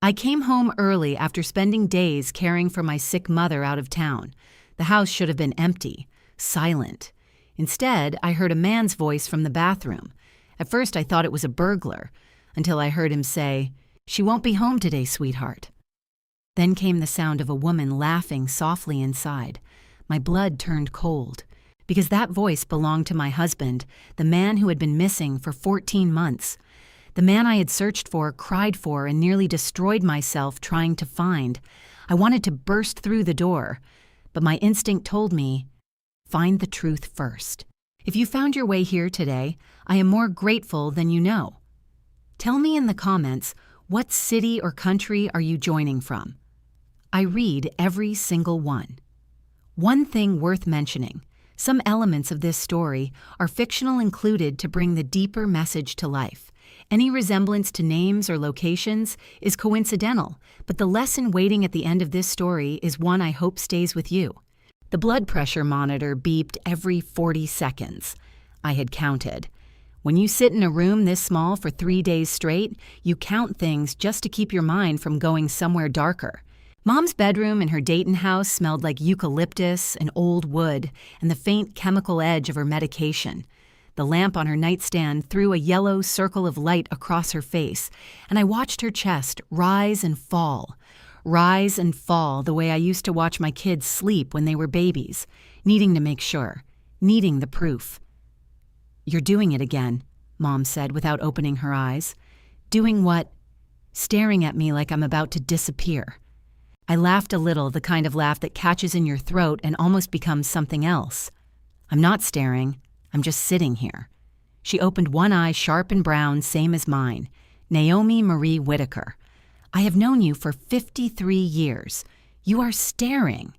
I came home early after spending days caring for my sick mother out of town. The house should have been empty, silent. Instead, I heard a man's voice from the bathroom. At first, I thought it was a burglar, until I heard him say, "She won't be home today, sweetheart." Then came the sound of a woman laughing softly inside. My blood turned cold, because that voice belonged to my husband, the man who had been missing for 14 months. The man I had searched for, cried for, and nearly destroyed myself trying to find. I wanted to burst through the door, but my instinct told me, find the truth first. If you found your way here today, I am more grateful than you know. Tell me in the comments, what city or country are you joining from? I read every single one. One thing worth mentioning, some elements of this story are fictional included to bring the deeper message to life. Any resemblance to names or locations is coincidental, but the lesson waiting at the end of this story is one I hope stays with you. The blood pressure monitor beeped every 40 seconds. I had counted. When you sit in a room this small for 3 days straight, you count things just to keep your mind from going somewhere darker. Mom's bedroom in her Dayton house smelled like eucalyptus and old wood and the faint chemical edge of her medication. The lamp on her nightstand threw a yellow circle of light across her face, and I watched her chest rise and fall the way I used to watch my kids sleep when they were babies, needing to make sure, needing the proof. "You're doing it again," Mom said without opening her eyes. "Doing what?" Staring at me like I'm about to disappear. I laughed a little, the kind of laugh that catches in your throat and almost becomes something else. "I'm not staring. I'm just sitting here." She opened one eye, sharp and brown, same as mine. "Naomi Marie Whitaker. I have known you for 53 years. You are staring."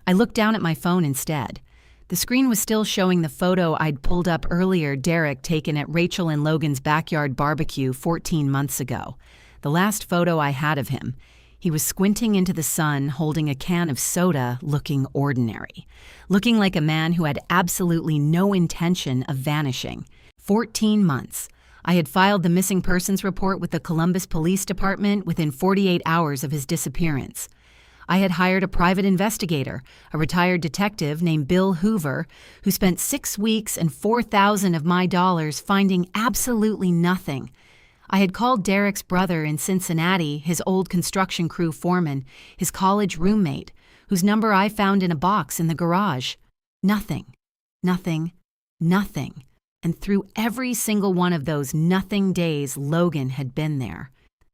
I looked down at my phone instead. The screen was still showing the photo I'd pulled up earlier, Derek taken at Rachel and Logan's backyard barbecue 14 months ago. The last photo I had of him. He was squinting into the sun, holding a can of soda, looking ordinary. Looking like a man who had absolutely no intention of vanishing. 14 months. I had filed the missing persons report with the Columbus Police Department within 48 hours of his disappearance. I had hired a private investigator, a retired detective named Bill Hoover, who spent 6 weeks and $4,000 of my dollars finding absolutely nothing. I had called Derek's brother in Cincinnati, his old construction crew foreman, his college roommate, whose number I found in a box in the garage. Nothing, nothing, nothing. And through every single one of those nothing days, Logan had been there.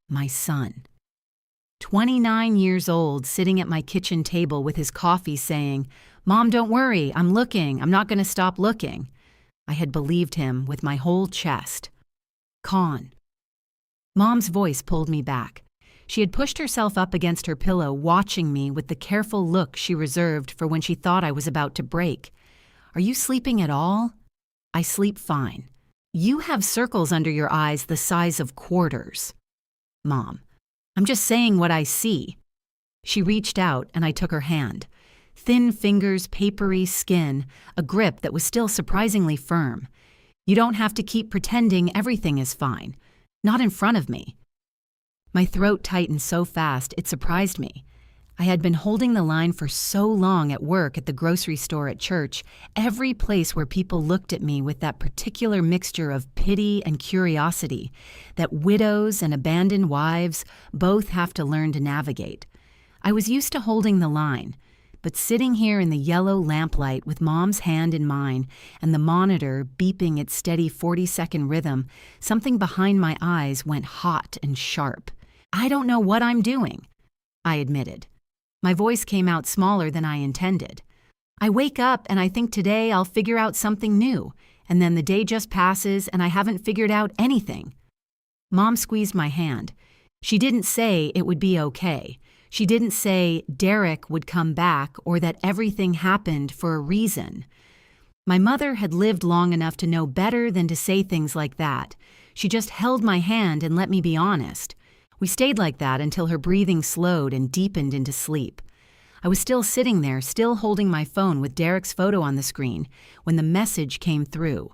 My son. 29 years old, sitting at my kitchen table with his coffee saying, "Mom, don't worry, I'm looking. I'm not going to stop looking." I had believed him with my whole chest. Con. Mom's voice pulled me back. She had pushed herself up against her pillow, watching me with the careful look she reserved for when she thought I was about to break. "Are you sleeping at all?" "I sleep fine." "You have circles under your eyes the size of quarters." "Mom, I'm just saying what I see." She reached out and I took her hand. Thin fingers, papery skin, a grip that was still surprisingly firm. "You don't have to keep pretending everything is fine. Not in front of me." My throat tightened so fast it surprised me. I had been holding the line for so long at work, at the grocery store, at church, every place where people looked at me with that particular mixture of pity and curiosity that widows and abandoned wives both have to learn to navigate. I was used to holding the line, but sitting here in the yellow lamplight with Mom's hand in mine and the monitor beeping its steady 40-second rhythm, something behind my eyes went hot and sharp. "I don't know what I'm doing," I admitted. My voice came out smaller than I intended. "I wake up and I think today I'll figure out something new, and then the day just passes and I haven't figured out anything." Mom squeezed my hand. She didn't say it would be okay. She didn't say Derek would come back or that everything happened for a reason. My mother had lived long enough to know better than to say things like that. She just held my hand and let me be honest. We stayed like that until her breathing slowed and deepened into sleep. I was still sitting there, still holding my phone with Derek's photo on the screen, when the message came through.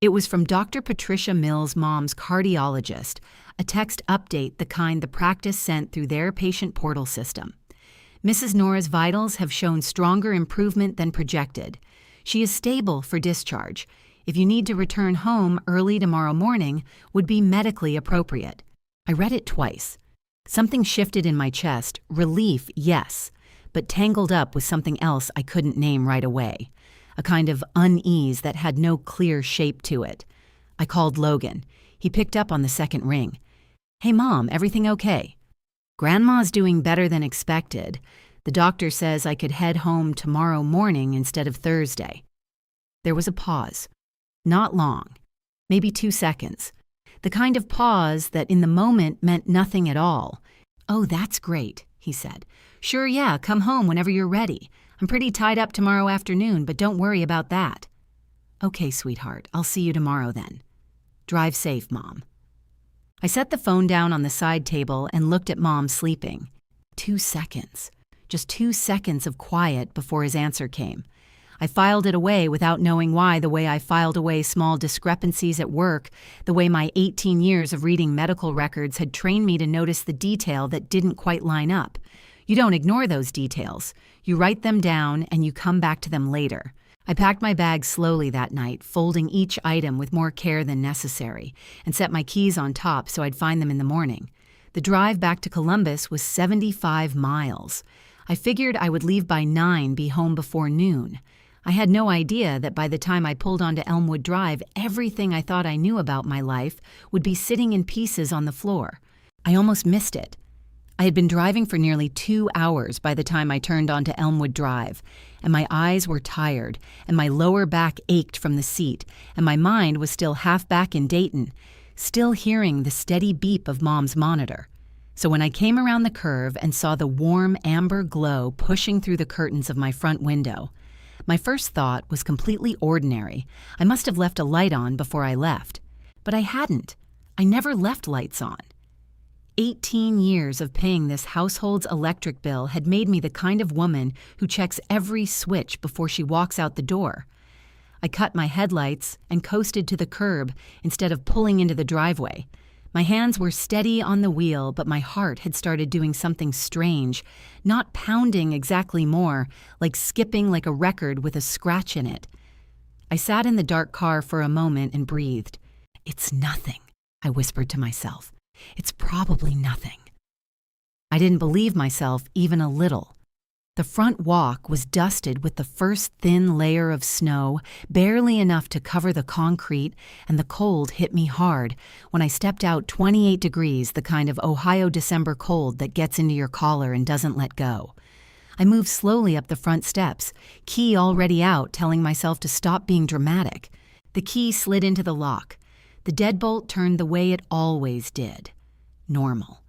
It was from Dr. Patricia Mills' mom's cardiologist, a text update the kind the practice sent through their patient portal system. Mrs. Nora's vitals have shown stronger improvement than projected. She is stable for discharge. If you need to return home early tomorrow morning, would be medically appropriate. I read it twice. Something shifted in my chest, relief, yes, but tangled up with something else I couldn't name right away. A kind of unease that had no clear shape to it. I called Logan. He picked up on the second ring. "Hey, Mom, everything okay?" "Grandma's doing better than expected. The doctor says I could head home tomorrow morning instead of Thursday." There was a pause. Not long. Maybe 2 seconds. The kind of pause that in the moment meant nothing at all. "Oh, that's great," he said. "Sure, yeah, come home whenever you're ready. I'm pretty tied up tomorrow afternoon, but don't worry about that." "Okay, sweetheart, I'll see you tomorrow then. Drive safe, Mom." I set the phone down on the side table and looked at Mom sleeping. 2 seconds. Just 2 seconds of quiet before his answer came. I filed it away without knowing why, the way I filed away small discrepancies at work, the way my 18 years of reading medical records had trained me to notice the detail that didn't quite line up. You don't ignore those details. You write them down and you come back to them later. I packed my bag slowly that night, folding each item with more care than necessary, and set my keys on top so I'd find them in the morning. The drive back to Columbus was 75 miles. I figured I would leave by 9, be home before noon. I had no idea that by the time I pulled onto Elmwood Drive, everything I thought I knew about my life would be sitting in pieces on the floor. I almost missed it. I had been driving for nearly 2 hours by the time I turned onto Elmwood Drive, and my eyes were tired, and my lower back ached from the seat, and my mind was still half back in Dayton, still hearing the steady beep of Mom's monitor. So when I came around the curve and saw the warm amber glow pushing through the curtains of my front window, my first thought was completely ordinary. I must have left a light on before I left. But I hadn't. I never left lights on. 18 years of paying this household's electric bill had made me the kind of woman who checks every switch before she walks out the door. I cut my headlights and coasted to the curb instead of pulling into the driveway. My hands were steady on the wheel, but my heart had started doing something strange, not pounding exactly more, like skipping like a record with a scratch in it. I sat in the dark car for a moment and breathed. "It's nothing," I whispered to myself. "It's probably nothing." I didn't believe myself even a little. The front walk was dusted with the first thin layer of snow, barely enough to cover the concrete, and the cold hit me hard when I stepped out 28 degrees, the kind of Ohio December cold that gets into your collar and doesn't let go. I moved slowly up the front steps, key already out, telling myself to stop being dramatic. The key slid into the lock. The deadbolt turned the way it always did. Normal.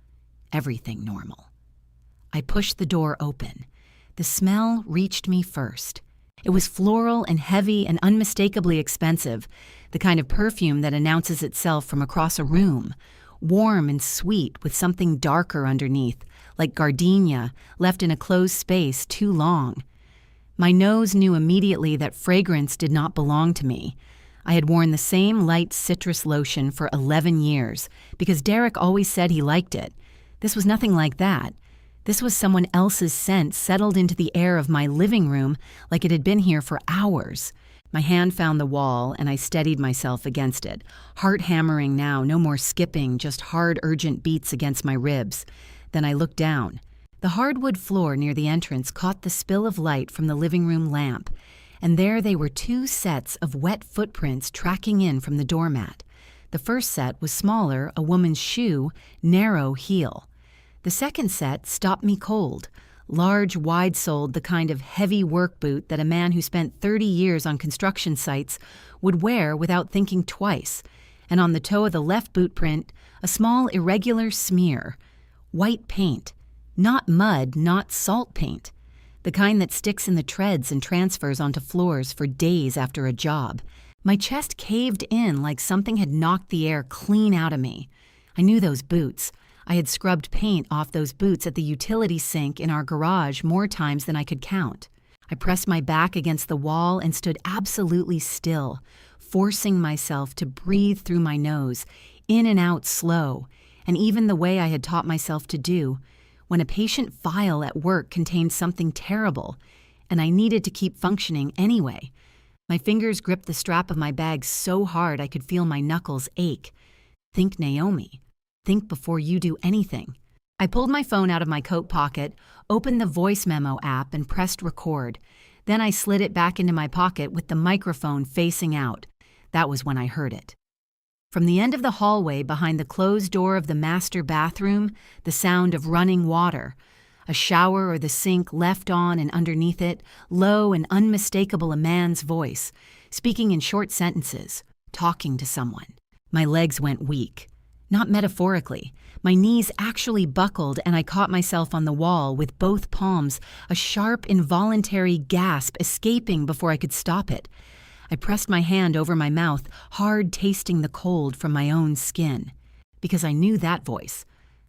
Everything normal. I pushed the door open. The smell reached me first. It was floral and heavy and unmistakably expensive, the kind of perfume that announces itself from across a room, warm and sweet with something darker underneath, like gardenia left in a closed space too long. My nose knew immediately that fragrance did not belong to me. I had worn the same light citrus lotion for 11 years because Derek always said he liked it. This was nothing like that. This was someone else's scent settled into the air of my living room like it had been here for hours. My hand found the wall, and I steadied myself against it. Heart hammering now, no more skipping, just hard, urgent beats against my ribs. Then I looked down. The hardwood floor near the entrance caught the spill of light from the living room lamp, and there they were 2 sets of wet footprints tracking in from the doormat. The first set was smaller, a woman's shoe, narrow heel. The second set stopped me cold. Large, wide-soled, the kind of heavy work boot that a man who spent 30 years on construction sites would wear without thinking twice. And on the toe of the left boot print, a small irregular smear. White paint. Not mud, not salt paint. The kind that sticks in the treads and transfers onto floors for days after a job. My chest caved in like something had knocked the air clean out of me. I knew those boots. I had scrubbed paint off those boots at the utility sink in our garage more times than I could count. I pressed my back against the wall and stood absolutely still, forcing myself to breathe through my nose, in and out slow, and even the way I had taught myself to do, when a patient file at work contained something terrible, and I needed to keep functioning anyway. My fingers gripped the strap of my bag so hard I could feel my knuckles ache. Think Naomi. Think before you do anything. I pulled my phone out of my coat pocket, opened the voice memo app, and pressed record. Then I slid it back into my pocket with the microphone facing out. That was when I heard it. From the end of the hallway behind the closed door of the master bathroom, the sound of running water. A shower or the sink left on and underneath it, low and unmistakable a man's voice, speaking in short sentences, talking to someone. My legs went weak. Not metaphorically. My knees actually buckled and I caught myself on the wall with both palms, a sharp, involuntary gasp escaping before I could stop it. I pressed my hand over my mouth, hard tasting the cold from my own skin. Because I knew that voice.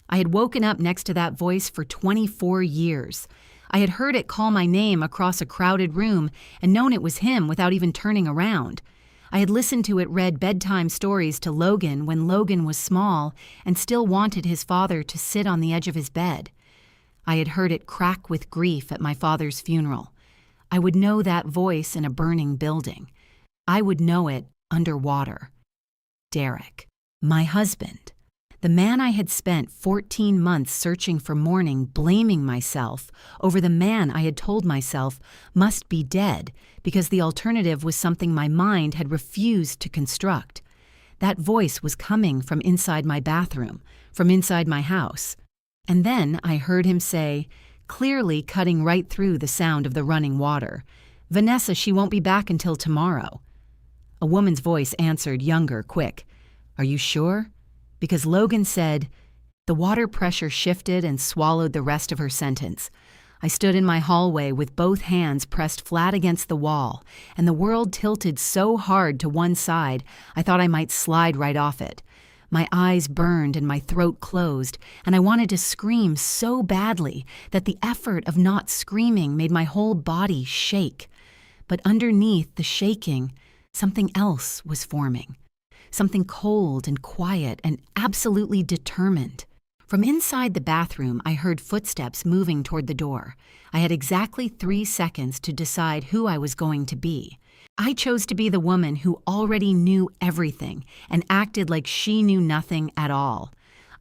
I had woken up next to that voice for 24 years. I had heard it call my name across a crowded room and known it was him without even turning around. I had listened to it read bedtime stories to Logan when Logan was small and still wanted his father to sit on the edge of his bed. I had heard it crack with grief at my father's funeral. I would know that voice in a burning building. I would know it underwater. Derek, my husband. The man I had spent 14 months searching for mourning, blaming myself over the man I had told myself must be dead because the alternative was something my mind had refused to construct. That voice was coming from inside my bathroom, from inside my house. And then I heard him say, clearly cutting right through the sound of the running water, "Vanessa, she won't be back until tomorrow." A woman's voice answered, younger, quick. "Are you sure?" Because Logan said, the water pressure shifted and swallowed the rest of her sentence. I stood in my hallway with both hands pressed flat against the wall, and the world tilted so hard to one side I thought I might slide right off it. My eyes burned and my throat closed, and I wanted to scream so badly that the effort of not screaming made my whole body shake. But underneath the shaking, something else was forming. Something cold and quiet and absolutely determined. From inside the bathroom, I heard footsteps moving toward the door. I had exactly 3 seconds to decide who I was going to be. I chose to be the woman who already knew everything and acted like she knew nothing at all.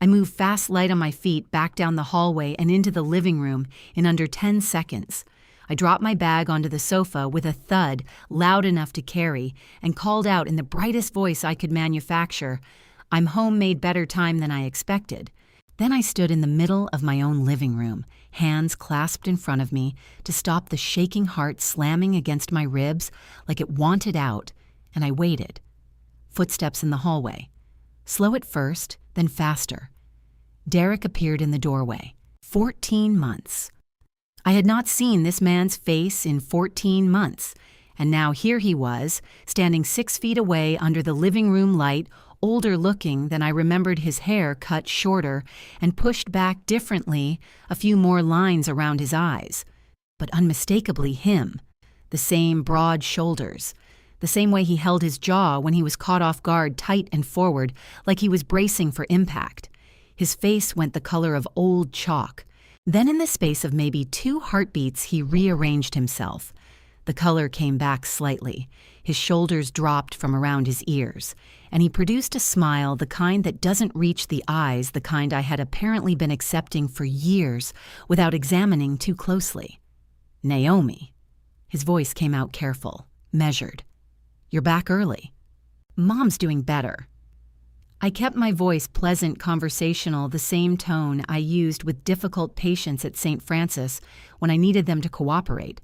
I moved fast light on my feet back down the hallway and into the living room in under 10 seconds. I dropped my bag onto the sofa with a thud loud enough to carry and called out in the brightest voice I could manufacture, "I'm home made better time than I expected." Then I stood in the middle of my own living room, hands clasped in front of me to stop the shaking heart slamming against my ribs like it wanted out, and I waited. Footsteps in the hallway. Slow at first, then faster. Derek appeared in the doorway. 14 months. I had not seen this man's face in 14 months, and now here he was, standing 6 feet away under the living room light, older looking than I remembered, his hair cut shorter and pushed back differently, a few more lines around his eyes. But unmistakably him. The same broad shoulders. The same way he held his jaw when he was caught off guard, tight and forward, like he was bracing for impact. His face went the color of old chalk. Then in the space of maybe 2 heartbeats, he rearranged himself. The color came back slightly. His shoulders dropped from around his ears, and he produced a smile, the kind that doesn't reach the eyes, the kind I had apparently been accepting for years without examining too closely. "Naomi." His voice came out careful, measured. "You're back early." "Mom's doing better." I kept my voice pleasant, conversational, the same tone I used with difficult patients at St. Francis when I needed them to cooperate.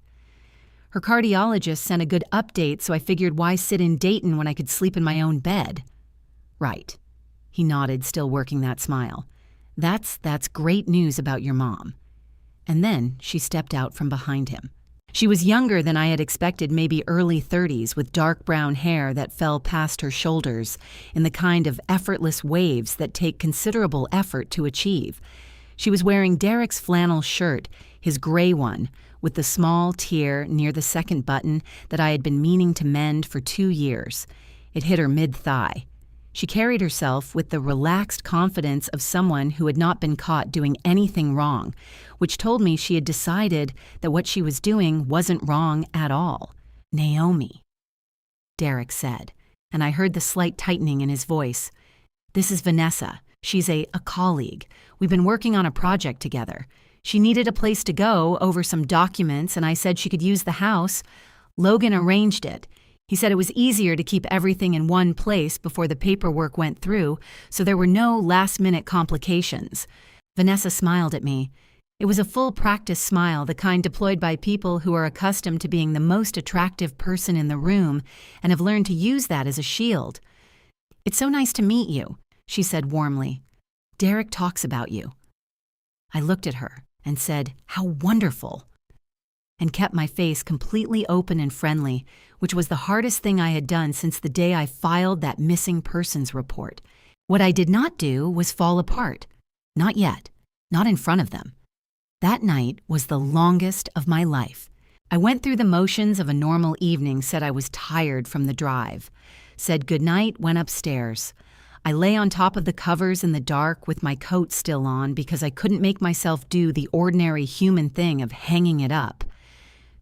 Her cardiologist sent a good update, so I figured why sit in Dayton when I could sleep in my own bed? "Right." He nodded, still working that smile. That's great news about your mom." And then she stepped out from behind him. She was younger than I had expected, maybe early 30s, with dark brown hair that fell past her shoulders in the kind of effortless waves that take considerable effort to achieve. She was wearing Derek's flannel shirt, his gray one, with the small tear near the second button that I had been meaning to mend for 2 years. It hit her mid-thigh. She carried herself with the relaxed confidence of someone who had not been caught doing anything wrong, which told me she had decided that what she was doing wasn't wrong at all. "Naomi," Derek said, and I heard the slight tightening in his voice. "This is Vanessa. She's a colleague. We've been working on a project together. She needed a place to go over some documents, and I said she could use the house. Logan arranged it. He said it was easier to keep everything in one place before the paperwork went through, so there were no last-minute complications." Vanessa smiled at me. It was a full practice smile, the kind deployed by people who are accustomed to being the most attractive person in the room and have learned to use that as a shield. "It's so nice to meet you," she said warmly. "Derek talks about you." I looked at her and said, "How wonderful," and kept my face completely open and friendly, which was the hardest thing I had done since the day I filed that missing persons report. What I did not do was fall apart. Not yet. Not in front of them. That night was the longest of my life. I went through the motions of a normal evening, said I was tired from the drive, said goodnight, went upstairs. I lay on top of the covers in the dark with my coat still on because I couldn't make myself do the ordinary human thing of hanging it up.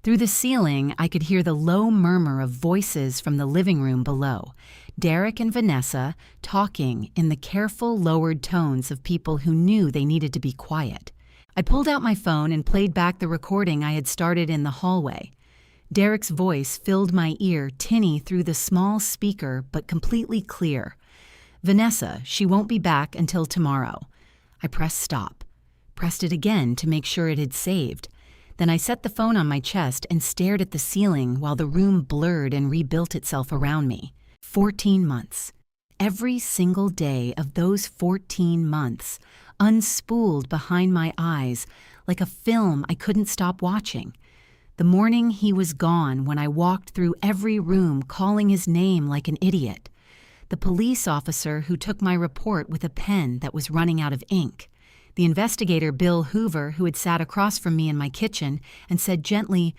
Through the ceiling, I could hear the low murmur of voices from the living room below, Derek and Vanessa talking in the careful, lowered tones of people who knew they needed to be quiet. I pulled out my phone and played back the recording I had started in the hallway. Derek's voice filled my ear, tinny through the small speaker, but completely clear. "Vanessa, she won't be back until tomorrow." I pressed stop, pressed it again to make sure it had saved. Then I set the phone on my chest and stared at the ceiling while the room blurred and rebuilt itself around me. 14 months. Every single day of those 14 months, unspooled behind my eyes like a film I couldn't stop watching. The morning he was gone, when I walked through every room calling his name like an idiot. The police officer who took my report with a pen that was running out of ink. The investigator, Bill Hoover, who had sat across from me in my kitchen and said gently,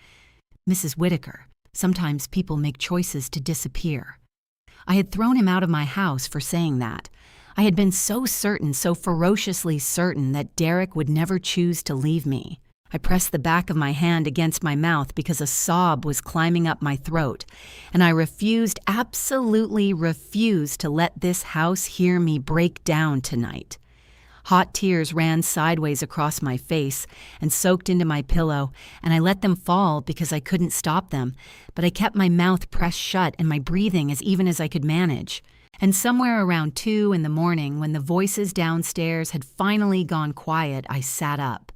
"Mrs. Whitaker, sometimes people make choices to disappear." I had thrown him out of my house for saying that. I had been so certain, so ferociously certain that Derek would never choose to leave me. I pressed the back of my hand against my mouth because a sob was climbing up my throat, and I refused, absolutely refused, to let this house hear me break down tonight. Hot tears ran sideways across my face and soaked into my pillow, and I let them fall because I couldn't stop them, but I kept my mouth pressed shut and my breathing as even as I could manage. And somewhere around 2 in the morning, when the voices downstairs had finally gone quiet, I sat up,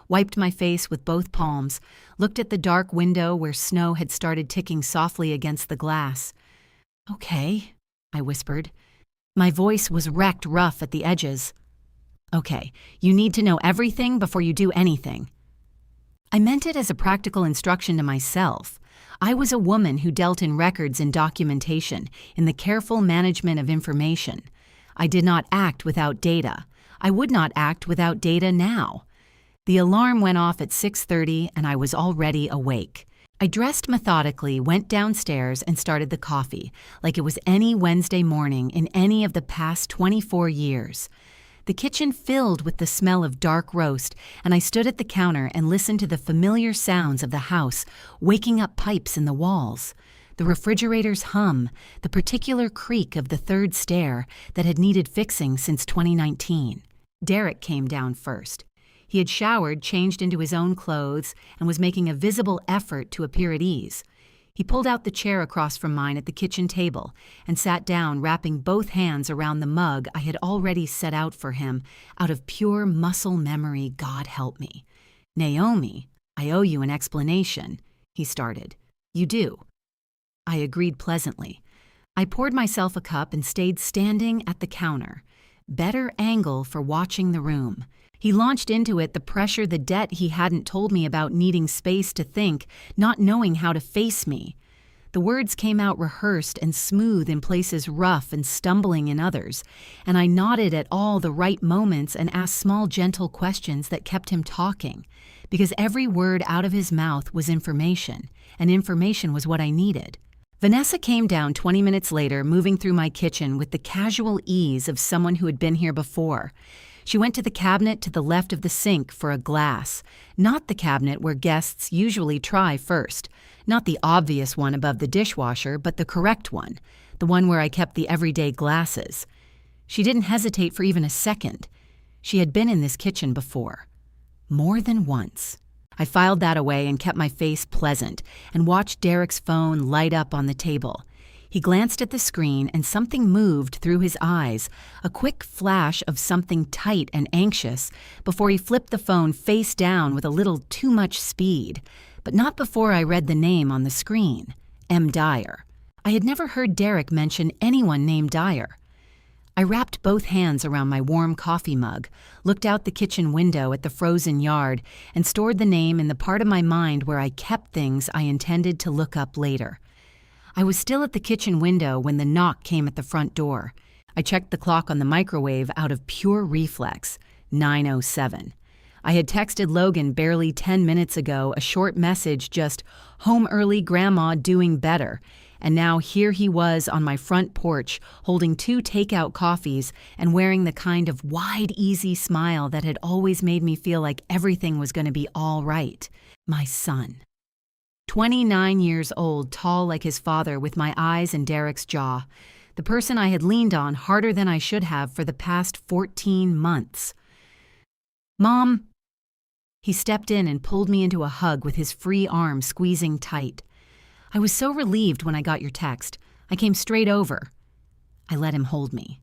wiped my face with both palms, looked at the dark window where snow had started ticking softly against the glass. "Okay," I whispered. My voice was wrecked rough at the edges. "Okay, you need to know everything before you do anything." I meant it as a practical instruction to myself. I was a woman who dealt in records and documentation, in the careful management of information. I did not act without data. I would not act without data now. The alarm went off at 6:30 and I was already awake. I dressed methodically, went downstairs, and started the coffee, like it was any Wednesday morning in any of the past 24 years. The kitchen filled with the smell of dark roast, and I stood at the counter and listened to the familiar sounds of the house, waking up pipes in the walls, the refrigerator's hum, the particular creak of the third stair that had needed fixing since 2019. Derek came down first. He had showered, changed into his own clothes, and was making a visible effort to appear at ease. He pulled out the chair across from mine at the kitchen table and sat down, wrapping both hands around the mug I had already set out for him out of pure muscle memory, God help me. "Naomi, I owe you an explanation," he started. "You do." I agreed pleasantly. I poured myself a cup and stayed standing at the counter. Better angle for watching the room. He launched into it, the pressure, the debt he hadn't told me about, needing space to think, not knowing how to face me. The words came out rehearsed and smooth in places, rough and stumbling in others, and I nodded at all the right moments and asked small, gentle questions that kept him talking, because every word out of his mouth was information, and information was what I needed. Vanessa came down 20 minutes later, moving through my kitchen with the casual ease of someone who had been here before. She went to the cabinet to the left of the sink for a glass, not the cabinet where guests usually try first, not the obvious one above the dishwasher, but the correct one, the one where I kept the everyday glasses. She didn't hesitate for even a second. She had been in this kitchen before. More than once. I filed that away and kept my face pleasant and watched Derek's phone light up on the table. He glanced at the screen and something moved through his eyes, a quick flash of something tight and anxious, before he flipped the phone face down with a little too much speed. But not before I read the name on the screen, M. Dyer. I had never heard Derek mention anyone named Dyer. I wrapped both hands around my warm coffee mug, looked out the kitchen window at the frozen yard, and stored the name in the part of my mind where I kept things I intended to look up later. I was still at the kitchen window when the knock came at the front door. I checked the clock on the microwave out of pure reflex, 9:07. I had texted Logan barely 10 minutes ago a short message just, "Home early, Grandma doing better." And now here he was on my front porch, holding 2 takeout coffees and wearing the kind of wide, easy smile that had always made me feel like everything was going to be all right. My son. 29 years old, tall like his father, with my eyes in Derek's jaw. The person I had leaned on harder than I should have for the past 14 months. "Mom." He stepped in and pulled me into a hug with his free arm squeezing tight. "I was so relieved when I got your text. I came straight over." I let him hold me.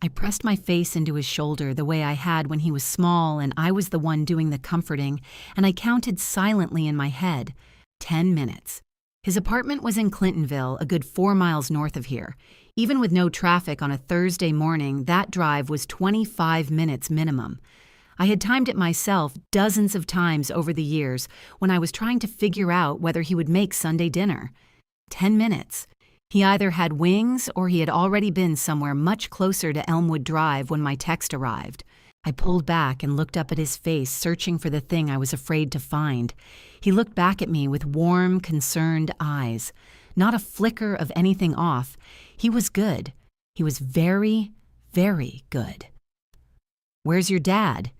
I pressed my face into his shoulder the way I had when he was small and I was the one doing the comforting, and I counted silently in my head. 10 minutes. His apartment was in Clintonville, a good 4 miles north of here. Even with no traffic on a Thursday morning, that drive was 25 minutes minimum. I had timed it myself dozens of times over the years when I was trying to figure out whether he would make Sunday dinner. 10 minutes. He either had wings or he had already been somewhere much closer to Elmwood Drive when my text arrived. I pulled back and looked up at his face, searching for the thing I was afraid to find. He looked back at me with warm, concerned eyes. Not a flicker of anything off. He was good. He was very, very good. "Where's your dad?"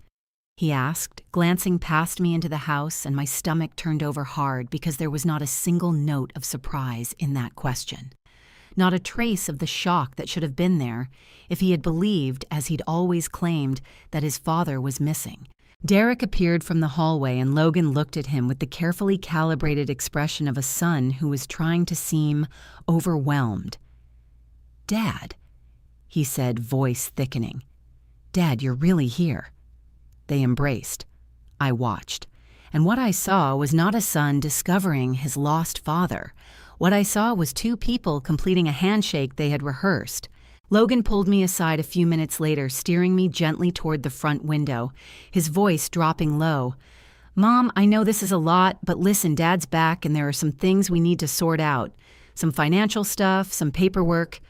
he asked, glancing past me into the house, and my stomach turned over hard because there was not a single note of surprise in that question. Not a trace of the shock that should have been there if he had believed, as he'd always claimed, that his father was missing. Derek appeared from the hallway and Logan looked at him with the carefully calibrated expression of a son who was trying to seem overwhelmed. "Dad," he said, voice thickening. "Dad, you're really here." They embraced. I watched. And what I saw was not a son discovering his lost father. What I saw was 2 people completing a handshake they had rehearsed. Logan pulled me aside a few minutes later, steering me gently toward the front window, his voice dropping low. "Mom, I know this is a lot, but listen, Dad's back and there are some things we need to sort out. Some financial stuff, some paperwork."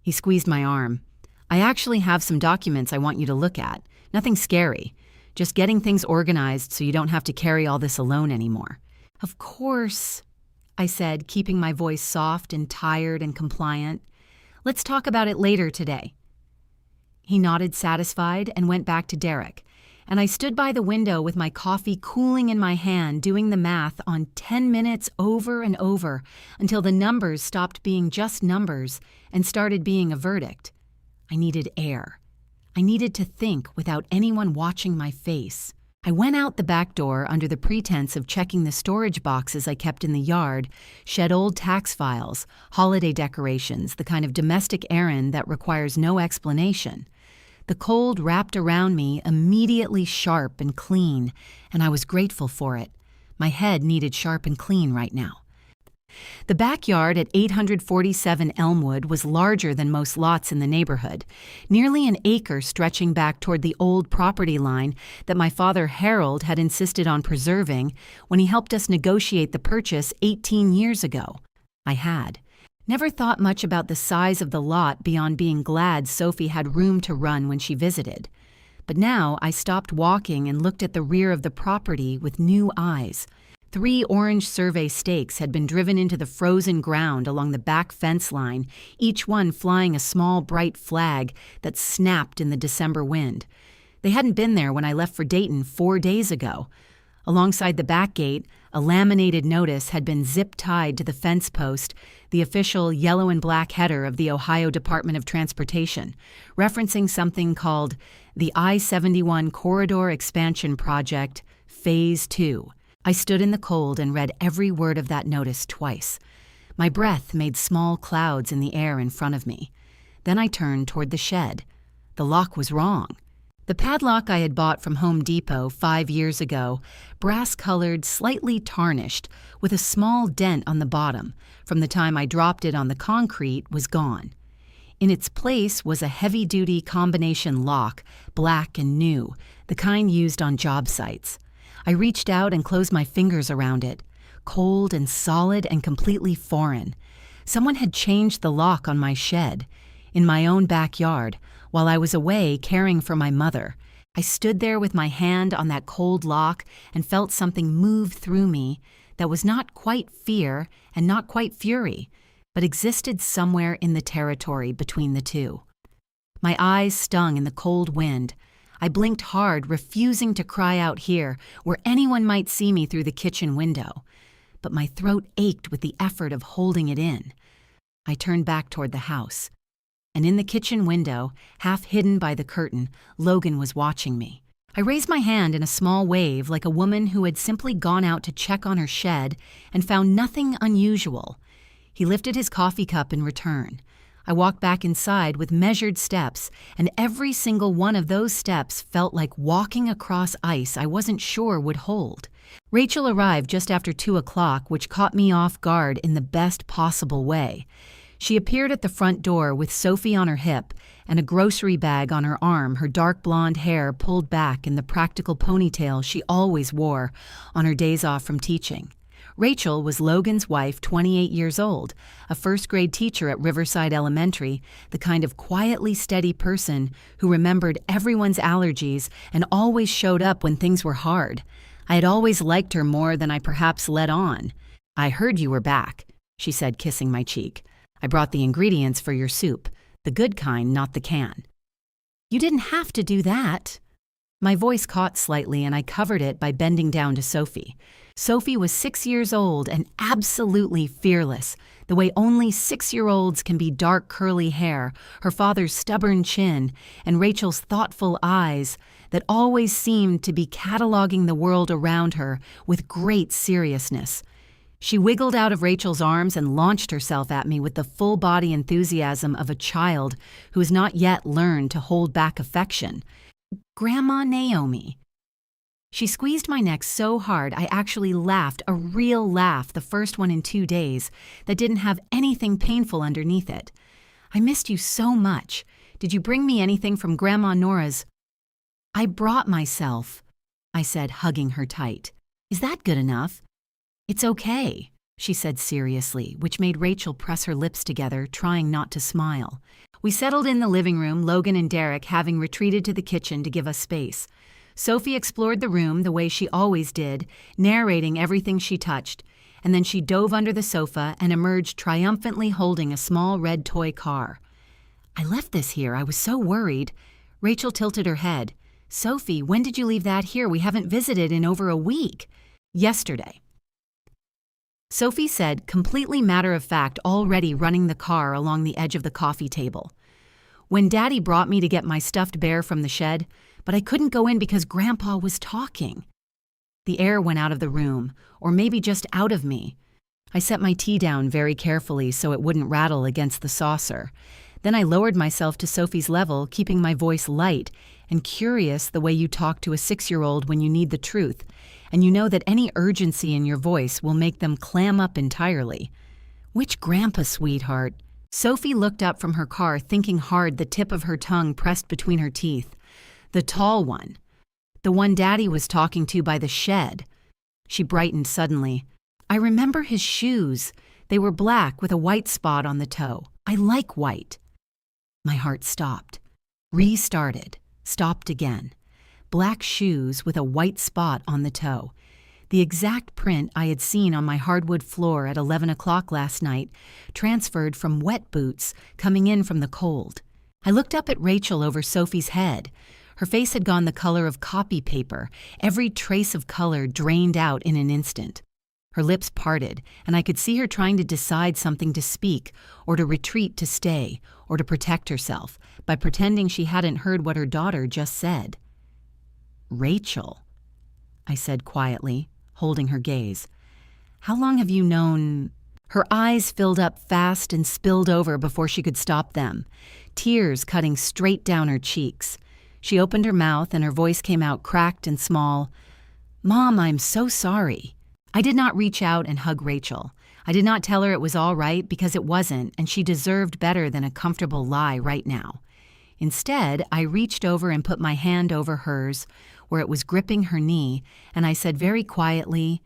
He squeezed my arm. "I actually have some documents I want you to look at. Nothing scary. Just getting things organized so you don't have to carry all this alone anymore." "Of course," I said, keeping my voice soft and tired and compliant. "Let's talk about it later today." He nodded satisfied and went back to Derek, and I stood by the window with my coffee cooling in my hand, doing the math on 10 minutes over and over until the numbers stopped being just numbers and started being a verdict. I needed air. I needed to think without anyone watching my face. I went out the back door under the pretense of checking the storage boxes I kept in the yard, shed old tax files, holiday decorations, the kind of domestic errand that requires no explanation. The cold wrapped around me immediately sharp and clean, and I was grateful for it. My head needed sharp and clean right now. The backyard at 847 Elmwood was larger than most lots in the neighborhood, nearly an acre stretching back toward the old property line that my father Harold had insisted on preserving when he helped us negotiate the purchase 18 years ago. I had. Never thought much about the size of the lot beyond being glad Sophie had room to run when she visited. But now I stopped walking and looked at the rear of the property with new eyes. 3 orange survey stakes had been driven into the frozen ground along the back fence line, each one flying a small bright flag that snapped in the December wind. They hadn't been there when I left for Dayton 4 days ago. Alongside the back gate, a laminated notice had been zip-tied to the fence post, the official yellow and black header of the Ohio Department of Transportation, referencing something called the I-71 Corridor Expansion Project, Phase 2. I stood in the cold and read every word of that notice twice. My breath made small clouds in the air in front of me. Then I turned toward the shed. The lock was wrong. The padlock I had bought from Home Depot 5 years ago, brass-colored, slightly tarnished, with a small dent on the bottom from the time I dropped it on the concrete, was gone. In its place was a heavy-duty combination lock, black and new, the kind used on job sites. I reached out and closed my fingers around it, cold and solid and completely foreign. Someone had changed the lock on my shed, in my own backyard, while I was away caring for my mother. I stood there with my hand on that cold lock and felt something move through me that was not quite fear and not quite fury, but existed somewhere in the territory between the two. My eyes stung in the cold wind. I blinked hard, refusing to cry out here, where anyone might see me through the kitchen window. But my throat ached with the effort of holding it in. I turned back toward the house. And in the kitchen window, half hidden by the curtain, Logan was watching me. I raised my hand in a small wave like a woman who had simply gone out to check on her shed and found nothing unusual. He lifted his coffee cup in return. I walked back inside with measured steps, and every single one of those steps felt like walking across ice I wasn't sure would hold. Rachel arrived just after 2 o'clock, which caught me off guard in the best possible way. She appeared at the front door with Sophie on her hip and a grocery bag on her arm, her dark blonde hair pulled back in the practical ponytail she always wore on her days off from teaching. Rachel was Logan's wife, 28 years old, a first-grade teacher at Riverside Elementary, the kind of quietly steady person who remembered everyone's allergies and always showed up when things were hard. I had always liked her more than I perhaps let on. "I heard you were back," she said, kissing my cheek. "I brought the ingredients for your soup, the good kind, not the can." "You didn't have to do that." My voice caught slightly, and I covered it by bending down to Sophie. Sophie was 6 years old and absolutely fearless, the way only 6-year-olds can be. Dark curly hair, her father's stubborn chin, and Rachel's thoughtful eyes that always seemed to be cataloging the world around her with great seriousness. She wiggled out of Rachel's arms and launched herself at me with the full-body enthusiasm of a child who has not yet learned to hold back affection. "Grandma Naomi." She squeezed my neck so hard I actually laughed, a real laugh, the first one in 2 days, that didn't have anything painful underneath it. "I missed you so much. Did you bring me anything from Grandma Nora's?" "I brought myself," I said, hugging her tight. "Is that good enough?" "It's okay," she said seriously, which made Rachel press her lips together, trying not to smile. We settled in the living room, Logan and Derek having retreated to the kitchen to give us space. Sophie explored the room the way she always did, narrating everything she touched, and then she dove under the sofa and emerged triumphantly holding a small red toy car. "I left this here. I was so worried." Rachel tilted her head. "Sophie, when did you leave that here? We haven't visited in over a week." "Yesterday." Sophie said, completely matter-of-fact, already running the car along the edge of the coffee table. "When Daddy brought me to get my stuffed bear from the shed, but I couldn't go in because Grandpa was talking." The air went out of the room, or maybe just out of me. I set my tea down very carefully so it wouldn't rattle against the saucer. Then I lowered myself to Sophie's level, keeping my voice light and curious, the way you talk to a 6-year-old when you need the truth, and you know that any urgency in your voice will make them clam up entirely. "Which Grandpa, sweetheart?" Sophie looked up from her car, thinking hard, the tip of her tongue pressed between her teeth. "The tall one. The one Daddy was talking to by the shed." She brightened suddenly. "I remember his shoes. They were black with a white spot on the toe. I like white." My heart stopped. Restarted. Stopped again. Black shoes with a white spot on the toe. The exact print I had seen on my hardwood floor at 11 o'clock last night transferred from wet boots coming in from the cold. I looked up at Rachel over Sophie's head. Her face had gone the color of copy paper, every trace of color drained out in an instant. Her lips parted, and I could see her trying to decide something to speak, or to retreat to stay, or to protect herself, by pretending she hadn't heard what her daughter just said. "Rachel," I said quietly, holding her gaze. "How long have you known—" Her eyes filled up fast and spilled over before she could stop them, tears cutting straight down her cheeks. She opened her mouth and her voice came out cracked and small. "Mom, I'm so sorry." I did not reach out and hug Rachel. I did not tell her it was all right because it wasn't, and she deserved better than a comfortable lie right now. Instead, I reached over and put my hand over hers, where it was gripping her knee, and I said very quietly,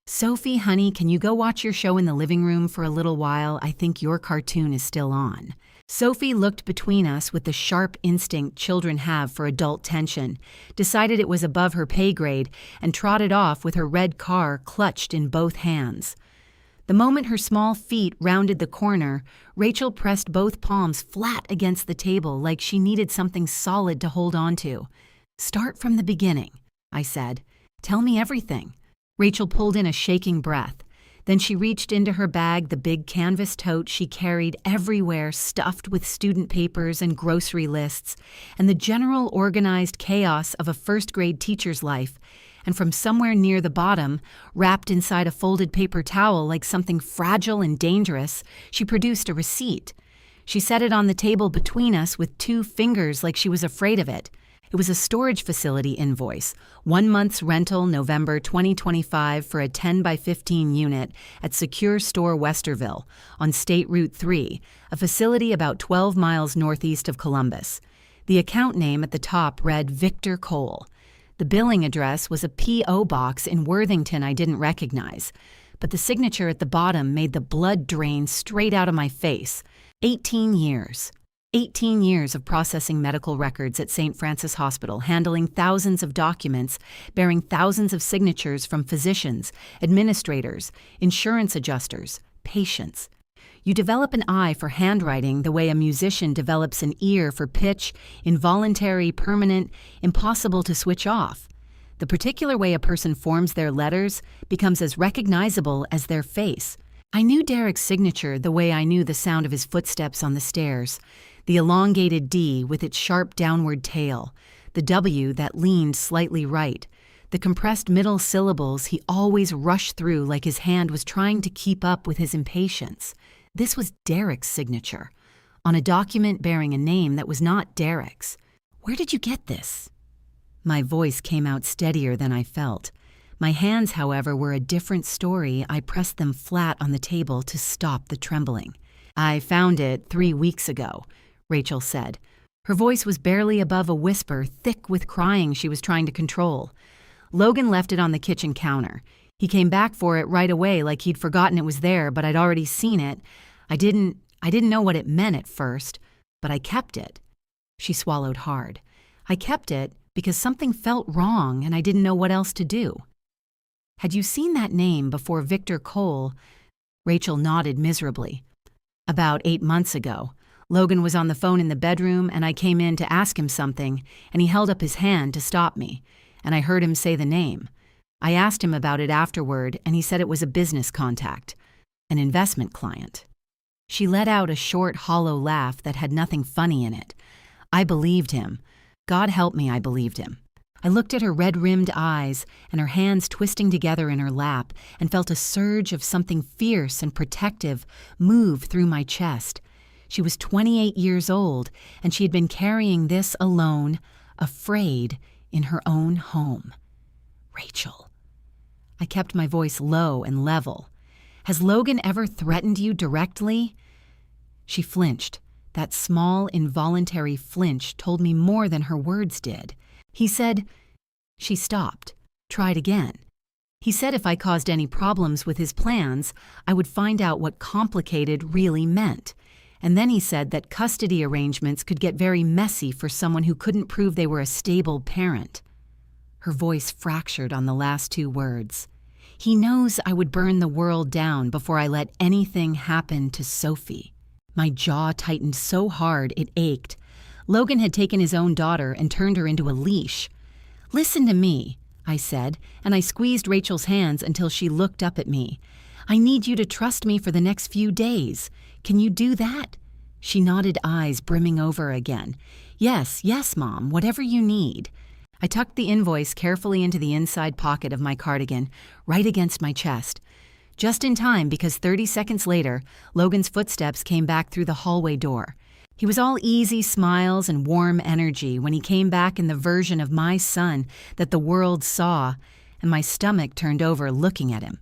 "Sophie, honey, can you go watch your show in the living room for a little while? I think your cartoon is still on." Sophie looked between us with the sharp instinct children have for adult tension, decided it was above her pay grade, and trotted off with her red car clutched in both hands. The moment her small feet rounded the corner, Rachel pressed both palms flat against the table like she needed something solid to hold on to. "Start from the beginning," I said. "Tell me everything." Rachel pulled in a shaking breath. Then she reached into her bag, the big canvas tote she carried everywhere, stuffed with student papers and grocery lists, and the general organized chaos of a first-grade teacher's life, and from somewhere near the bottom, wrapped inside a folded paper towel like something fragile and dangerous, she produced a receipt. She set it on the table between us with 2 fingers like she was afraid of it. It was a storage facility invoice, 1 month's rental November 2025 for a 10 by 15 unit at Secure Store Westerville on State Route 3, a facility about 12 miles northeast of Columbus. The account name at the top read Victor Cole. The billing address was a P.O. box in Worthington I didn't recognize, but the signature at the bottom made the blood drain straight out of my face. 18 years. 18 years of processing medical records at St. Francis Hospital, handling thousands of documents, bearing thousands of signatures from physicians, administrators, insurance adjusters, patients. You develop an eye for handwriting the way a musician develops an ear for pitch, involuntary, permanent, impossible to switch off. The particular way a person forms their letters becomes as recognizable as their face. I knew Derek's signature the way I knew the sound of his footsteps on the stairs. The elongated D with its sharp downward tail, the W that leaned slightly right, the compressed middle syllables he always rushed through like his hand was trying to keep up with his impatience. This was Derek's signature, on a document bearing a name that was not Derek's. "Where did you get this?" My voice came out steadier than I felt. My hands, however, were a different story. I pressed them flat on the table to stop the trembling. "I found it 3 weeks ago," Rachel said. Her voice was barely above a whisper, thick with crying she was trying to control. "Logan left it on the kitchen counter. He came back for it right away like he'd forgotten it was there, but I'd already seen it. I didn't know what it meant at first, but I kept it." She swallowed hard. "I kept it because something felt wrong and I didn't know what else to do." "Had you seen that name before Victor Cole?" Rachel nodded miserably. "About 8 months ago. Logan was on the phone in the bedroom, and I came in to ask him something, and he held up his hand to stop me, and I heard him say the name. I asked him about it afterward, and he said it was a business contact, an investment client." She let out a short, hollow laugh that had nothing funny in it. I believed him. God help me, I believed him. I looked at her red-rimmed eyes and her hands twisting together in her lap and felt a surge of something fierce and protective move through my chest. She was 28 years old, and she had been carrying this alone, afraid, in her own home. "Rachel." I kept my voice low and level. "Has Logan ever threatened you directly?" She flinched. That small, involuntary flinch told me more than her words did. He said— She stopped, tried again. He said if I caused any problems with his plans, I would find out what complicated really meant. And then he said that custody arrangements could get very messy for someone who couldn't prove they were a stable parent. Her voice fractured on the last 2 words. He knows I would burn the world down before I let anything happen to Sophie. My jaw tightened so hard it ached. Logan had taken his own daughter and turned her into a leash. "Listen to me," I said, and I squeezed Rachel's hands until she looked up at me. "I need you to trust me for the next few days. Can you do that?" She nodded, eyes brimming over again. Yes, Mom, whatever you need." I tucked the invoice carefully into the inside pocket of my cardigan, right against my chest. Just in time, because 30 seconds later, Logan's footsteps came back through the hallway door. He was all easy smiles and warm energy when he came back in the version of my son that the world saw, and my stomach turned over looking at him.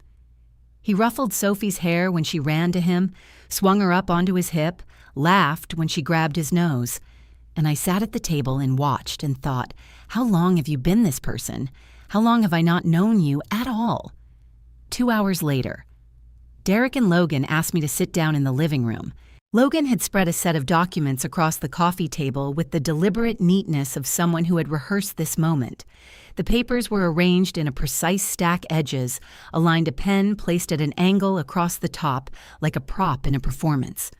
He ruffled Sophie's hair when she ran to him, swung her up onto his hip, laughed when she grabbed his nose. And I sat at the table and watched and thought, how long have you been this person? How long have I not known you at all? 2 hours later, Derek and Logan asked me to sit down in the living room. Logan had spread a set of documents across the coffee table with the deliberate neatness of someone who had rehearsed this moment. The papers were arranged in a precise stack edges, aligned a pen placed at an angle across the top like a prop in a performance.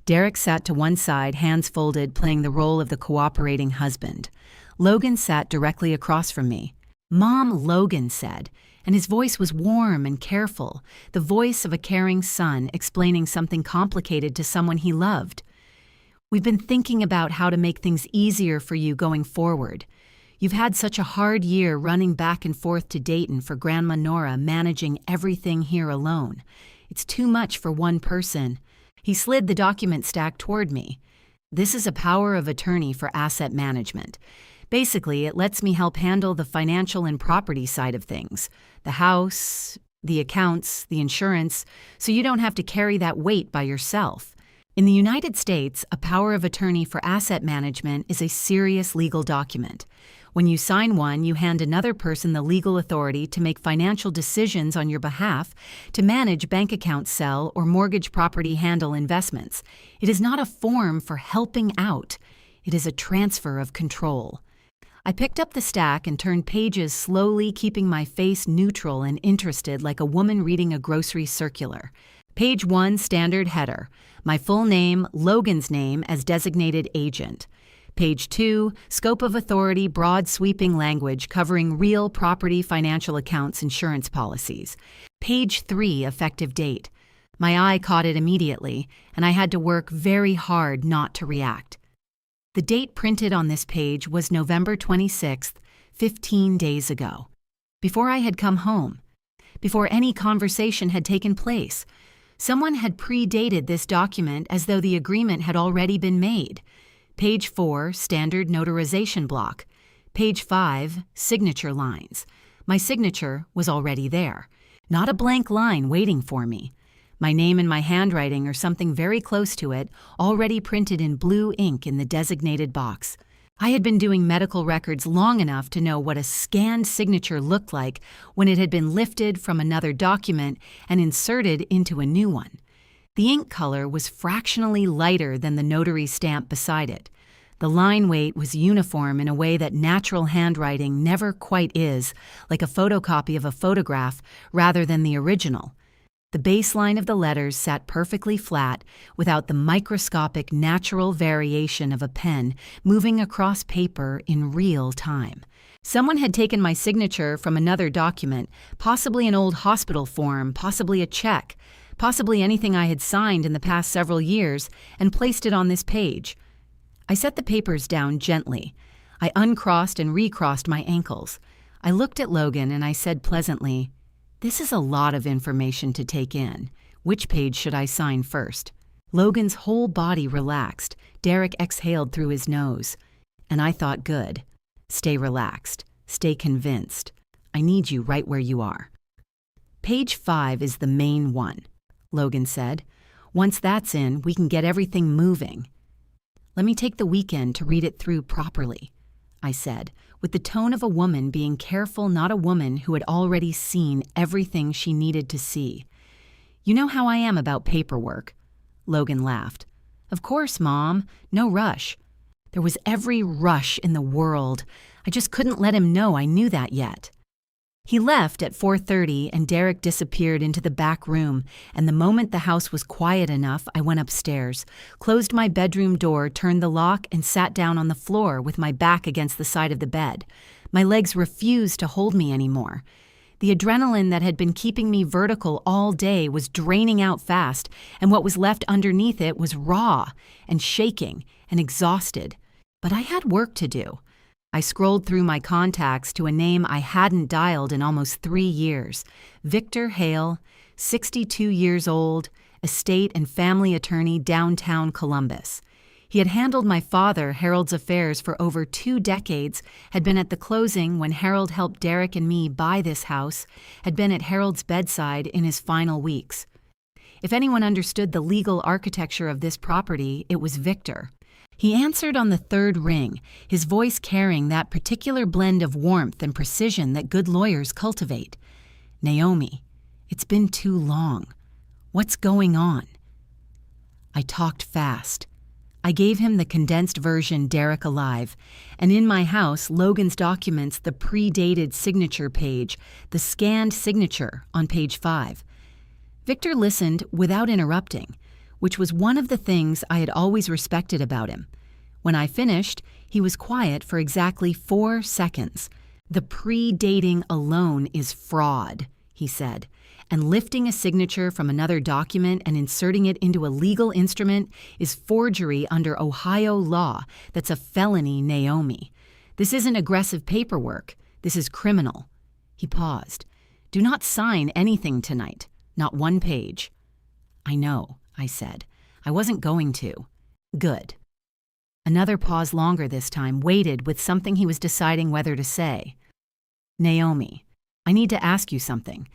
Derek sat to one side, hands folded, playing the role of the cooperating husband. Logan sat directly across from me. "Mom," Logan said, and his voice was warm and careful, the voice of a caring son explaining something complicated to someone he loved. "We've been thinking about how to make things easier for you going forward. You've had such a hard year running back and forth to Dayton for Grandma Nora, managing everything here alone. It's too much for one person." He slid the document stack toward me. "This is a power of attorney for asset management. Basically, it lets me help handle the financial and property side of things, the house, the accounts, the insurance, so you don't have to carry that weight by yourself. In the United States, a power of attorney for asset management is a serious legal document. When you sign one, you hand another person the legal authority to make financial decisions on your behalf, to manage bank accounts, sell, or mortgage property, handle investments. It is not a form for helping out. It is a transfer of control." I picked up the stack and turned pages slowly, keeping my face neutral and interested like a woman reading a grocery circular. Page 1, standard header. My full name, Logan's name as designated agent. Page 2, scope of authority, broad sweeping language covering real property, financial accounts, insurance policies. Page 3, effective date. My eye caught it immediately, and I had to work very hard not to react. The date printed on this page was November 26th, 15 days ago. Before I had come home. Before any conversation had taken place. Someone had predated this document as though the agreement had already been made. Page 4, standard notarization block. Page 5, signature lines. My signature was already there. Not a blank line waiting for me. My name and my handwriting or something very close to it, already printed in blue ink in the designated box. I had been doing medical records long enough to know what a scanned signature looked like when it had been lifted from another document and inserted into a new one. The ink color was fractionally lighter than the notary stamp beside it. The line weight was uniform in a way that natural handwriting never quite is, like a photocopy of a photograph rather than the original. The baseline of the letters sat perfectly flat without the microscopic natural variation of a pen moving across paper in real time. Someone had taken my signature from another document, possibly an old hospital form, possibly a check, possibly anything I had signed in the past several years, and placed it on this page. I set the papers down gently. I uncrossed and recrossed my ankles. I looked at Logan and I said pleasantly, "This is a lot of information to take in. Which page should I sign first?" Logan's whole body relaxed. Derek exhaled through his nose. And I thought, good. Stay relaxed. Stay convinced. I need you right where you are. "Page 5 is the main one," Logan said. "Once that's in, we can get everything moving." "Let me take the weekend to read it through properly," I said, with the tone of a woman being careful, not a woman who had already seen everything she needed to see. "You know how I am about paperwork." Logan laughed. "Of course, Mom. No rush." There was every rush in the world. I just couldn't let him know I knew that yet. He left at 4:30 and Derek disappeared into the back room, and the moment the house was quiet enough, I went upstairs, closed my bedroom door, turned the lock, and sat down on the floor with my back against the side of the bed. My legs refused to hold me anymore. The adrenaline that had been keeping me vertical all day was draining out fast, and what was left underneath it was raw and shaking and exhausted. But I had work to do. I scrolled through my contacts to a name I hadn't dialed in almost 3 years. Victor Hale, 62 years old, estate and family attorney, downtown Columbus. He had handled my father, Harold's affairs, for over 2 decades, had been at the closing when Harold helped Derek and me buy this house, had been at Harold's bedside in his final weeks. If anyone understood the legal architecture of this property, it was Victor. He answered on the 3rd ring, his voice carrying that particular blend of warmth and precision that good lawyers cultivate. "Naomi, it's been too long. What's going on?" I talked fast. I gave him the condensed version, Derek alive, and in my house, Logan's documents, the predated signature page, the scanned signature on page 5. Victor listened without interrupting, which was one of the things I had always respected about him. When I finished, he was quiet for exactly 4 seconds. "The predating alone is fraud," he said, "and lifting a signature from another document and inserting it into a legal instrument is forgery under Ohio law. That's a felony, Naomi. This isn't aggressive paperwork. This is criminal." He paused. "Do not sign anything tonight, not 1 page." "I know," I said. "I wasn't going to." "Good." Another pause, longer this time, waited with something he was deciding whether to say. "Naomi, I need to ask you something.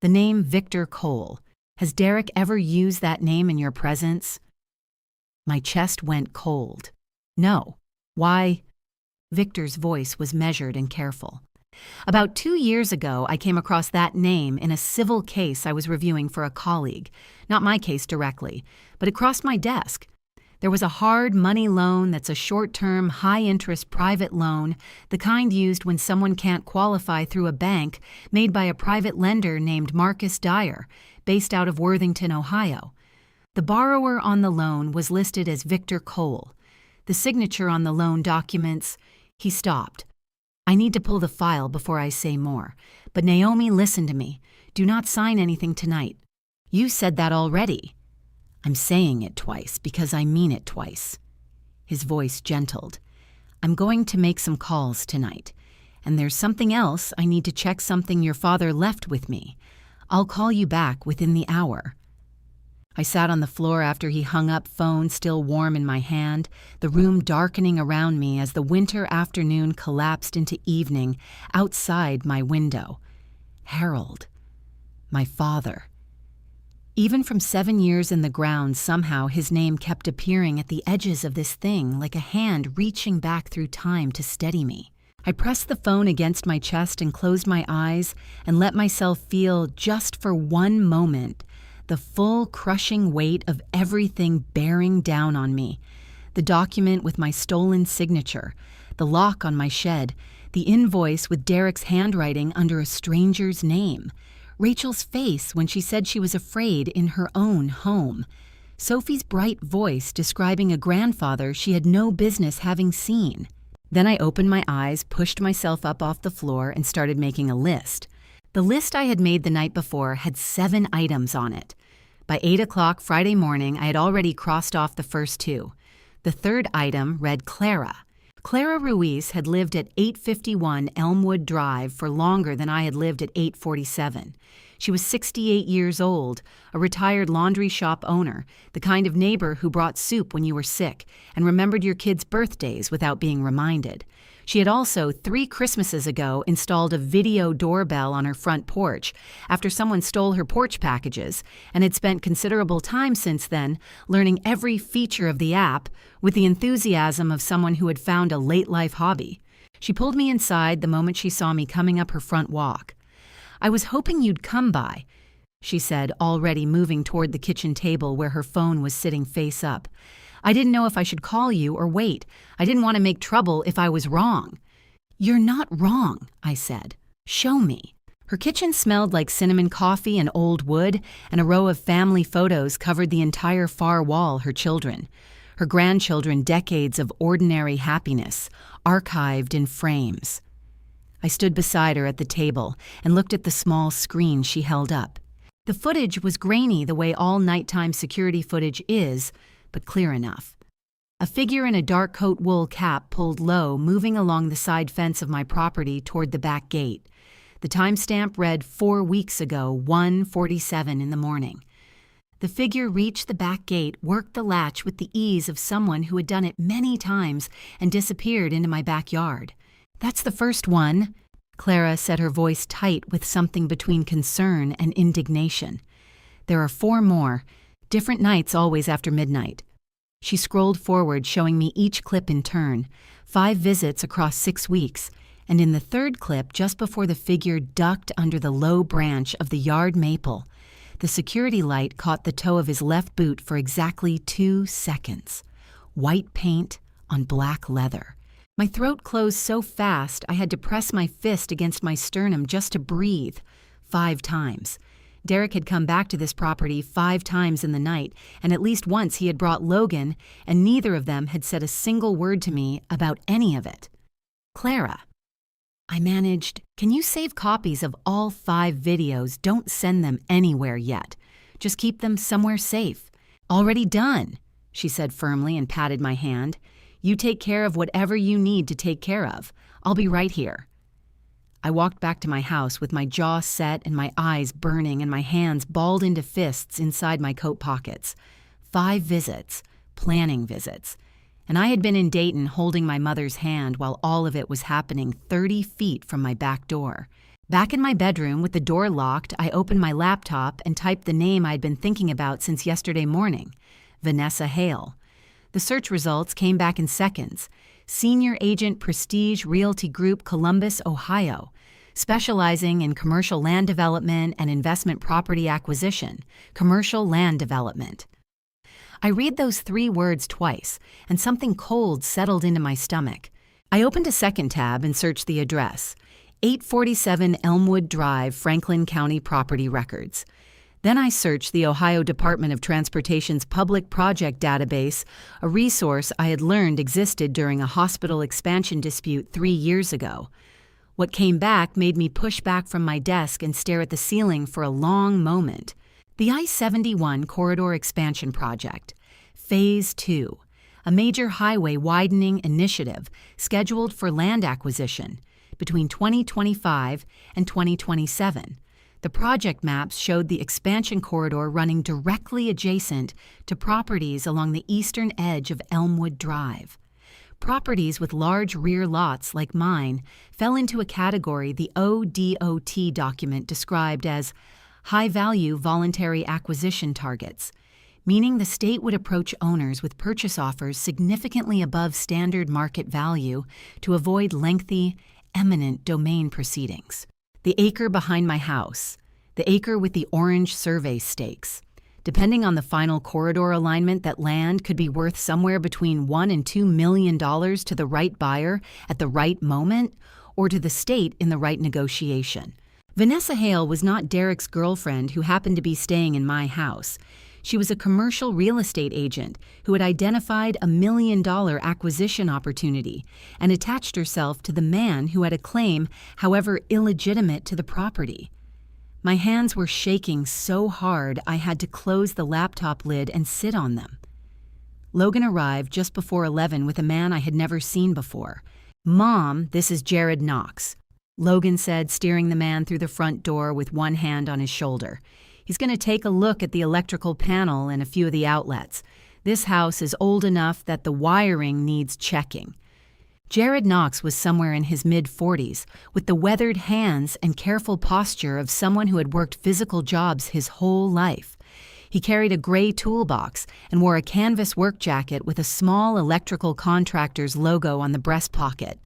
The name Victor Cole, has Derek ever used that name in your presence?" My chest went cold. "No. Why?" Victor's voice was measured and careful. "About 2 years ago, I came across that name in a civil case I was reviewing for a colleague. Not my case directly, but it crossed my desk. There was a hard money loan that's a short-term, high-interest private loan, the kind used when someone can't qualify through a bank, made by a private lender named Marcus Dyer, based out of Worthington, Ohio. The borrower on the loan was listed as Victor Cole. The signature on the loan documents..." He stopped. "I need to pull the file before I say more. But Naomi, listen to me. Do not sign anything tonight. You said that already." "I'm saying it twice because I mean it twice." His voice gentled. "I'm going to make some calls tonight. And there's something else. I need to check something your father left with me. I'll call you back within the hour." I sat on the floor after he hung up, phone still warm in my hand, the room darkening around me as the winter afternoon collapsed into evening outside my window. Harold. My father. Even from 7 years in the ground, somehow his name kept appearing at the edges of this thing like a hand reaching back through time to steady me. I pressed the phone against my chest and closed my eyes and let myself feel, just for one moment, the full crushing weight of everything bearing down on me. The document with my stolen signature, the lock on my shed, the invoice with Derek's handwriting under a stranger's name, Rachel's face when she said she was afraid in her own home, Sophie's bright voice describing a grandfather she had no business having seen. Then I opened my eyes, pushed myself up off the floor, and started making a list. The list I had made the night before had 7 items on it. By 8 o'clock Friday morning, I had already crossed off the first 2. The 3rd item read Clara. Clara Ruiz had lived at 851 Elmwood Drive for longer than I had lived at 847. She was 68 years old, a retired laundry shop owner, the kind of neighbor who brought soup when you were sick and remembered your kids' birthdays without being reminded. She had also, 3 Christmases ago, installed a video doorbell on her front porch after someone stole her porch packages, and had spent considerable time since then learning every feature of the app with the enthusiasm of someone who had found a late-life hobby. She pulled me inside the moment she saw me coming up her front walk. "I was hoping you'd come by," she said, already moving toward the kitchen table where her phone was sitting face up. "I didn't know if I should call you or wait. I didn't want to make trouble if I was wrong." "You're not wrong," I said. "Show me." Her kitchen smelled like cinnamon coffee and old wood, and a row of family photos covered the entire far wall. Her children, her grandchildren, decades of ordinary happiness, archived in frames. I stood beside her at the table and looked at the small screen she held up. The footage was grainy the way all nighttime security footage is, but clear enough. A figure in a dark coat wool cap pulled low, moving along the side fence of my property toward the back gate. The timestamp read 4 weeks ago, 1:47 in the morning. The figure reached the back gate, worked the latch with the ease of someone who had done it many times, and disappeared into my backyard. "That's the first one," Clara said, her voice tight with something between concern and indignation. "There are 4 more, different nights always after midnight." She scrolled forward, showing me each clip in turn, 5 visits across 6 weeks, and in the third clip, just before the figure ducked under the low branch of the yard maple, the security light caught the toe of his left boot for exactly 2 seconds. White paint on black leather. My throat closed so fast I had to press my fist against my sternum just to breathe. 5 times. Derek had come back to this property 5 times in the night, and at least once he had brought Logan, and neither of them had said a single word to me about any of it. "Clara," I managed, "can you save copies of all 5 videos? Don't send them anywhere yet. Just keep them somewhere safe." "Already done," she said firmly and patted my hand. "You take care of whatever you need to take care of. I'll be right here." I walked back to my house with my jaw set and my eyes burning and my hands balled into fists inside my coat pockets. 5 visits, planning visits. And I had been in Dayton holding my mother's hand while all of it was happening 30 feet from my back door. Back in my bedroom with the door locked, I opened my laptop and typed the name I'd been thinking about since yesterday morning, Vanessa Hale. The search results came back in seconds. Senior Agent, Prestige Realty Group, Columbus, Ohio, specializing in commercial land development and investment property acquisition, commercial land development. I read those 3 words twice, and something cold settled into my stomach. I opened a second tab and searched the address, 847 Elmwood Drive, Franklin County Property Records. Then I searched the Ohio Department of Transportation's Public Project Database, a resource I had learned existed during a hospital expansion dispute 3 years ago. What came back made me push back from my desk and stare at the ceiling for a long moment. The I-71 Corridor Expansion Project, Phase 2, a major highway widening initiative scheduled for land acquisition between 2025 and 2027. The project maps showed the expansion corridor running directly adjacent to properties along the eastern edge of Elmwood Drive. Properties with large rear lots like mine fell into a category the ODOT document described as high-value voluntary acquisition targets, meaning the state would approach owners with purchase offers significantly above standard market value to avoid lengthy, eminent domain proceedings. The acre behind my house, the acre with the orange survey stakes. Depending on the final corridor alignment, that land could be worth somewhere between $1 and $2 million to the right buyer at the right moment, or to the state in the right negotiation. Vanessa Hale was not Derek's girlfriend who happened to be staying in my house. She was a commercial real estate agent who had identified a $1 million acquisition opportunity and attached herself to the man who had a claim, however illegitimate, to the property. My hands were shaking so hard I had to close the laptop lid and sit on them. Logan arrived just before 11 with a man I had never seen before. "Mom, this is Jared Knox," Logan said, steering the man through the front door with one hand on his shoulder. "He's going to take a look at the electrical panel and a few of the outlets. This house is old enough that the wiring needs checking." Jared Knox was somewhere in his mid-40s, with the weathered hands and careful posture of someone who had worked physical jobs his whole life. He carried a gray toolbox and wore a canvas work jacket with a small electrical contractor's logo on the breast pocket.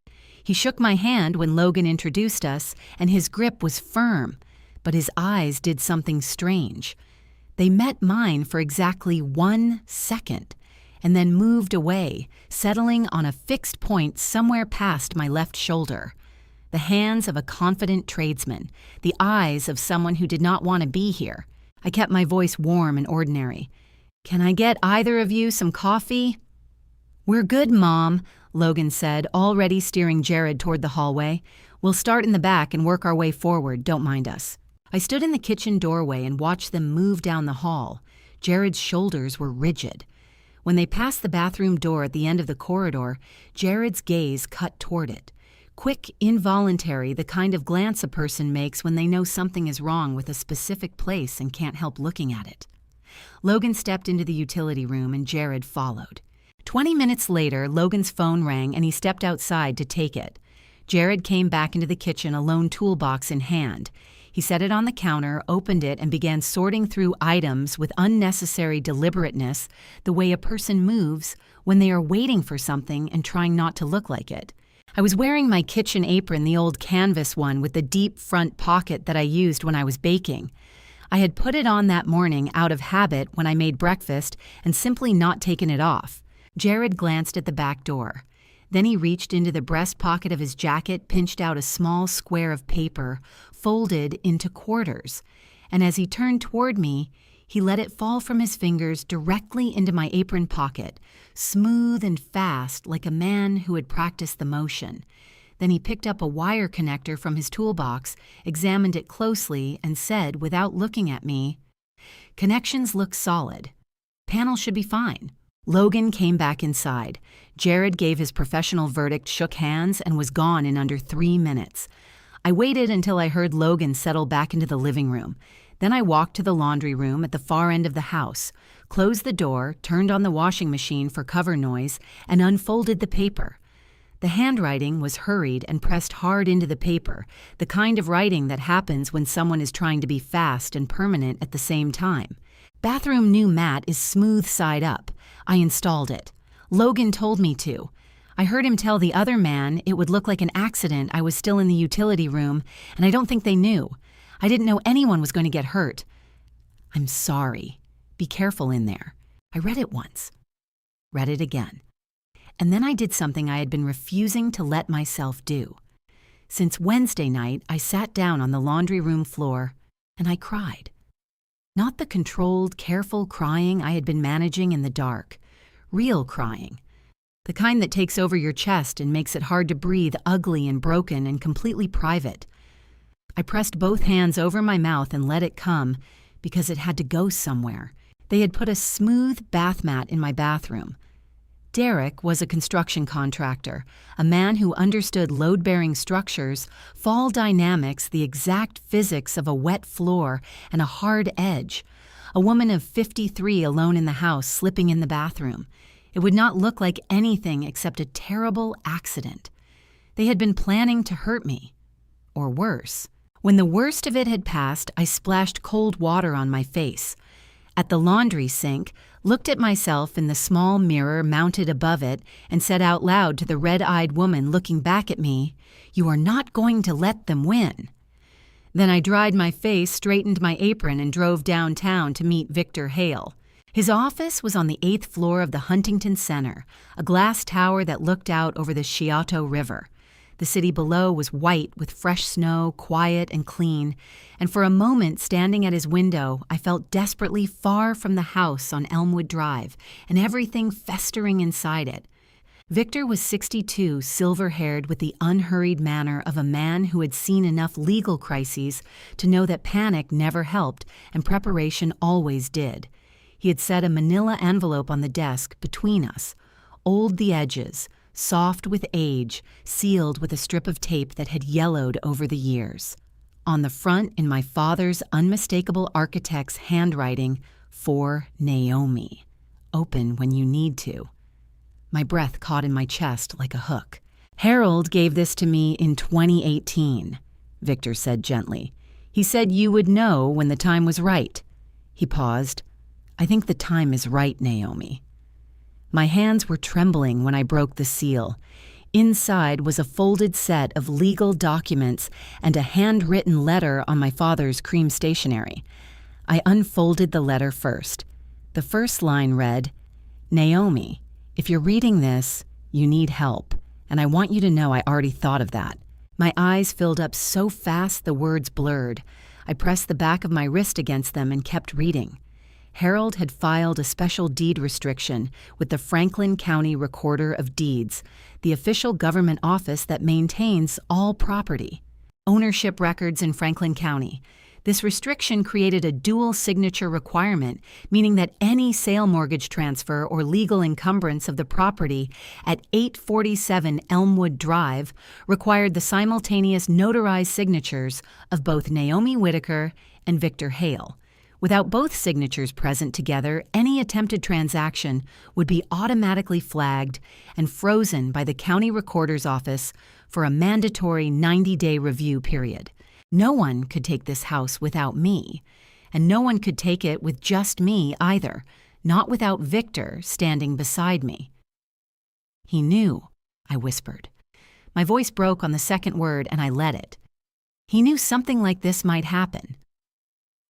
He shook my hand when Logan introduced us, and his grip was firm, but his eyes did something strange. They met mine for exactly 1 second, and then moved away, settling on a fixed point somewhere past my left shoulder. the hands of a confident tradesman, the eyes of someone who did not want to be here. I kept my voice warm and ordinary. "Can I get either of you some coffee?" "We're good, Mom," Logan said, already steering Jared toward the hallway. "We'll start in the back and work our way forward, don't mind us." I stood in the kitchen doorway and watched them move down the hall. Jared's shoulders were rigid. When they passed the bathroom door at the end of the corridor, Jared's gaze cut toward it. Quick, involuntary, the kind of glance a person makes when they know something is wrong with a specific place and can't help looking at it. Logan stepped into the utility room and Jared followed. 20 minutes later, Logan's phone rang and he stepped outside to take it. Jared came back into the kitchen, a lone toolbox in hand. He set it on the counter, opened it, and began sorting through items with unnecessary deliberateness, the way a person moves when they are waiting for something and trying not to look like it. I was wearing my kitchen apron, the old canvas one with the deep front pocket that I used when I was baking. I had put it on that morning out of habit when I made breakfast and simply not taken it off. Jared glanced at the back door. Then he reached into the breast pocket of his jacket, pinched out a small square of paper, folded into quarters, and as he turned toward me, he let it fall from his fingers directly into my apron pocket, smooth and fast like a man who had practiced the motion. Then he picked up a wire connector from his toolbox, examined it closely, and said, without looking at me, "Connections look solid. Panel should be fine." Logan came back inside. Jared gave his professional verdict, shook hands, and was gone in under 3 minutes. I waited until I heard Logan settle back into the living room. Then I walked to the laundry room at the far end of the house, closed the door, turned on the washing machine for cover noise, and unfolded the paper. The handwriting was hurried and pressed hard into the paper, the kind of writing that happens when someone is trying to be fast and permanent at the same time. "Bathroom new mat is smooth side up. I installed it. Logan told me to. I heard him tell the other man it would look like an accident I was still in the utility room, and I don't think they knew. I didn't know anyone was going to get hurt. I'm sorry. Be careful in there." I read it once. Read it again. And then I did something I had been refusing to let myself do. Since Wednesday night, I sat down on the laundry room floor and I cried. Not the controlled, careful crying I had been managing in the dark. Real crying. The kind that takes over your chest and makes it hard to breathe, ugly and broken and completely private. I pressed both hands over my mouth and let it come because it had to go somewhere. They had put a smooth bath mat in my bathroom. Derek was a construction contractor, a man who understood load-bearing structures, fall dynamics, the exact physics of a wet floor and a hard edge. A woman of 53 alone in the house, slipping in the bathroom. It would not look like anything except a terrible accident. They had been planning to hurt me. Or worse. When the worst of it had passed, I splashed cold water on my face. At the laundry sink, looked at myself in the small mirror mounted above it, and said out loud to the red-eyed woman looking back at me, "You are not going to let them win." Then I dried my face, straightened my apron, and drove downtown to meet Victor Hale. His office was on the 8th floor of the Huntington Center, a glass tower that looked out over the Scioto River. The city below was white with fresh snow, quiet and clean, and for a moment standing at his window, I felt desperately far from the house on Elmwood Drive and everything festering inside it. Victor was 62, silver-haired, with the unhurried manner of a man who had seen enough legal crises to know that panic never helped and preparation always did. He had set a manila envelope on the desk between us, old the edges, soft with age, sealed with a strip of tape that had yellowed over the years. On the front, in my father's unmistakable architect's handwriting, "For Naomi. Open when you need to." My breath caught in my chest like a hook. "Harold gave this to me in 2018, Victor said gently. "He said you would know when the time was right." He paused. "I think the time is right, Naomi." My hands were trembling when I broke the seal. Inside was a folded set of legal documents and a handwritten letter on my father's cream stationery. I unfolded the letter first. The first line read, "Naomi, if you're reading this, you need help, and I want you to know I already thought of that. My eyes filled up so fast the words blurred. I pressed the back of my wrist against them and kept reading. Harold had filed a special deed restriction with the Franklin County Recorder of Deeds, the official government office that maintains all property. Ownership records in Franklin County. This restriction created a dual signature requirement, meaning that any sale mortgage transfer or legal encumbrance of the property at 847 Elmwood Drive required the simultaneous notarized signatures of both Naomi Whitaker and Victor Hale. Without both signatures present together, any attempted transaction would be automatically flagged and frozen by the county recorder's office for a mandatory 90-day review period. No one could take this house without me, and no one could take it with just me either, not without Victor standing beside me. He knew, I whispered. My voice broke on the second word, and I let it. He knew something like this might happen.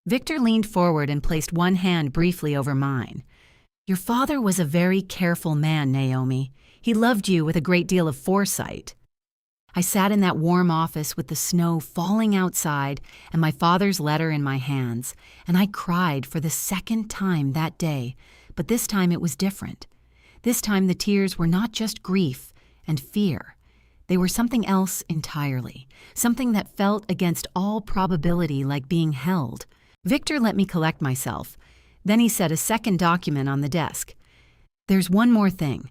Victor leaned forward and placed one hand briefly over mine. Your father was a very careful man, Naomi. He loved you with a great deal of foresight. I sat in that warm office with the snow falling outside and my father's letter in my hands, and I cried for the second time that day, but this time it was different. This time the tears were not just grief and fear. They were something else entirely, something that felt against all probability like being held. Victor let me collect myself. Then he set a second document on the desk. There's one more thing.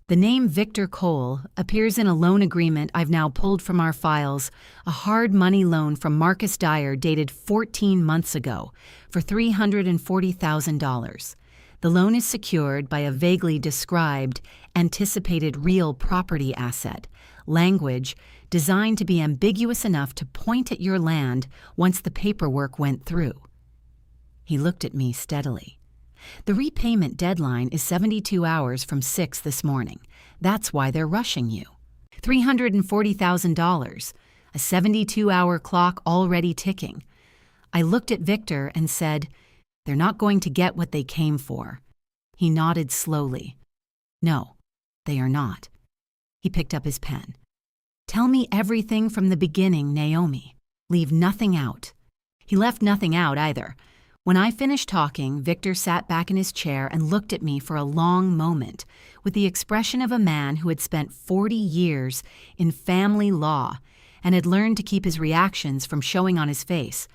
The name Victor Cole appears in a loan agreement I've now pulled from our files, a hard money loan from Marcus Dyer dated 14 months ago for $340,000. The loan is secured by a vaguely described, anticipated real property asset, language designed to be ambiguous enough to point at your land once the paperwork went through. He looked at me steadily. The repayment deadline is 72 hours from 6 this morning. That's why they're rushing you. $340,000, a 72-hour clock already ticking. I looked at Victor and said, they're not going to get what they came for. He nodded slowly. No, they are not. He picked up his pen. Tell me everything from the beginning, Naomi. Leave nothing out. He left nothing out either. When I finished talking, Victor sat back in his chair and looked at me for a long moment with the expression of a man who had spent 40 years in family law and had learned to keep his reactions from showing on his face.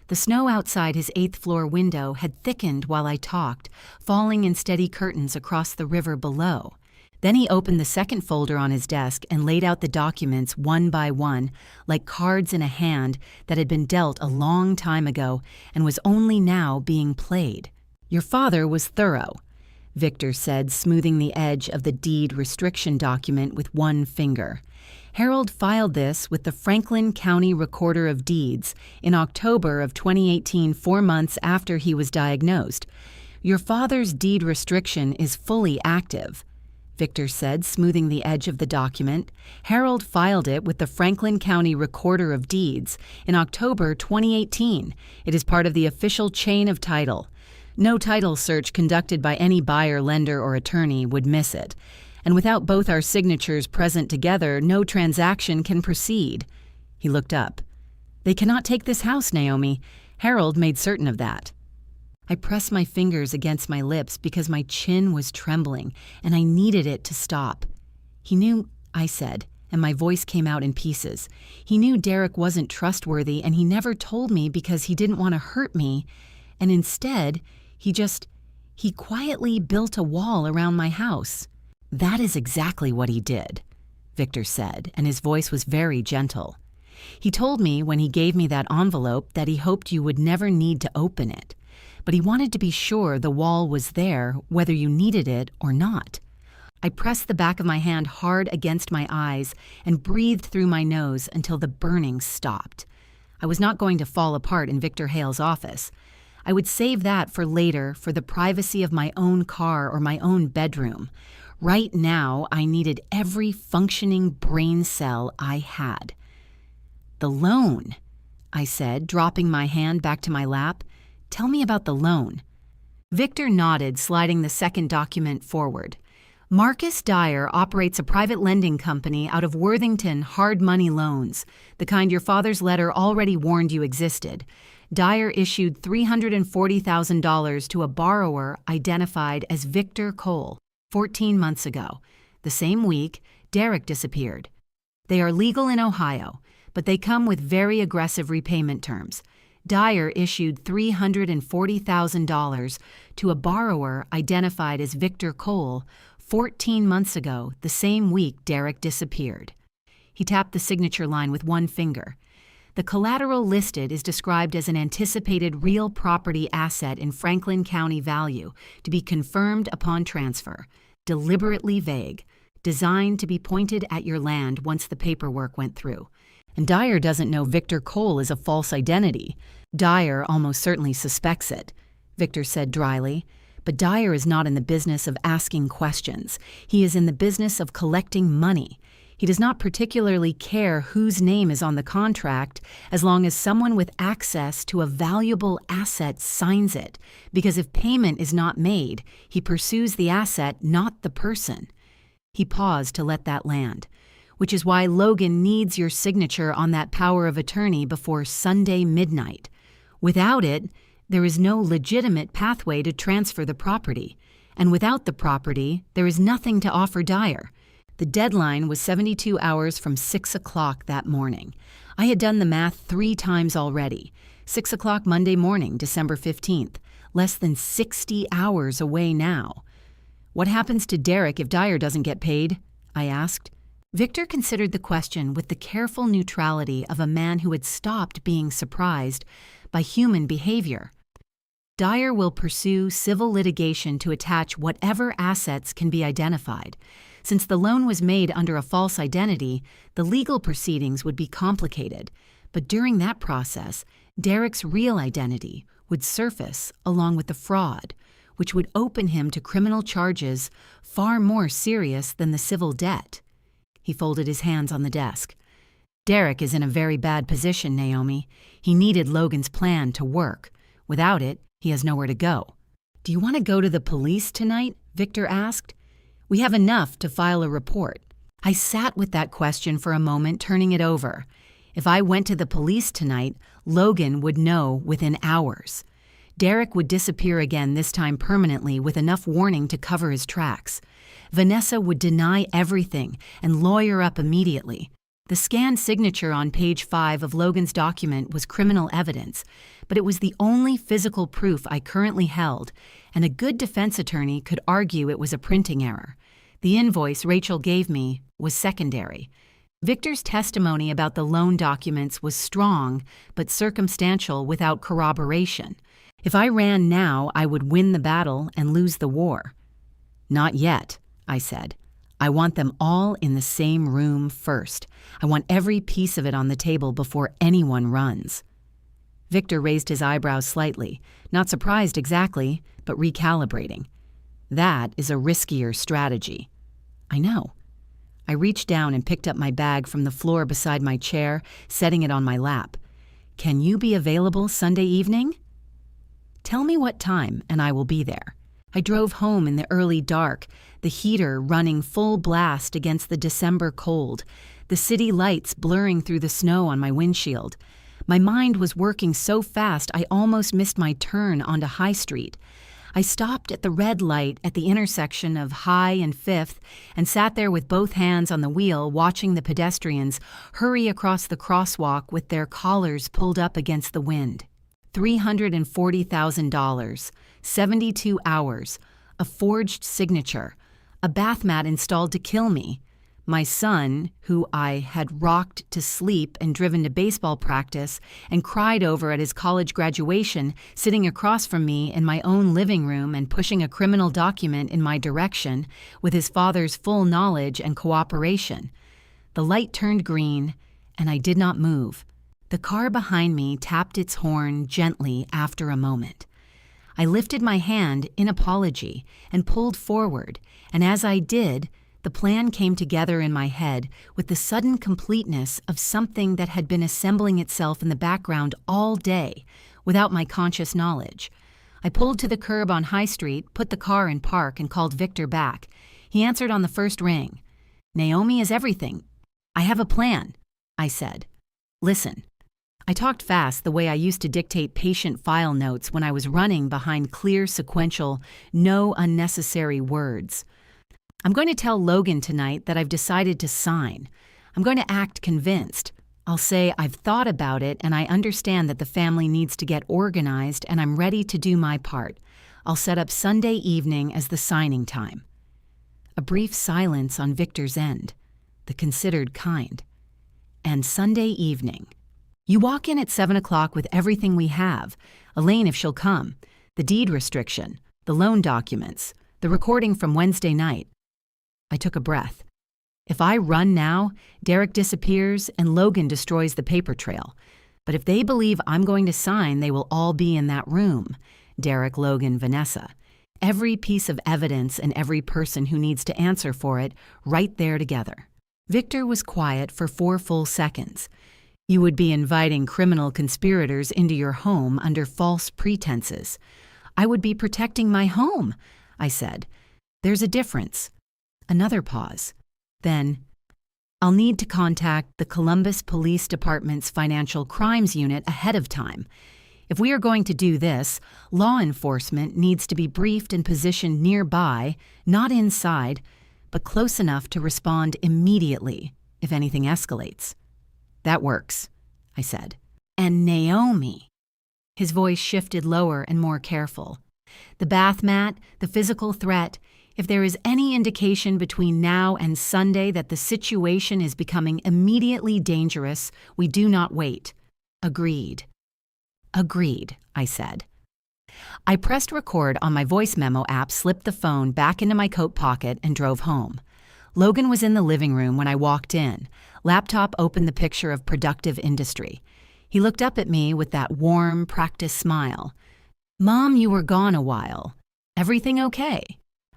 The snow outside his 8th-floor window had thickened while I talked, falling in steady curtains across the river below. Then he opened the second folder on his desk and laid out the documents one by one, like cards in a hand that had been dealt a long time ago and was only now being played. Your father was thorough, Victor said, smoothing the edge of the deed restriction document with one finger. Harold filed this with the Franklin County Recorder of Deeds in October of 2018, 4 months after he was diagnosed. Your father's deed restriction is fully active, Victor said, smoothing the edge of the document. Harold filed it with the Franklin County Recorder of Deeds in October 2018. It is part of the official chain of title. No title search conducted by any buyer, lender, or attorney would miss it. And without both our signatures present together, no transaction can proceed. He looked up. They cannot take this house, Naomi. Harold made certain of that. I pressed my fingers against my lips because my chin was trembling, and I needed it to stop. He knew, I said, and my voice came out in pieces. He knew Derek wasn't trustworthy, and he never told me because he didn't want to hurt me, and instead, he quietly built a wall around my house. That is exactly what he did, Victor said, and his voice was very gentle. He told me when he gave me that envelope that he hoped you would never need to open it. But he wanted to be sure the wall was there, whether you needed it or not. I pressed the back of my hand hard against my eyes and breathed through my nose until the burning stopped. I was not going to fall apart in Victor Hale's office. I would save that for later, for the privacy of my own car or my own bedroom. Right now, I needed every functioning brain cell I had. The loan, I said, dropping my hand back to my lap. Tell me about the loan. Victor nodded, sliding the second document forward. Marcus Dyer operates a private lending company out of Worthington Hard Money Loans, the kind your father's letter already warned you existed. Dyer issued $340,000 to a borrower identified as Victor Cole 14 months ago. The same week, Derek disappeared. They are legal in Ohio, but they come with very aggressive repayment terms. Dyer issued $340,000 to a borrower identified as Victor Cole 14 months ago, the same week Derek disappeared. He tapped the signature line with one finger. The collateral listed is described as an anticipated real property asset in Franklin County value to be confirmed upon transfer, deliberately vague, designed to be pointed at your land once the paperwork went through. And Dyer doesn't know Victor Cole is a false identity. Dyer almost certainly suspects it, Victor said dryly. But Dyer is not in the business of asking questions. He is in the business of collecting money. He does not particularly care whose name is on the contract as long as someone with access to a valuable asset signs it, because if payment is not made, he pursues the asset, not the person. He paused to let that land, which is why Logan needs your signature on that power of attorney before Sunday midnight. Without it, there is no legitimate pathway to transfer the property, and without the property, there is nothing to offer Dyer. The deadline was 72 hours from 6 o'clock that morning. I had done the math 3 times already. 6 o'clock Monday morning, December 15th, less than 60 hours away now. What happens to Derek if Dyer doesn't get paid? I asked. Victor considered the question with the careful neutrality of a man who had stopped being surprised by human behavior. Dyer will pursue civil litigation to attach whatever assets can be identified. Since the loan was made under a false identity, the legal proceedings would be complicated. But during that process, Derek's real identity would surface along with the fraud, which would open him to criminal charges far more serious than the civil debt. He folded his hands on the desk. Derek is in a very bad position, Naomi. He needed Logan's plan to work. Without it, he has nowhere to go. Do you want to go to the police tonight? Victor asked. We have enough to file a report. I sat with that question for a moment, turning it over. If I went to the police tonight, Logan would know within hours. Derek would disappear again, this time permanently, with enough warning to cover his tracks. Vanessa would deny everything and lawyer up immediately. The scanned signature on page 5 of Logan's document was criminal evidence, but it was the only physical proof I currently held, and a good defense attorney could argue it was a printing error. The invoice Rachel gave me was secondary. Victor's testimony about the loan documents was strong, but circumstantial without corroboration. If I ran now, I would win the battle and lose the war. Not yet, I said. I want them all in the same room first. I want every piece of it on the table before anyone runs. Victor raised his eyebrows slightly, not surprised exactly, but recalibrating. That is a riskier strategy. I know. I reached down and picked up my bag from the floor beside my chair, setting it on my lap. Can you be available Sunday evening? Tell me what time, and I will be there. I drove home in the early dark, the heater running full blast against the December cold, the city lights blurring through the snow on my windshield. My mind was working so fast I almost missed my turn onto High Street. I stopped at the red light at the intersection of High and 5th and sat there with both hands on the wheel watching the pedestrians hurry across the crosswalk with their collars pulled up against the wind. $340,000, 72 hours, a forged signature, a bath mat installed to kill me. My son, who I had rocked to sleep and driven to baseball practice and cried over at his college graduation, sitting across from me in my own living room and pushing a criminal document in my direction with his father's full knowledge and cooperation. The light turned green, and I did not move. The car behind me tapped its horn gently after a moment. I lifted my hand in apology and pulled forward, and as I did, the plan came together in my head with the sudden completeness of something that had been assembling itself in the background all day without my conscious knowledge. I pulled to the curb on High Street, put the car in park, and called Victor back. He answered on the first ring. "Naomi is everything. I have a plan," I said. "Listen." I talked fast the way I used to dictate patient file notes when I was running behind clear, sequential, no unnecessary words. "I'm going to tell Logan tonight that I've decided to sign. I'm going to act convinced. I'll say I've thought about it and I understand that the family needs to get organized and I'm ready to do my part. I'll set up Sunday evening as the signing time." A brief silence on Victor's end, the considered kind. "And Sunday evening. You walk in at 7 o'clock with everything we have, Elaine if she'll come, the deed restriction, the loan documents, the recording from Wednesday night." I took a breath. If I run now, Derek disappears and Logan destroys the paper trail. But if they believe I'm going to sign, they will all be in that room. Derek, Logan, Vanessa. Every piece of evidence and every person who needs to answer for it, right there together. Victor was quiet for 4 full seconds. "You would be inviting criminal conspirators into your home under false pretenses." "I would be protecting my home," I said. "There's a difference." Another pause. Then, "I'll need to contact the Columbus Police Department's Financial Crimes Unit ahead of time. If we are going to do this, law enforcement needs to be briefed and positioned nearby, not inside, but close enough to respond immediately if anything escalates." "That works," I said. "And Naomi." His voice shifted lower and more careful. "The bath mat, the physical threat, if there is any indication between now and Sunday that the situation is becoming immediately dangerous, we do not wait." "Agreed." "Agreed," I said. I pressed record on my voice memo app, slipped the phone back into my coat pocket, and drove home. Logan was in the living room when I walked in. Laptop opened the picture of productive industry. He looked up at me with that warm, practiced smile. "Mom, you were gone a while. Everything okay?"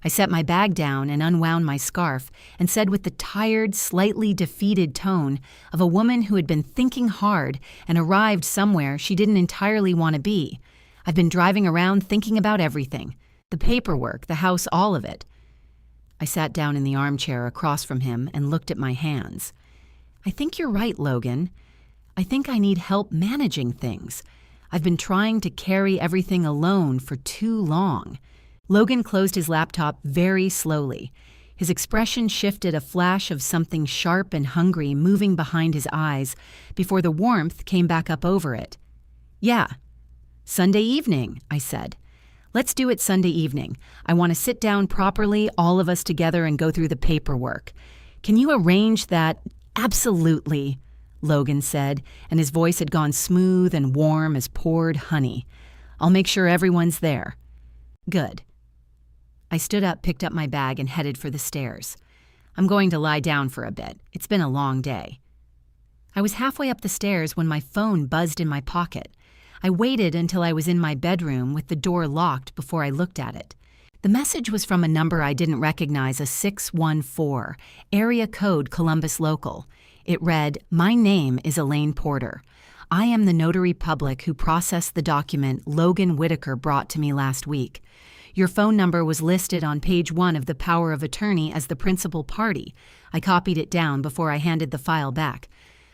I set my bag down and unwound my scarf and said with the tired, slightly defeated tone of a woman who had been thinking hard and arrived somewhere she didn't entirely want to be. "I've been driving around thinking about everything. The paperwork, the house, all of it." I sat down in the armchair across from him and looked at my hands. "I think you're right, Logan. I think I need help managing things. I've been trying to carry everything alone for too long." Logan closed his laptop very slowly. His expression shifted, a flash of something sharp and hungry moving behind his eyes before the warmth came back up over it. "Yeah. Sunday evening," I said. "Let's do it Sunday evening. I want to sit down properly, all of us together, and go through the paperwork. Can you arrange that?" "Absolutely," Logan said, and his voice had gone smooth and warm as poured honey. "I'll make sure everyone's there." "Good." I stood up, picked up my bag, and headed for the stairs. "I'm going to lie down for a bit. It's been a long day." I was halfway up the stairs when my phone buzzed in my pocket. I waited until I was in my bedroom with the door locked before I looked at it. The message was from a number I didn't recognize, a 614, area code Columbus local. It read, "My name is Elaine Porter. I am the notary public who processed the document Logan Whitaker brought to me last week. Your phone number was listed on page 1 of the power of attorney as the principal party. I copied it down before I handed the file back.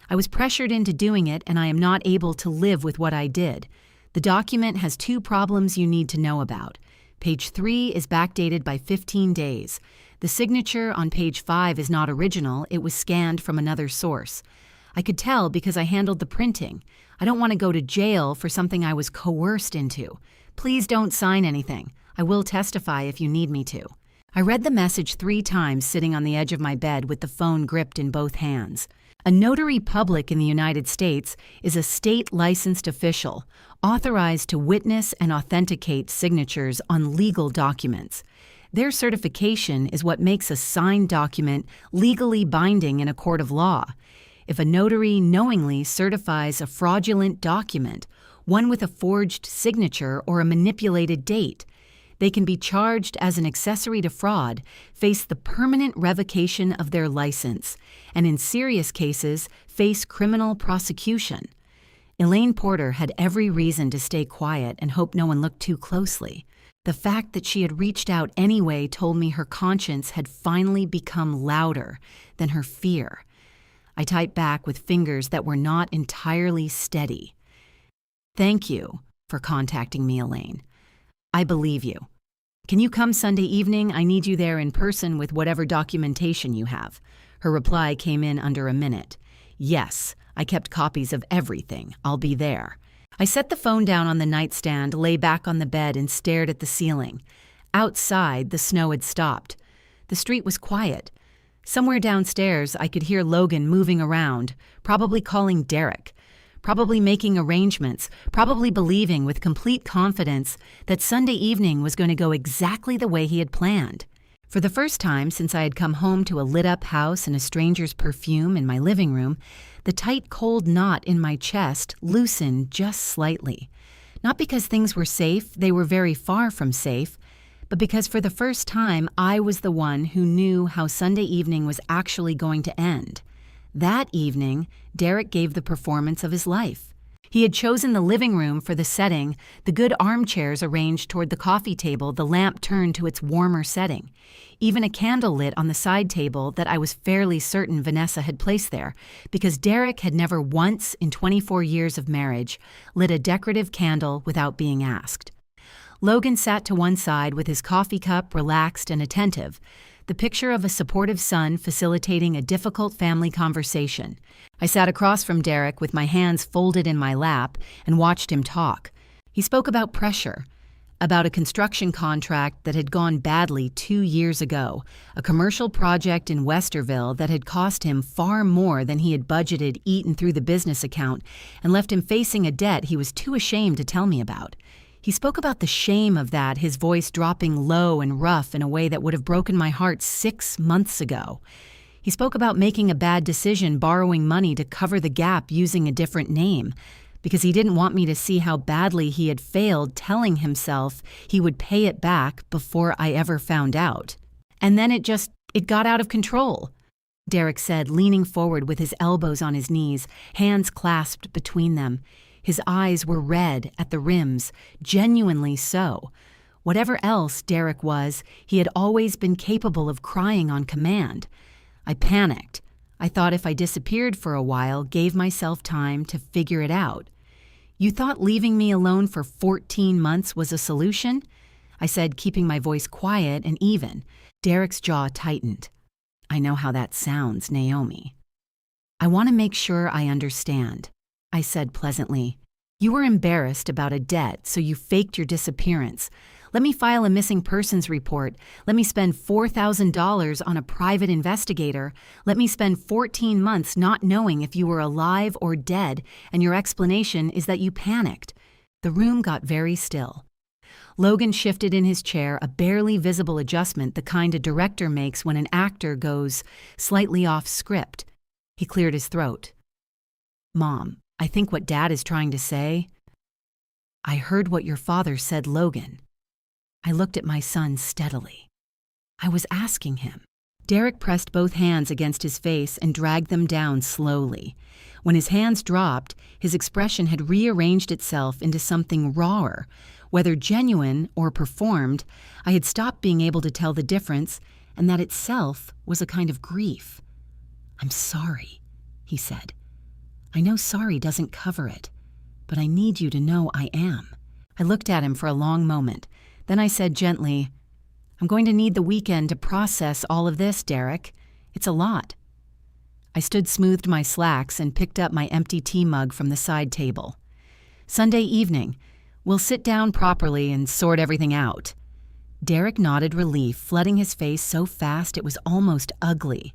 I was pressured into doing it, and I am not able to live with what I did. The document has 2 problems you need to know about. Page 3 is backdated by 15 days. The signature on page 5 is not original. It was scanned from another source. I could tell because I handled the printing. I don't want to go to jail for something I was coerced into. Please don't sign anything. I will testify if you need me to." I read the message 3 times sitting on the edge of my bed with the phone gripped in both hands. A notary public in the United States is a state-licensed official authorized to witness and authenticate signatures on legal documents. Their certification is what makes a signed document legally binding in a court of law. If a notary knowingly certifies a fraudulent document, one with a forged signature or a manipulated date, they can be charged as an accessory to fraud, face the permanent revocation of their license, and in serious cases, face criminal prosecution. Elaine Porter had every reason to stay quiet and hope no one looked too closely. The fact that she had reached out anyway told me her conscience had finally become louder than her fear. I typed back with fingers that were not entirely steady. "Thank you for contacting me, Elaine. I believe you. Can you come Sunday evening? I need you there in person with whatever documentation you have." Her reply came in under a minute. "Yes, I kept copies of everything. I'll be there." I set the phone down on the nightstand, lay back on the bed, and stared at the ceiling. Outside, the snow had stopped. The street was quiet. Somewhere downstairs, I could hear Logan moving around, probably calling Derek, probably making arrangements, probably believing with complete confidence that Sunday evening was going to go exactly the way he had planned. For the first time since I had come home to a lit-up house and a stranger's perfume in my living room, the tight, cold knot in my chest loosened just slightly. Not because things were safe, they were very far from safe, but because for the first time I was the one who knew how Sunday evening was actually going to end. That evening, Derek gave the performance of his life. He had chosen the living room for the setting, the good armchairs arranged toward the coffee table, the lamp turned to its warmer setting. Even a candle lit on the side table that I was fairly certain Vanessa had placed there, because Derek had never once in 24 years of marriage lit a decorative candle without being asked. Logan sat to one side with his coffee cup, relaxed and attentive, the picture of a supportive son facilitating a difficult family conversation. I sat across from Derek with my hands folded in my lap and watched him talk. He spoke about pressure, about a construction contract that had gone badly 2 years ago, a commercial project in Westerville that had cost him far more than he had budgeted eaten through the business account and left him facing a debt he was too ashamed to tell me about. He spoke about the shame of that, his voice dropping low and rough in a way that would have broken my heart 6 months ago. He spoke about making a bad decision, borrowing money to cover the gap using a different name, because he didn't want me to see how badly he had failed, telling himself he would pay it back before I ever found out. And then it got out of control, Derek said, leaning forward with his elbows on his knees, hands clasped between them. His eyes were red at the rims, genuinely so. Whatever else Derek was, he had always been capable of crying on command. I panicked. I thought if I disappeared for a while, gave myself time to figure it out. "You thought leaving me alone for 14 months was a solution?" I said, keeping my voice quiet and even. Derek's jaw tightened. "I know how that sounds, Naomi." "I want to make sure I understand," I said pleasantly. "You were embarrassed about a debt, so you faked your disappearance. Let me file a missing persons report. Let me spend $4,000 on a private investigator. Let me spend 14 months not knowing if you were alive or dead, and your explanation is that you panicked." The room got very still. Logan shifted in his chair, a barely visible adjustment, the kind a director makes when an actor goes slightly off script. He cleared his throat. "Mom, I think what Dad is trying to say..." "I heard what your father said, Logan." I looked at my son steadily. I was asking him. Derek pressed both hands against his face and dragged them down slowly. When his hands dropped, his expression had rearranged itself into something rawer. Whether genuine or performed, I had stopped being able to tell the difference, and that itself was a kind of grief. "I'm sorry," he said. "I know sorry doesn't cover it, but I need you to know I am." I looked at him for a long moment. Then I said gently, "I'm going to need the weekend to process all of this, Derek. It's a lot." I smoothed my slacks and picked up my empty tea mug from the side table. "Sunday evening. We'll sit down properly and sort everything out." Derek nodded relief, flooding his face so fast it was almost ugly.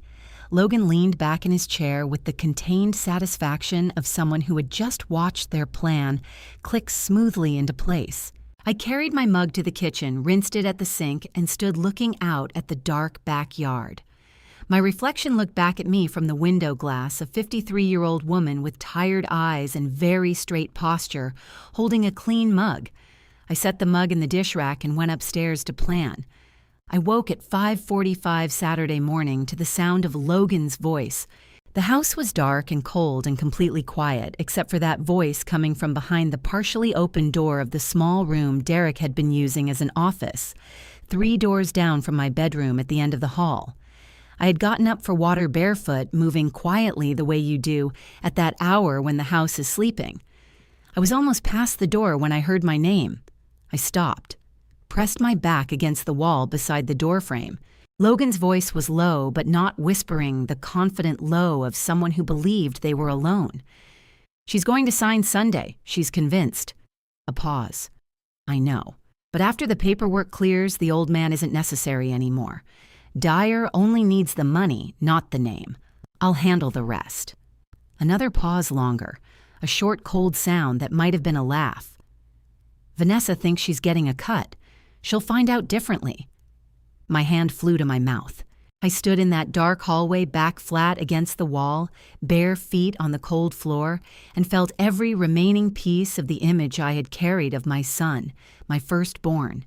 Logan leaned back in his chair with the contained satisfaction of someone who had just watched their plan click smoothly into place. I carried my mug to the kitchen, rinsed it at the sink, and stood looking out at the dark backyard. My reflection looked back at me from the window glass, a 53-year-old woman with tired eyes and very straight posture, holding a clean mug. I set the mug in the dish rack and went upstairs to plan. I woke at 5:45 Saturday morning to the sound of Logan's voice. The house was dark and cold and completely quiet, except for that voice coming from behind the partially open door of the small room Derek had been using as an office, 3 doors down from my bedroom at the end of the hall. I had gotten up for water barefoot, moving quietly the way you do at that hour when the house is sleeping. I was almost past the door when I heard my name. I stopped, pressed my back against the wall beside the doorframe. Logan's voice was low, but not whispering, the confident low of someone who believed they were alone. "She's going to sign Sunday. She's convinced." A pause. "I know. But after the paperwork clears, the old man isn't necessary anymore. Dyer only needs the money, not the name. I'll handle the rest." Another pause longer, a short cold sound that might have been a laugh. "Vanessa thinks she's getting a cut. She'll find out differently." My hand flew to my mouth. I stood in that dark hallway, back flat against the wall, bare feet on the cold floor, and felt every remaining piece of the image I had carried of my son, my firstborn,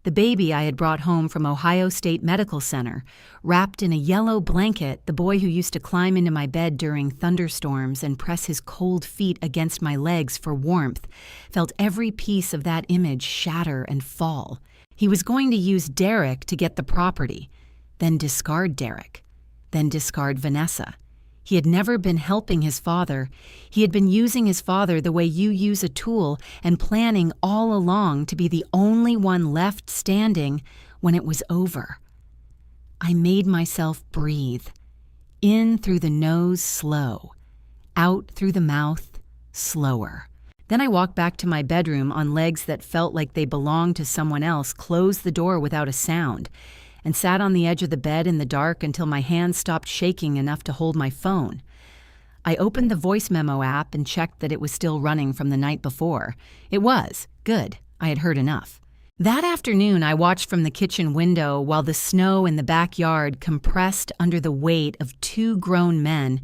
the baby I had brought home from Ohio State Medical Center, wrapped in a yellow blanket, the boy who used to climb into my bed during thunderstorms and press his cold feet against my legs for warmth, felt every piece of that image shatter and fall. He was going to use Derek to get the property, then discard Derek, then discard Vanessa. He had never been helping his father. He had been using his father the way you use a tool and planning all along to be the only one left standing when it was over. I made myself breathe. In through the nose, slow. Out through the mouth, slower. Then I walked back to my bedroom on legs that felt like they belonged to someone else, closed the door without a sound, and sat on the edge of the bed in the dark until my hands stopped shaking enough to hold my phone. I opened the voice memo app and checked that it was still running from the night before. It was. Good. I had heard enough. That afternoon, I watched from the kitchen window while the snow in the backyard compressed under the weight of 2 grown men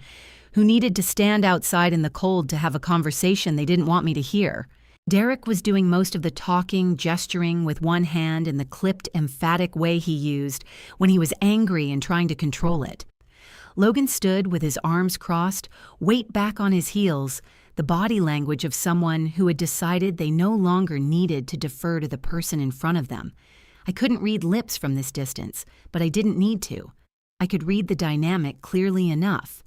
who needed to stand outside in the cold to have a conversation they didn't want me to hear. Derek was doing most of the talking, gesturing with one hand in the clipped, emphatic way he used when he was angry and trying to control it. Logan stood with his arms crossed, weight back on his heels, the body language of someone who had decided they no longer needed to defer to the person in front of them. I couldn't read lips from this distance, but I didn't need to. I could read the dynamic clearly enough.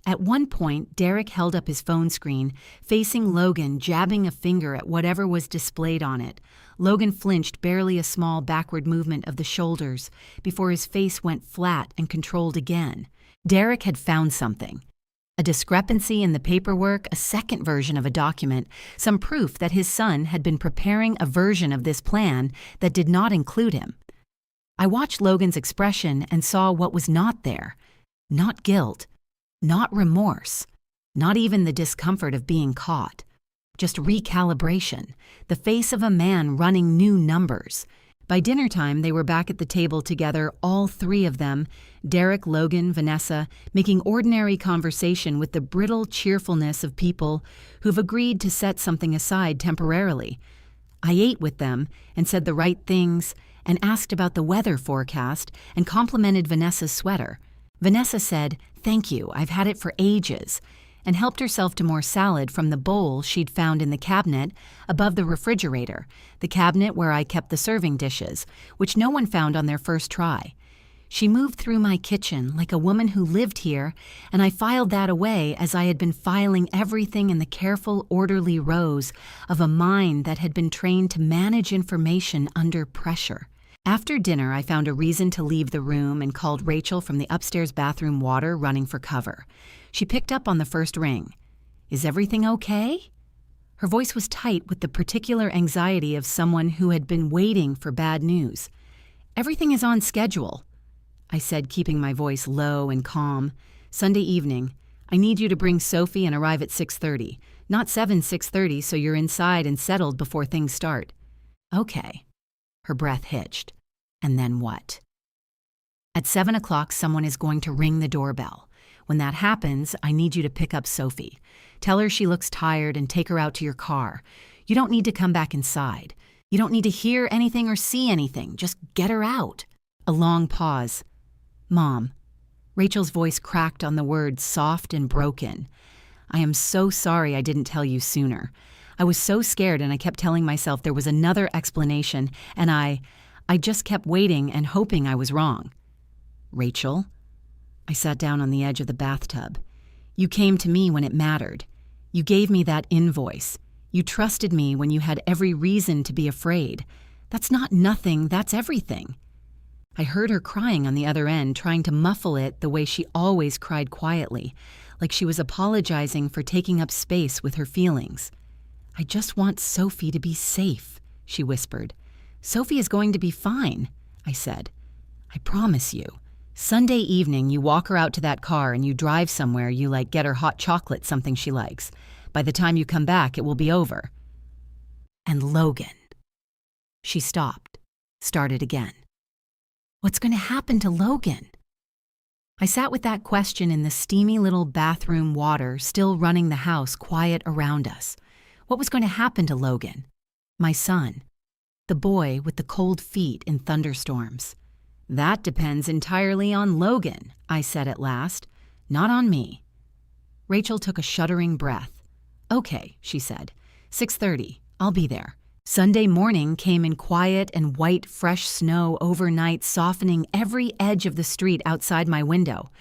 At one point, Derek held up his phone screen, facing Logan, jabbing a finger at whatever was displayed on it. Logan flinched barely a small backward movement of the shoulders before his face went flat and controlled again. Derek had found something. A discrepancy in the paperwork, a second version of a document, some proof that his son had been preparing a version of this plan that did not include him. I watched Logan's expression and saw what was not there. Not guilt. Not remorse, not even the discomfort of being caught. Just recalibration, the face of a man running new numbers. By dinner time, they were back at the table together, all 3 of them, Derek, Logan, Vanessa, making ordinary conversation with the brittle cheerfulness of people who've agreed to set something aside temporarily. I ate with them and said the right things and asked about the weather forecast and complimented Vanessa's sweater. Vanessa said, "Thank you, I've had it for ages," and helped herself to more salad from the bowl she'd found in the cabinet above the refrigerator, the cabinet where I kept the serving dishes, which no one found on their first try. She moved through my kitchen like a woman who lived here, and I filed that away as I had been filing everything in the careful, orderly rows of a mind that had been trained to manage information under pressure. After dinner, I found a reason to leave the room and called Rachel from the upstairs bathroom water running for cover. She picked up on the first ring. "Is everything okay?" Her voice was tight with the particular anxiety of someone who had been waiting for bad news. "Everything is on schedule," I said, keeping my voice low and calm. "Sunday evening. I need you to bring Sophie and arrive at 6:30. Not 6:30, so you're inside and settled before things start." "Okay." Her breath hitched. "And then what?" "At 7 o'clock, someone is going to ring the doorbell. When that happens, I need you to pick up Sophie. Tell her she looks tired and take her out to your car. You don't need to come back inside. You don't need to hear anything or see anything. Just get her out." A long pause. "Mom." Rachel's voice cracked on the words soft and broken. I am so sorry I didn't tell you sooner. I was so scared and I kept telling myself there was another explanation, and I just kept waiting and hoping I was wrong. Rachel? I sat down on the edge of the bathtub. You came to me when it mattered. You gave me that invoice. You trusted me when you had every reason to be afraid. That's not nothing, that's everything. I heard her crying on the other end, trying to muffle it the way she always cried quietly, like she was apologizing for taking up space with her feelings. I just want Sophie to be safe, she whispered. Sophie is going to be fine, I said. I promise you. Sunday evening, you walk her out to that car and you drive somewhere, you get her hot chocolate, something she likes. By the time you come back, it will be over. And Logan. She stopped, started again. What's going to happen to Logan? I sat with that question in the steamy little bathroom water still running the house quiet around us. What was going to happen to Logan? My son. The boy with the cold feet in thunderstorms. That depends entirely on Logan, I said at last, not on me. Rachel took a shuddering breath. Okay, she said. 6:30. I'll be there. Sunday morning came in quiet and white, fresh snow overnight, softening every edge of the street outside my window.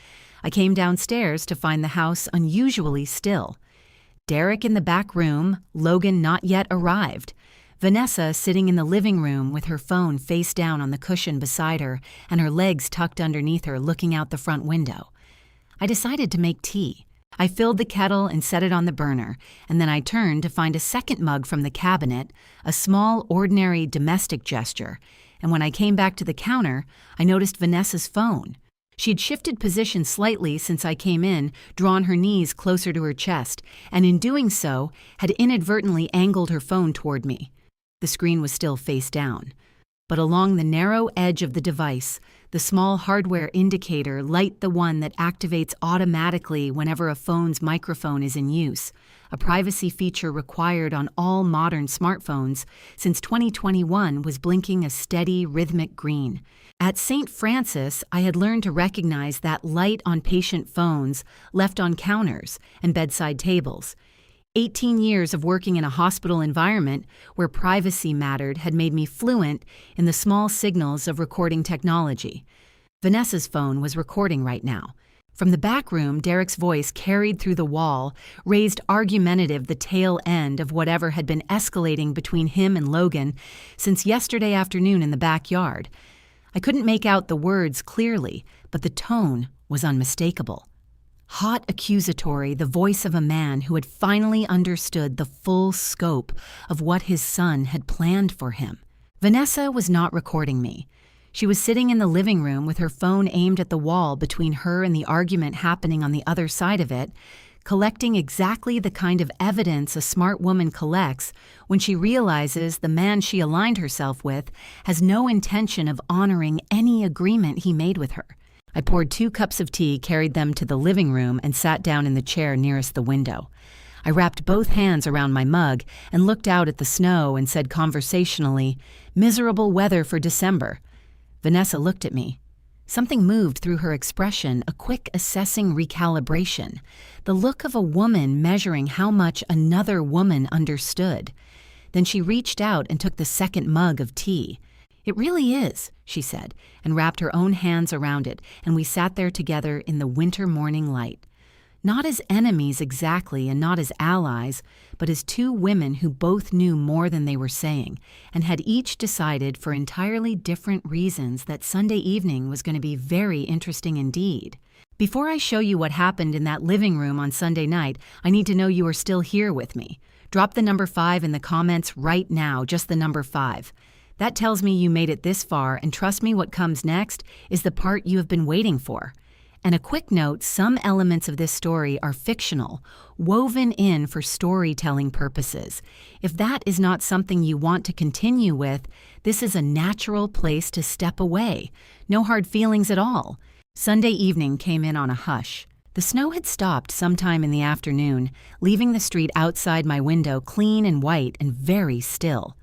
I came downstairs to find the house unusually still. Derek in the back room, Logan not yet arrived. Vanessa sitting in the living room with her phone face down on the cushion beside her and her legs tucked underneath her looking out the front window. I decided to make tea. I filled the kettle and set it on the burner, and then I turned to find a second mug from the cabinet, a small, ordinary domestic gesture, and when I came back to the counter, I noticed Vanessa's phone. She had shifted position slightly since I came in, drawn her knees closer to her chest, and in doing so, had inadvertently angled her phone toward me. The screen was still face down, but along the narrow edge of the device, the small hardware indicator light the one that activates automatically whenever a phone's microphone is in use, a privacy feature required on all modern smartphones since 2021 was blinking a steady, rhythmic green. At St. Francis, I had learned to recognize that light on patient phones left on counters and bedside tables. 18 years of working in a hospital environment where privacy mattered had made me fluent in the small signals of recording technology. Vanessa's phone was recording right now. From the back room, Derek's voice carried through the wall, raised argumentative the tail end of whatever had been escalating between him and Logan since yesterday afternoon in the backyard. I couldn't make out the words clearly, but the tone was unmistakable. Hot accusatory, the voice of a man who had finally understood the full scope of what his son had planned for him. Vanessa was not recording me. She was sitting in the living room with her phone aimed at the wall between her and the argument happening on the other side of it, collecting exactly the kind of evidence a smart woman collects when she realizes the man she aligned herself with has no intention of honoring any agreement he made with her. I poured 2 cups of tea, carried them to the living room, and sat down in the chair nearest the window. I wrapped both hands around my mug and looked out at the snow and said conversationally, "Miserable weather for December." Vanessa looked at me. Something moved through her expression, a quick assessing recalibration, the look of a woman measuring how much another woman understood. Then she reached out and took the second mug of tea. "It really is," she said, and wrapped her own hands around it, and we sat there together in the winter morning light. Not as enemies exactly and not as allies, but as 2 women who both knew more than they were saying, and had each decided for entirely different reasons that Sunday evening was going to be very interesting indeed. Before I show you what happened in that living room on Sunday night, I need to know you are still here with me. Drop the number 5 in the comments right now, just the number 5. That tells me you made it this far, and trust me, what comes next is the part you have been waiting for. And a quick note, some elements of this story are fictional, woven in for storytelling purposes. If that is not something you want to continue with, this is a natural place to step away. No hard feelings at all. Sunday evening came in on a hush. The snow had stopped sometime in the afternoon, leaving the street outside my window clean and white and very still.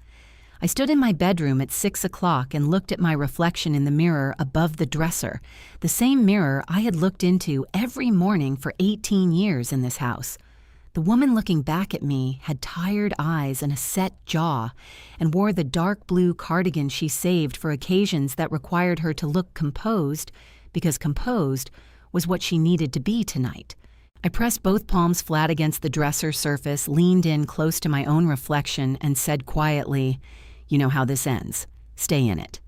I I stood in my bedroom at 6 o'clock and looked at my reflection in the mirror above the dresser, the same mirror I had looked into every morning for 18 years in this house. The woman looking back at me had tired eyes and a set jaw, and wore the dark blue cardigan she saved for occasions that required her to look composed, because composed was what she needed to be tonight. I pressed both palms flat against the dresser surface, leaned in close to my own reflection, and said quietly, "You know how this ends. Stay in it."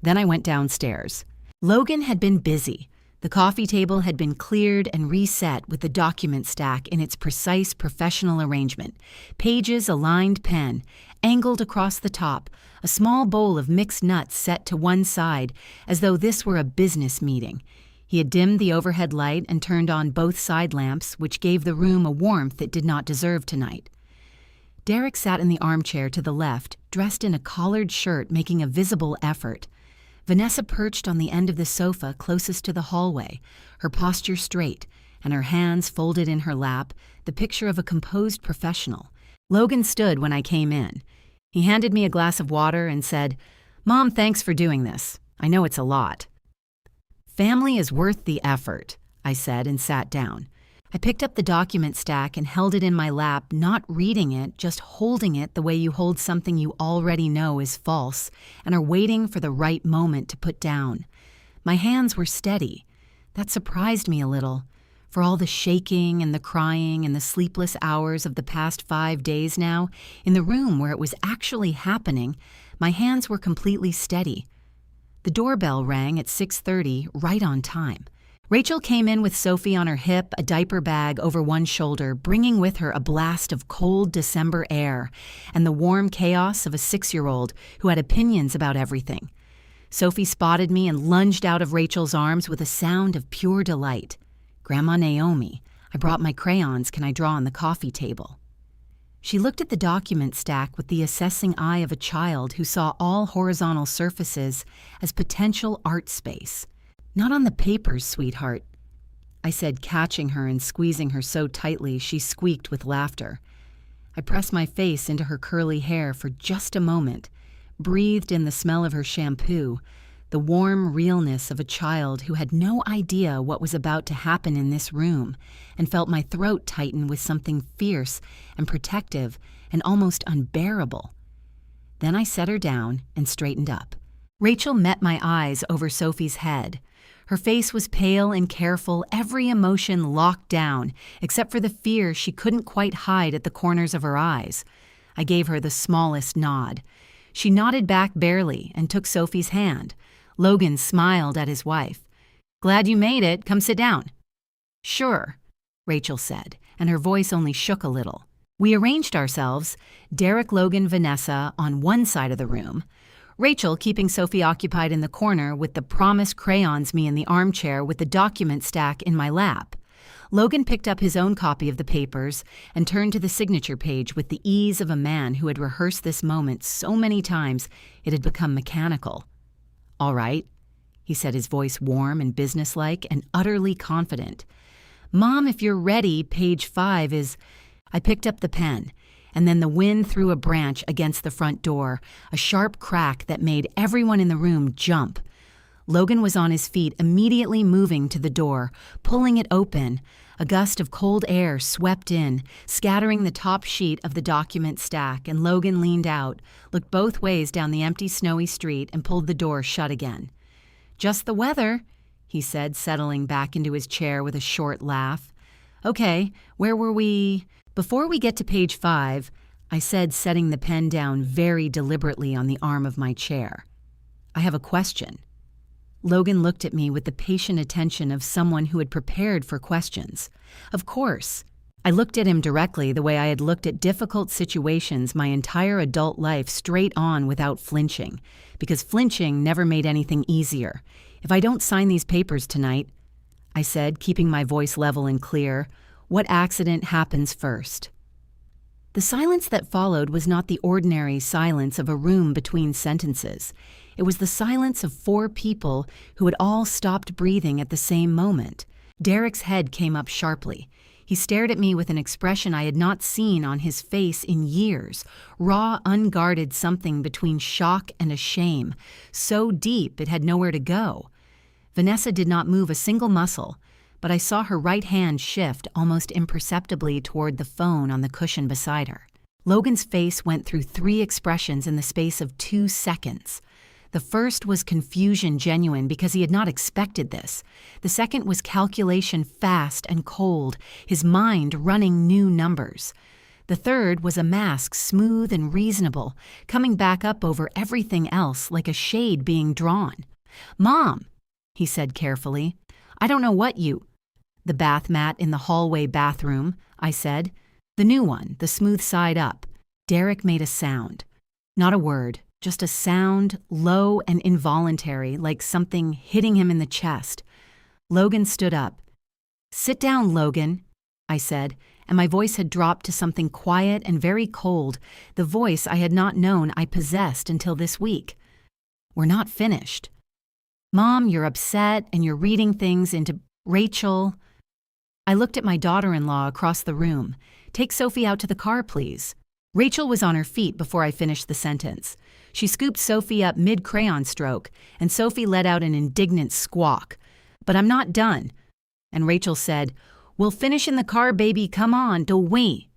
Then I went downstairs. Logan had been busy. The coffee table had been cleared and reset with the document stack in its precise professional arrangement. Pages a lined pen, angled across the top, a small bowl of mixed nuts set to one side, as though this were a business meeting. He had dimmed the overhead light and turned on both side lamps, which gave the room a warmth it did not deserve tonight. Derek sat in the armchair to the left, dressed in a collared shirt, making a visible effort. Vanessa perched on the end of the sofa closest to the hallway, her posture straight, and her hands folded in her lap, the picture of a composed professional. Logan stood when I came in. He handed me a glass of water and said, "Mom, thanks for doing this. I know it's a lot." "Family is worth the effort," I said and sat down. I picked up the document stack and held it in my lap, not reading it, just holding it the way you hold something you already know is false and are waiting for the right moment to put down. My hands were steady. That surprised me a little. For all the shaking and the crying and the sleepless hours of the past 5 days now, in the room where it was actually happening, my hands were completely steady. The doorbell rang at 6:30, right on time. Rachel came in with Sophie on her hip, a diaper bag over one shoulder, bringing with her a blast of cold December air and the warm chaos of a 6-year-old who had opinions about everything. Sophie spotted me and lunged out of Rachel's arms with a sound of pure delight. "Grandma Naomi, I brought my crayons. Can I draw on the coffee table?" She looked at the document stack with the assessing eye of a child who saw all horizontal surfaces as potential art space. "Not on the papers, sweetheart," I said, catching her and squeezing her so tightly she squeaked with laughter. I pressed my face into her curly hair for just a moment, breathed in the smell of her shampoo, the warm realness of a child who had no idea what was about to happen in this room, and felt my throat tighten with something fierce and protective and almost unbearable. Then I set her down and straightened up. Rachel met my eyes over Sophie's head. Her face was pale and careful, every emotion locked down, except for the fear she couldn't quite hide at the corners of her eyes. I gave her the smallest nod. She nodded back barely and took Sophie's hand. Logan smiled at his wife. "Glad you made it. Come sit down." "Sure," Rachel said, and her voice only shook a little. We arranged ourselves, Derek, Logan, Vanessa on one side of the room, Rachel keeping Sophie occupied in the corner with the promised crayons, me in the armchair with the document stack in my lap. Logan picked up his own copy of the papers and turned to the signature page with the ease of a man who had rehearsed this moment so many times it had become mechanical. "All right," he said, his voice warm and businesslike and utterly confident. "Mom, if you're ready, page 5 is—" I picked up the pen, and then the wind threw a branch against the front door, a sharp crack that made everyone in the room jump. Logan was on his feet, immediately moving to the door, pulling it open. A gust of cold air swept in, scattering the top sheet of the document stack, and Logan leaned out, looked both ways down the empty snowy street, and pulled the door shut again. "Just the weather," he said, settling back into his chair with a short laugh. "Okay, where were we?" "Before we get to page 5, I said, setting the pen down very deliberately on the arm of my chair, "I have a question." Logan looked at me with the patient attention of someone who had prepared for questions. "Of course." I looked at him directly the way I had looked at difficult situations my entire adult life, straight on without flinching, because flinching never made anything easier. "If I don't sign these papers tonight," I said, keeping my voice level and clear, "what accident happens first?" The silence that followed was not the ordinary silence of a room between sentences. It was the silence of 4 people who had all stopped breathing at the same moment. Derek's head came up sharply. He stared at me with an expression I had not seen on his face in years, raw, unguarded something between shock and a shame, so deep it had nowhere to go. Vanessa did not move a single muscle, but I saw her right hand shift almost imperceptibly toward the phone on the cushion beside her. Logan's face went through 3 expressions in the space of 2 seconds. The first was confusion genuine because he had not expected this. The second was calculation fast and cold, his mind running new numbers. The third was a mask smooth and reasonable, coming back up over everything else like a shade being drawn. "Mom," he said carefully, "I don't know what you—" "The bath mat in the hallway bathroom," I said. "The new one, the smooth side up." Derek made a sound. Not a word. Just a sound, low and involuntary, like something hitting him in the chest. Logan stood up. "Sit down, Logan," I said, and my voice had dropped to something quiet and very cold, the voice I had not known I possessed until this week. "We're not finished." "Mom, you're upset and you're reading things into Rachel." I looked at my daughter-in-law across the room. "Take Sophie out to the car, please." Rachel was on her feet before I finished the sentence. She scooped Sophie up mid-crayon stroke, and Sophie let out an indignant squawk. "But I'm not done." And Rachel said, "We'll finish in the car, baby, come on, don't we?"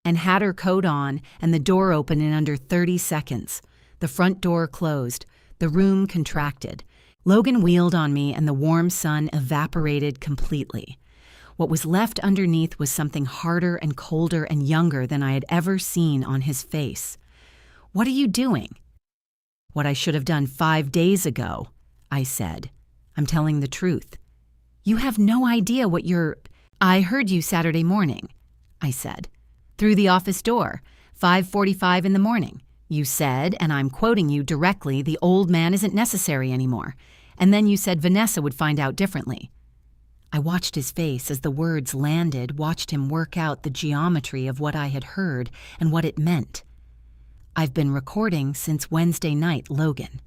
And had her coat on, and the door opened in under 30 seconds. The front door closed. The room contracted. Logan wheeled on me, and the warm sun evaporated completely. What was left underneath was something harder and colder and younger than I had ever seen on his face. "What are you doing?" "What I should have done 5 days ago," I said. "I'm telling the truth." "You have no idea what you're—" "I heard you Saturday morning," I said. "Through the office door, 5:45 in the morning. You said, and I'm quoting you directly, the old man isn't necessary anymore. And then you said Vanessa would find out differently." I watched his face as the words landed, watched him work out the geometry of what I had heard and what it meant. "I've been recording since Wednesday night, Logan.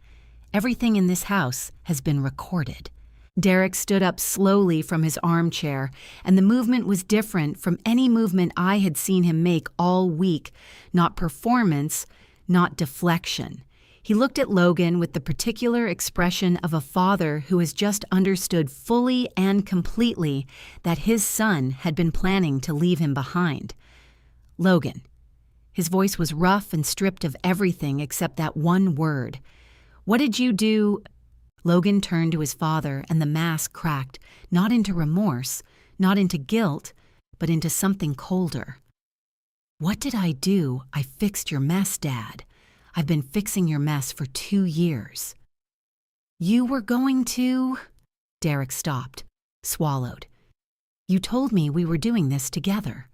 Everything in this house has been recorded." Derek stood up slowly from his armchair, and the movement was different from any movement I had seen him make all week, not performance, not deflection. He looked at Logan with the particular expression of a father who has just understood fully and completely that his son had been planning to leave him behind. "Logan." His voice was rough and stripped of everything except that one word. "What did you do?" Logan turned to his father, and the mask cracked, not into remorse, not into guilt, but into something colder. "What did I do? I fixed your mess, Dad. I've been fixing your mess for 2 years. "You were going to—" Derek stopped, swallowed. "You told me we were doing this together."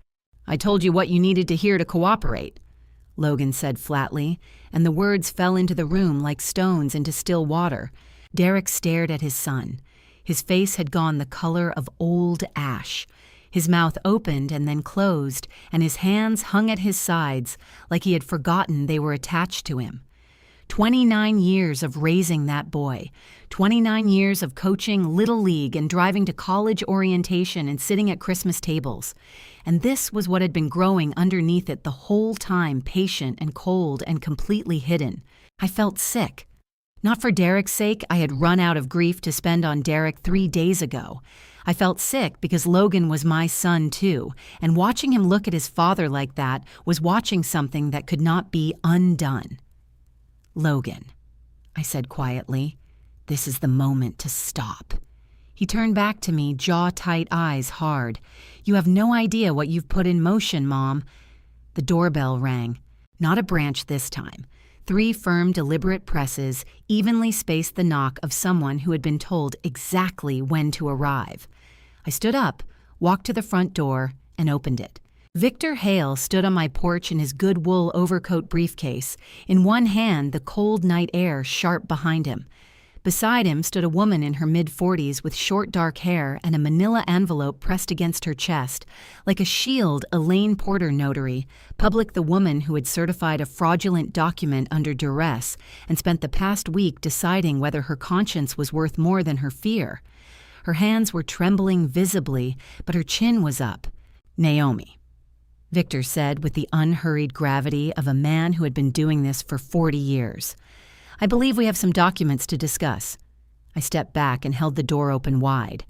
"I told you what you needed to hear to cooperate," Logan said flatly, and the words fell into the room like stones into still water. Derek stared at his son. His face had gone the color of old ash. His mouth opened and then closed, and his hands hung at his sides like he had forgotten they were attached to him. 29 years of raising that boy, 29 years of coaching Little League and driving to college orientation and sitting at Christmas tables. And this was what had been growing underneath it the whole time, patient and cold and completely hidden. I felt sick. Not for Derek's sake, I had run out of grief to spend on Derek 3 days ago. I felt sick because Logan was my son too, and watching him look at his father like that was watching something that could not be undone. "Logan," I said quietly, "this is the moment to stop." He turned back to me, jaw-tight, eyes hard. "You have no idea what you've put in motion, Mom." The doorbell rang. Not a branch this time. 3 firm, deliberate presses evenly spaced the knock of someone who had been told exactly when to arrive. I stood up, walked to the front door, and opened it. Victor Hale stood on my porch in his good wool overcoat briefcase, in one hand the cold night air sharp behind him. Beside him stood a woman in her mid-40s with short dark hair and a manila envelope pressed against her chest, like a shield Elaine Porter notary, public the woman who had certified a fraudulent document under duress and spent the past week deciding whether her conscience was worth more than her fear. Her hands were trembling visibly, but her chin was up. Naomi, Victor said with the unhurried gravity of a man who had been doing this for 40 years. I believe we have some documents to discuss. I stepped back and held the door open wide.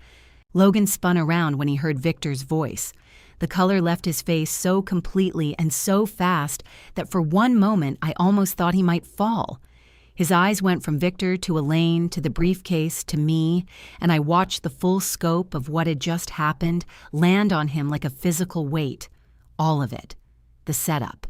Logan spun around when he heard Victor's voice. The color left his face so completely and so fast that for one moment I almost thought he might fall. His eyes went from Victor to Elaine to the briefcase to me, and I watched the full scope of what had just happened land on him like a physical weight. All of it. The setup.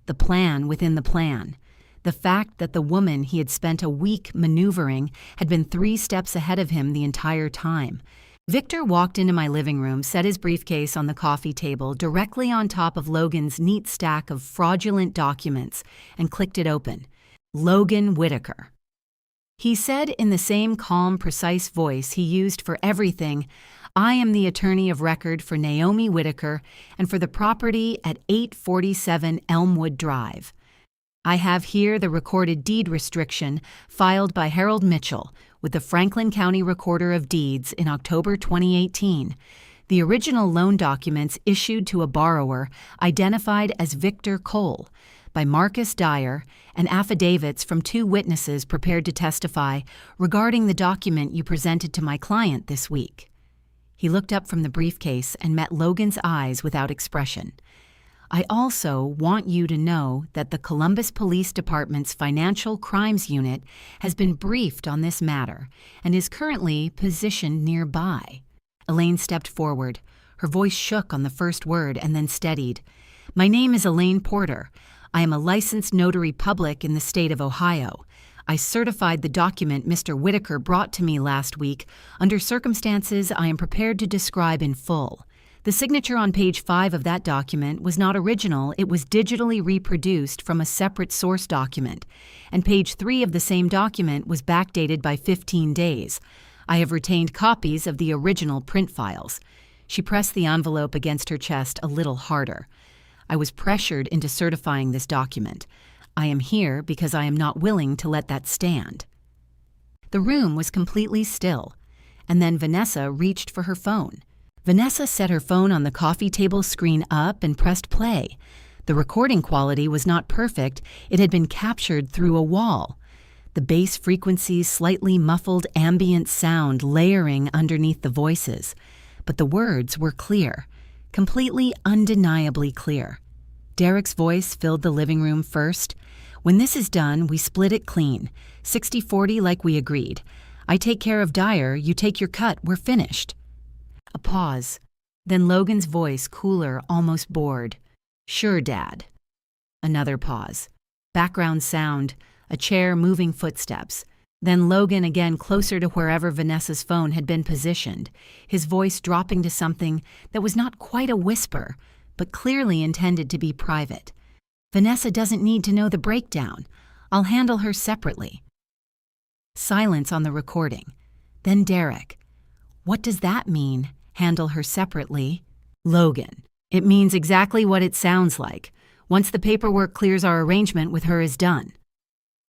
The plan within the plan. The fact that the woman he had spent a week maneuvering had been 3 steps ahead of him the entire time. Victor walked into my living room, set his briefcase on the coffee table directly on top of Logan's neat stack of fraudulent documents, and clicked it open. Logan Whitaker. He said in the same calm, precise voice he used for everything, I am the attorney of record for Naomi Whitaker and for the property at 847 Elmwood Drive. I have here the recorded deed restriction filed by Harold Mitchell with the Franklin County Recorder of Deeds in October 2018. The original loan documents issued to a borrower identified as Victor Cole by Marcus Dyer and affidavits from 2 witnesses prepared to testify regarding the document you presented to my client this week. He looked up from the briefcase and met Logan's eyes without expression. I also want you to know that the Columbus Police Department's Financial Crimes Unit has been briefed on this matter and is currently positioned nearby. Elaine stepped forward. Her voice shook on the first word and then steadied. My name is Elaine Porter. I am a licensed notary public in the state of Ohio. I certified the document Mr. Whitaker brought to me last week under circumstances I am prepared to describe in full. The signature on page 5 of that document was not original, it was digitally reproduced from a separate source document, and page 3 of the same document was backdated by 15 days. I have retained copies of the original print files. She pressed the envelope against her chest a little harder. I was pressured into certifying this document. I am here because I am not willing to let that stand. The room was completely still, and then Vanessa reached for her phone. Vanessa set her phone on the coffee table screen up and pressed play. The recording quality was not perfect. It had been captured through a wall. The bass frequencies slightly muffled ambient sound layering underneath the voices. But the words were clear. Completely, undeniably clear. Derek's voice filled the living room first. When this is done, we split it clean. 60-40 like we agreed. I take care of Dyer, you take your cut, we're finished. A pause. Then Logan's voice, cooler, almost bored. Sure, Dad. Another pause. Background sound, a chair, moving footsteps. Then Logan again closer to wherever Vanessa's phone had been positioned, his voice dropping to something that was not quite a whisper, but clearly intended to be private. Vanessa doesn't need to know the breakdown. I'll handle her separately. Silence on the recording. Then Derek. What does that mean, handle her separately? Logan. It means exactly what it sounds like. Once the paperwork clears, our arrangement with her is done.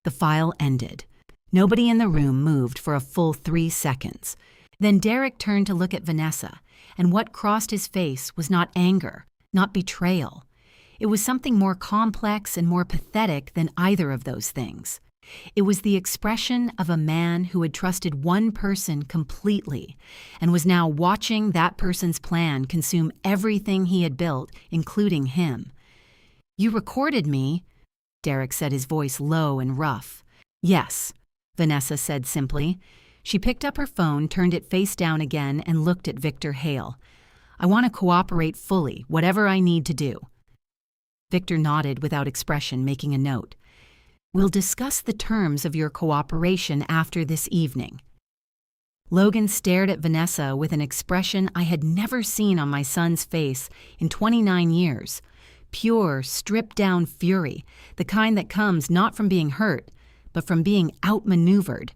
The file ended. Nobody in the room moved for a full 3 seconds. Then Derek turned to look at Vanessa, and what crossed his face was not anger, not betrayal. It was something more complex and more pathetic than either of those things. It was the expression of a man who had trusted one person completely and was now watching that person's plan consume everything he had built, including him. You recorded me, Derek said, his voice low and rough. Yes, Vanessa said simply. She picked up her phone, turned it face down again, and looked at Victor Hale. I want to cooperate fully, whatever I need to do. Victor nodded without expression, making a note. We'll discuss the terms of your cooperation after this evening. Logan stared at Vanessa with an expression I had never seen on my son's face in 29 years. Pure, stripped-down fury, the kind that comes not from being hurt, but from being outmaneuvered.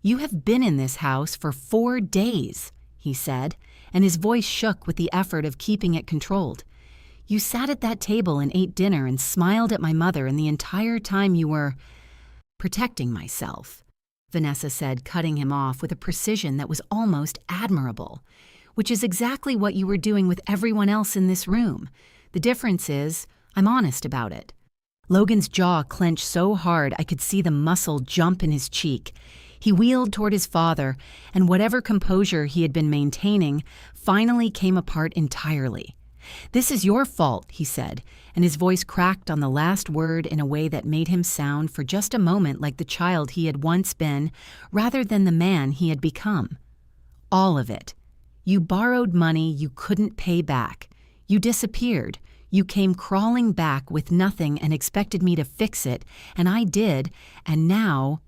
You have been in this house for 4 days, he said, and his voice shook with the effort of keeping it controlled. You sat at that table and ate dinner and smiled at my mother, and the entire time you were protecting myself, Vanessa said, cutting him off with a precision that was almost admirable. which is exactly what you were doing with everyone else in this room. The difference is, I'm honest about it." Logan's jaw clenched so hard I could see the muscle jump in his cheek. He wheeled toward his father, and whatever composure he had been maintaining finally came apart entirely. "This is your fault," he said, and his voice cracked on the last word in a way that made him sound for just a moment like the child he had once been, rather than the man he had become. "All of it. You borrowed money you couldn't pay back. You disappeared. You came crawling back with nothing and expected me to fix it, and I did, and now—"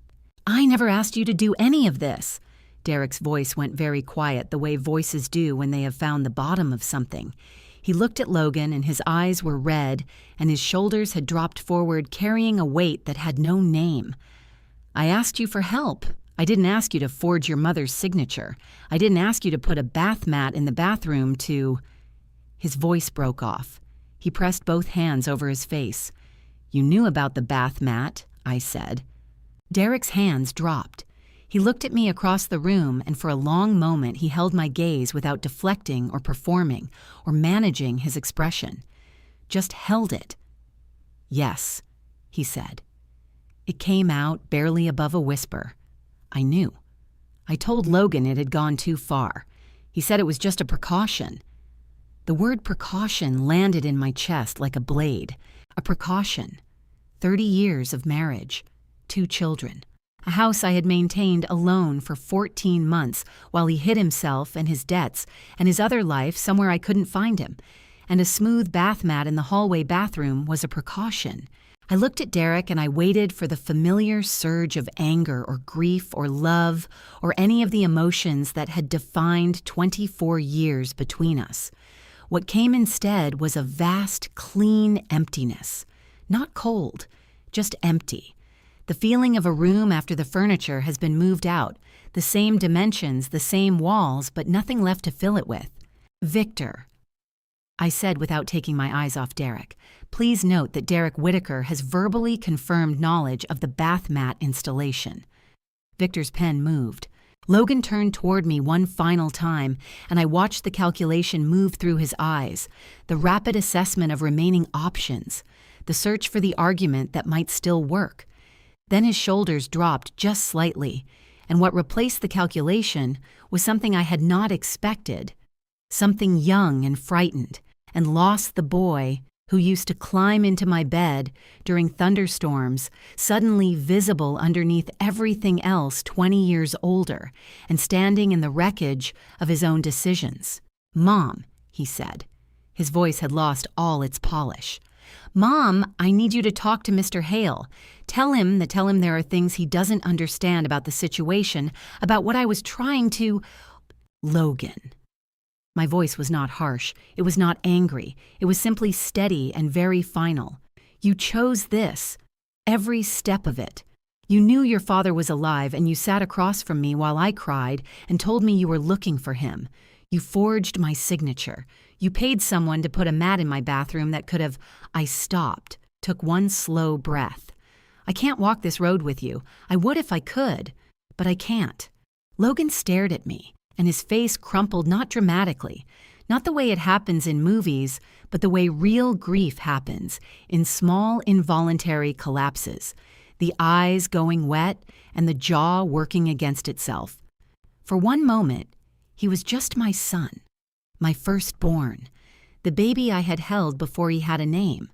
"I never asked you to do any of this." Derek's voice went very quiet, the way voices do when they have found the bottom of something. He looked at Logan, and his eyes were red, and his shoulders had dropped forward, carrying a weight that had no name. "I asked you for help. I didn't ask you to forge your mother's signature. I didn't ask you to put a bath mat in the bathroom to—" His voice broke off. He pressed both hands over his face. "You knew about the bath mat," I said. Derek's hands dropped. He looked at me across the room, and for a long moment he held my gaze without deflecting or performing or managing his expression. Just held it. "Yes," he said. It came out barely above a whisper. I knew. I told Logan it had gone too far. He said it was just a precaution. The word precaution landed in my chest like a blade. A precaution. 30 years of marriage. 2 children. A house I had maintained alone for 14 months while he hid himself and his debts and his other life somewhere I couldn't find him. And a smooth bath mat in the hallway bathroom was a precaution. I looked at Derek and I waited for the familiar surge of anger or grief or love or any of the emotions that had defined 24 years between us. What came instead was a vast, clean emptiness. Not cold, just empty. The feeling of a room after the furniture has been moved out, the same dimensions, the same walls, but nothing left to fill it with. "Victor," I said without taking my eyes off Derek. Please note that Derek Whitaker has verbally confirmed knowledge of the bath mat installation. Victor's pen moved. Logan turned toward me one final time, and I watched the calculation move through his eyes, the rapid assessment of remaining options, the search for the argument that might still work. Then his shoulders dropped just slightly, and what replaced the calculation was something I had not expected, something young and frightened, and lost the boy who used to climb into my bed during thunderstorms, suddenly visible underneath everything else 20 years older, and standing in the wreckage of his own decisions. "Mom," he said. His voice had lost all its polish. "Mom, I need you to talk to Mr. Hale. Tell him there are things he doesn't understand about the situation, about what I was trying to—" "Logan." My voice was not harsh. It was not angry. It was simply steady and very final. "You chose this. Every step of it. You knew your father was alive, and you sat across from me while I cried and told me you were looking for him. You forged my signature. You paid someone to put a mat in my bathroom that could have—" I stopped, took one slow breath. "I can't walk this road with you. I would if I could, but I can't." Logan stared at me, and his face crumpled not dramatically, not the way it happens in movies, but the way real grief happens, in small involuntary collapses, the eyes going wet and the jaw working against itself. For one moment, he was just my son, my firstborn, the baby I had held before he had a name.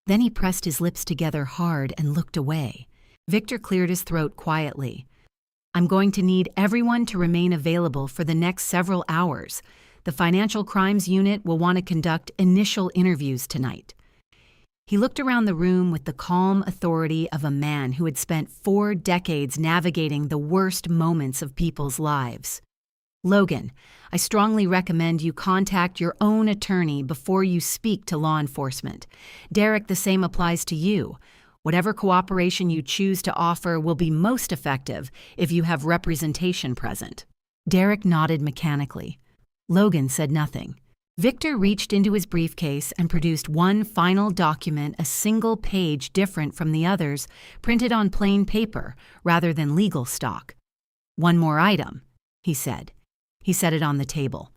Then he pressed his lips together hard and looked away. Victor cleared his throat quietly. "I'm going to need everyone to remain available for the next several hours. The Financial Crimes Unit will want to conduct initial interviews tonight." He looked around the room with the calm authority of a man who had spent 4 decades navigating the worst moments of people's lives. "Logan, I strongly recommend you contact your own attorney before you speak to law enforcement. Derek, the same applies to you. Whatever cooperation you choose to offer will be most effective if you have representation present." Derek nodded mechanically. Logan said nothing. Victor reached into his briefcase and produced one final document, a single page different from the others, printed on plain paper rather than legal stock. "One more item," he said. He set it on the table.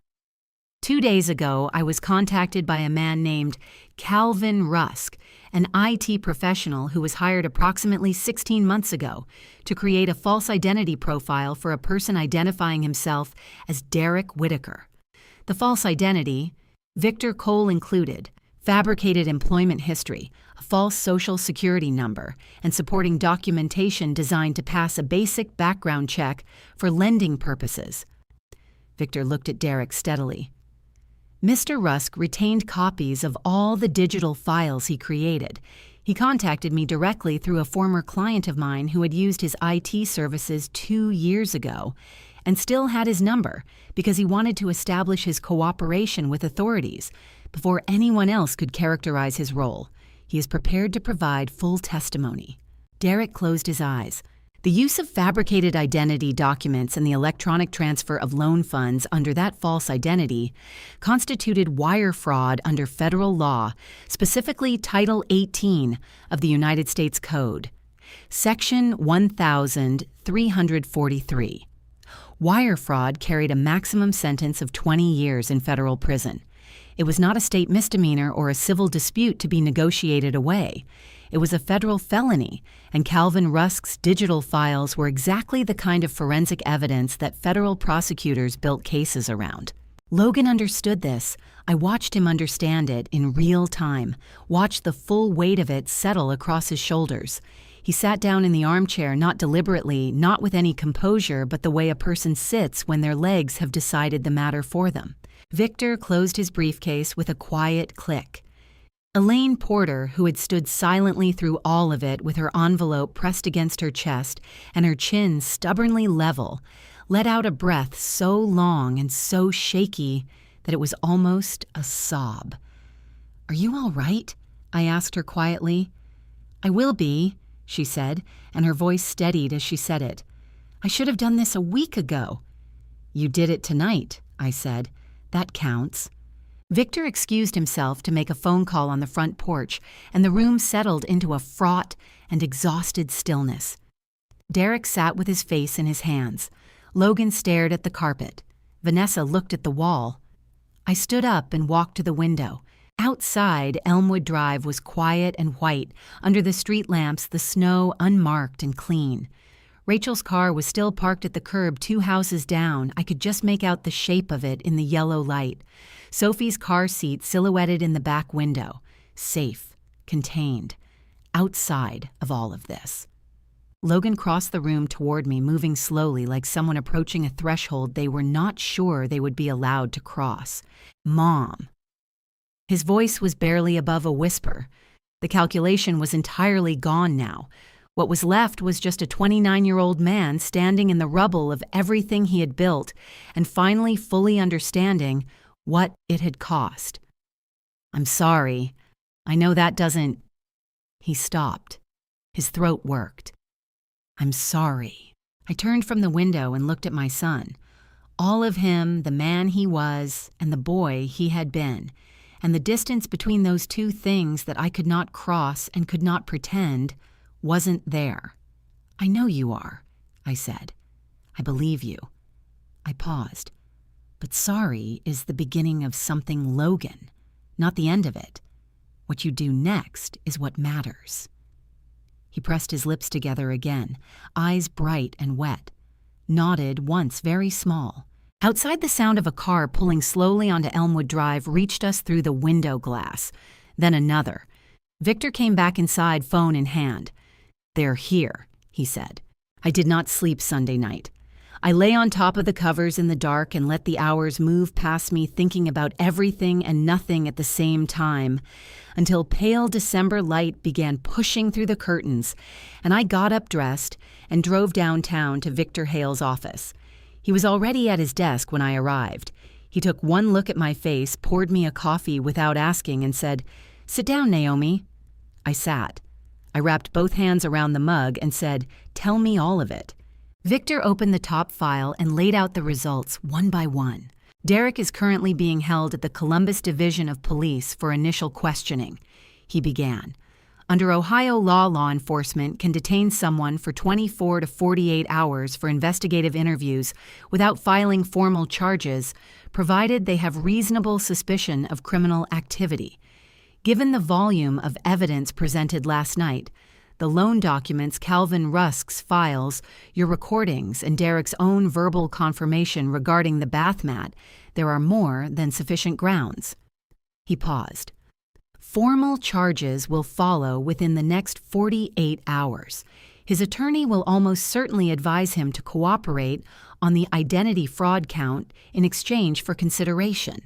2 days ago, I was contacted by a man named Calvin Rusk, an IT professional who was hired approximately 16 months ago to create a false identity profile for a person identifying himself as Derek Whitaker. The false identity, Victor Cole included, fabricated employment history, a false social security number, and supporting documentation designed to pass a basic background check for lending purposes. Victor looked at Derek steadily. Mr. Rusk retained copies of all the digital files he created. He contacted me directly through a former client of mine who had used his IT services 2 years ago and still had his number because he wanted to establish his cooperation with authorities before anyone else could characterize his role. He is prepared to provide full testimony. Derek closed his eyes. The use of fabricated identity documents and the electronic transfer of loan funds under that false identity constituted wire fraud under federal law, specifically Title 18 of the United States Code, Section 1343. Wire fraud carried a maximum sentence of 20 years in federal prison. It was not a state misdemeanor or a civil dispute to be negotiated away. It was a federal felony, and Calvin Rusk's digital files were exactly the kind of forensic evidence that federal prosecutors built cases around. Logan understood this. I watched him understand it in real time, watched the full weight of it settle across his shoulders. He sat down in the armchair, not deliberately, not with any composure, but the way a person sits when their legs have decided the matter for them. Victor closed his briefcase with a quiet click. Elaine Porter, who had stood silently through all of it with her envelope pressed against her chest and her chin stubbornly level, let out a breath so long and so shaky that it was almost a sob. "Are you all right?" I asked her quietly. "I will be," she said, and her voice steadied as she said it. "I should have done this a week ago." "You did it tonight," I said. "That counts." Victor excused himself to make a phone call on the front porch, and the room settled into a fraught and exhausted stillness. Derek sat with his face in his hands. Logan stared at the carpet. Vanessa looked at the wall. I stood up and walked to the window. Outside, Elmwood Drive was quiet and white. Under the street lamps, the snow unmarked and clean. Rachel's car was still parked at the curb 2 houses down. I could just make out the shape of it in the yellow light. Sophie's car seat silhouetted in the back window. Safe, contained, outside of all of this. Logan crossed the room toward me, moving slowly like someone approaching a threshold they were not sure they would be allowed to cross. "Mom." His voice was barely above a whisper. The calculation was entirely gone now. What was left was just a 29-year-old man standing in the rubble of everything he had built and finally fully understanding what it had cost. "I'm sorry. I know that doesn't—" He stopped. His throat worked. "I'm sorry." I turned from the window and looked at my son. All of him, the man he was, and the boy he had been, and the distance between those two things that I could not cross and could not pretend wasn't there. "I know you are," I said. "I believe you." I paused. "But sorry is the beginning of something, Logan, not the end of it. What you do next is what matters." He pressed his lips together again, eyes bright and wet, nodded once very small. Outside, the sound of a car pulling slowly onto Elmwood Drive reached us through the window glass. Then another. Victor came back inside, phone in hand. "They're here," he said. I did not sleep Sunday night. I lay on top of the covers in the dark and let the hours move past me, thinking about everything and nothing at the same time, until pale December light began pushing through the curtains, and I got up dressed and drove downtown to Victor Hale's office. He was already at his desk when I arrived. He took one look at my face, poured me a coffee without asking, and said, "Sit down, Naomi." I sat. I wrapped both hands around the mug and said, "Tell me all of it." Victor opened the top file and laid out the results one by one. "Derek is currently being held at the Columbus Division of Police for initial questioning," he began. Under Ohio law enforcement can detain someone for 24 to 48 hours for investigative interviews without filing formal charges, provided they have reasonable suspicion of criminal activity. Given the volume of evidence presented last night, the loan documents Calvin Rusk's files, your recordings, and Derek's own verbal confirmation regarding the bath mat, there are more than sufficient grounds. He paused. Formal charges will follow within the next 48 hours. His attorney will almost certainly advise him to cooperate on the identity fraud count in exchange for consideration.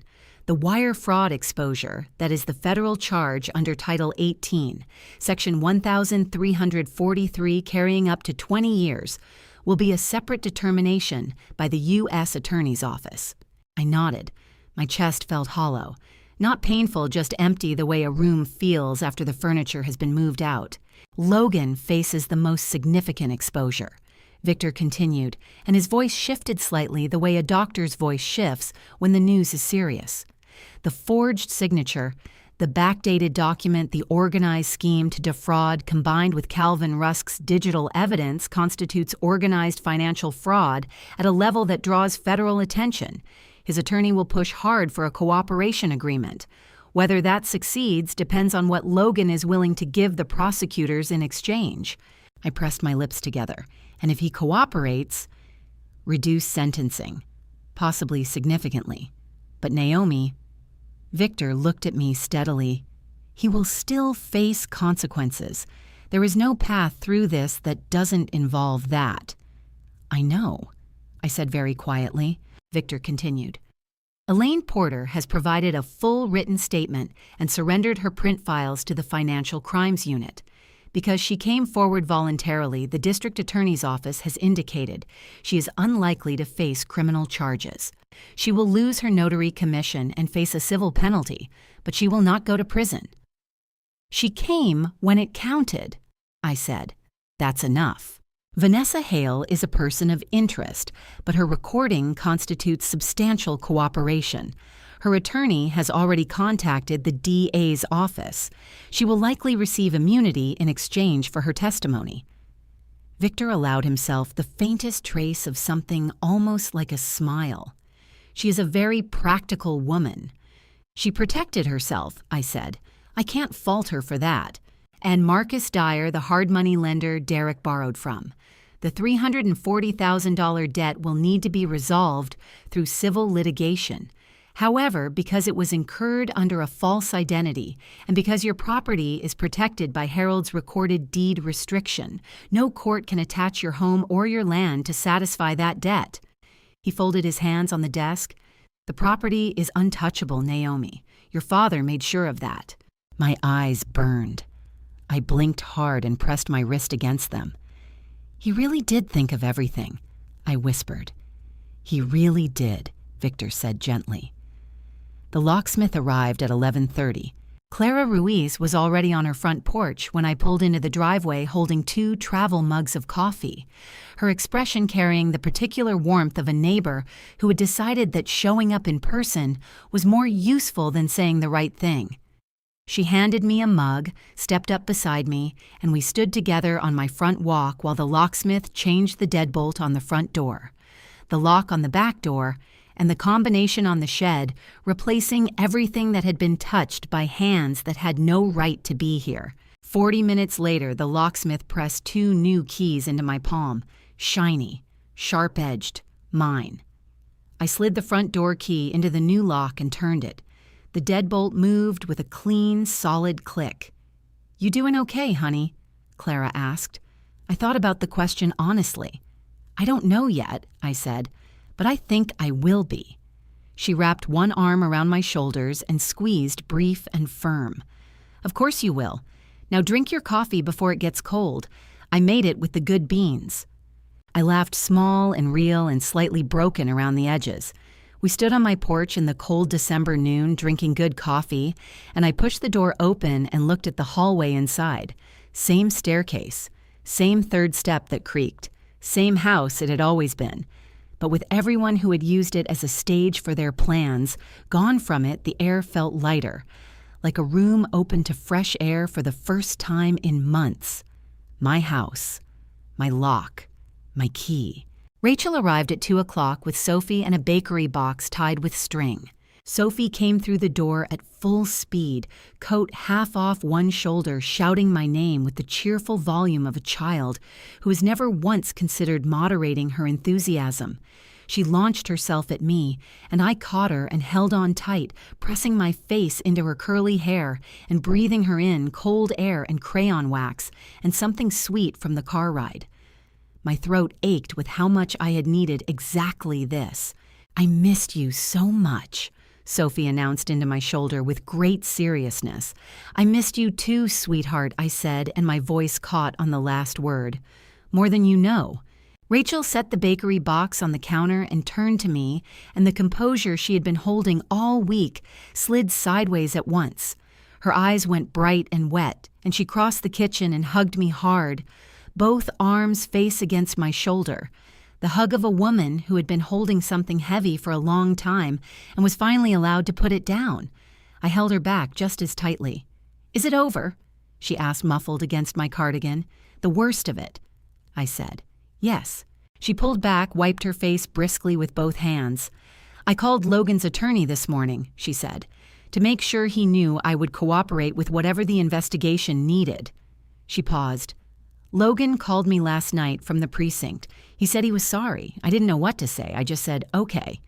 The wire fraud exposure, that is the federal charge under Title 18, Section 1343 carrying up to 20 years, will be a separate determination by the U.S. Attorney's Office. I nodded. My chest felt hollow. Not painful, just empty the way a room feels after the furniture has been moved out. Logan faces the most significant exposure. Victor continued, and his voice shifted slightly the way a doctor's voice shifts when the news is serious. The forged signature, the backdated document, the organized scheme to defraud combined with Calvin Rusk's digital evidence constitutes organized financial fraud at a level that draws federal attention. His attorney will push hard for a cooperation agreement. Whether that succeeds depends on what Logan is willing to give the prosecutors in exchange. I pressed my lips together, and if he cooperates, reduce sentencing, possibly significantly. But Naomi, Victor looked at me steadily. He will still face consequences. There is no path through this that doesn't involve that. I know, I said very quietly. Victor continued. Elaine Porter has provided a full written statement and surrendered her print files to the Financial Crimes Unit. Because she came forward voluntarily, the district attorney's office has indicated she is unlikely to face criminal charges. She will lose her notary commission and face a civil penalty, but she will not go to prison. She came when it counted, I said. That's enough. Vanessa Hale is a person of interest, but her recording constitutes substantial cooperation. Her attorney has already contacted the DA's office. She will likely receive immunity in exchange for her testimony. Victor allowed himself the faintest trace of something almost like a smile. She is a very practical woman. She protected herself, I said. I can't fault her for that. And Marcus Dyer, the hard money lender Derek borrowed from. The $340,000 debt will need to be resolved through civil litigation. However, because it was incurred under a false identity, and because your property is protected by Harold's recorded deed restriction, no court can attach your home or your land to satisfy that debt. He folded his hands on the desk. The property is untouchable, Naomi. Your father made sure of that. My eyes burned. I blinked hard and pressed my wrist against them. He really did think of everything, I whispered. He really did, Victor said gently. The locksmith arrived at 11:30. Clara Ruiz was already on her front porch when I pulled into the driveway holding 2 travel mugs of coffee, her expression carrying the particular warmth of a neighbor who had decided that showing up in person was more useful than saying the right thing. She handed me a mug, stepped up beside me, and we stood together on my front walk while the locksmith changed the deadbolt on the front door, the lock on the back door, and the combination on the shed, replacing everything that had been touched by hands that had no right to be here. 40 minutes later, the locksmith pressed 2 new keys into my palm, shiny, sharp-edged, mine. I slid the front door key into the new lock and turned it. The deadbolt moved with a clean, solid click. "You doing okay, honey?" Clara asked. I thought about the question honestly. "I don't know yet," I said, "but I think I will be." She wrapped one arm around my shoulders and squeezed brief and firm. "Of course you will. Now drink your coffee before it gets cold. I made it with the good beans." I laughed small and real and slightly broken around the edges. We stood on my porch in the cold December noon drinking good coffee, and I pushed the door open and looked at the hallway inside. Same staircase, same third step that creaked, same house it had always been. But with everyone who had used it as a stage for their plans, gone from it, the air felt lighter, like a room open to fresh air for the first time in months. My house, my lock, my key. Rachel arrived at 2 o'clock with Sophie and a bakery box tied with string. Sophie came through the door at full speed, coat half off one shoulder, shouting my name with the cheerful volume of a child who has never once considered moderating her enthusiasm. She launched herself at me, and I caught her and held on tight, pressing my face into her curly hair and breathing her in cold air and crayon wax and something sweet from the car ride. My throat ached with how much I had needed exactly this. "I missed you so much," Sophie announced into my shoulder with great seriousness. "I missed you too, sweetheart," I said, and my voice caught on the last word. "More than you know." Rachel set the bakery box on the counter and turned to me, and the composure she had been holding all week slid sideways at once. Her eyes went bright and wet, and she crossed the kitchen and hugged me hard, both arms face against my shoulder. The hug of a woman who had been holding something heavy for a long time and was finally allowed to put it down. I held her back just as tightly. "Is it over?" she asked, muffled against my cardigan. "The worst of it," I said. "Yes." She pulled back, wiped her face briskly with both hands. "I called Logan's attorney this morning," she said, "to make sure he knew I would cooperate with whatever the investigation needed." She paused. "Logan called me last night from the precinct. He said he was sorry. I didn't know what to say. I just said, okay."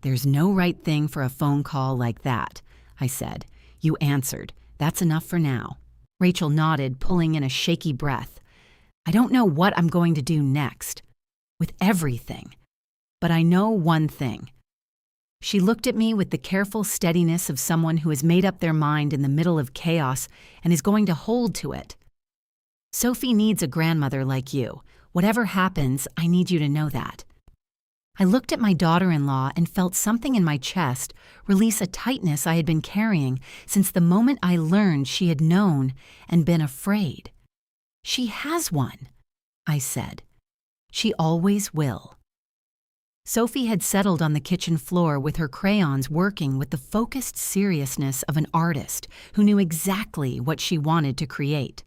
"There's no right thing for a phone call like that," I said. "You answered. That's enough for now." Rachel nodded, pulling in a shaky breath. "I don't know what I'm going to do next. With everything. But I know one thing." She looked at me with the careful steadiness of someone who has made up their mind in the middle of chaos and is going to hold to it. "Sophie needs a grandmother like you. Whatever happens, I need you to know that." I looked at my daughter-in-law and felt something in my chest release a tightness I had been carrying since the moment I learned she had known and been afraid. "She has one," I said. "She always will." Sophie had settled on the kitchen floor with her crayons working with the focused seriousness of an artist who knew exactly what she wanted to create.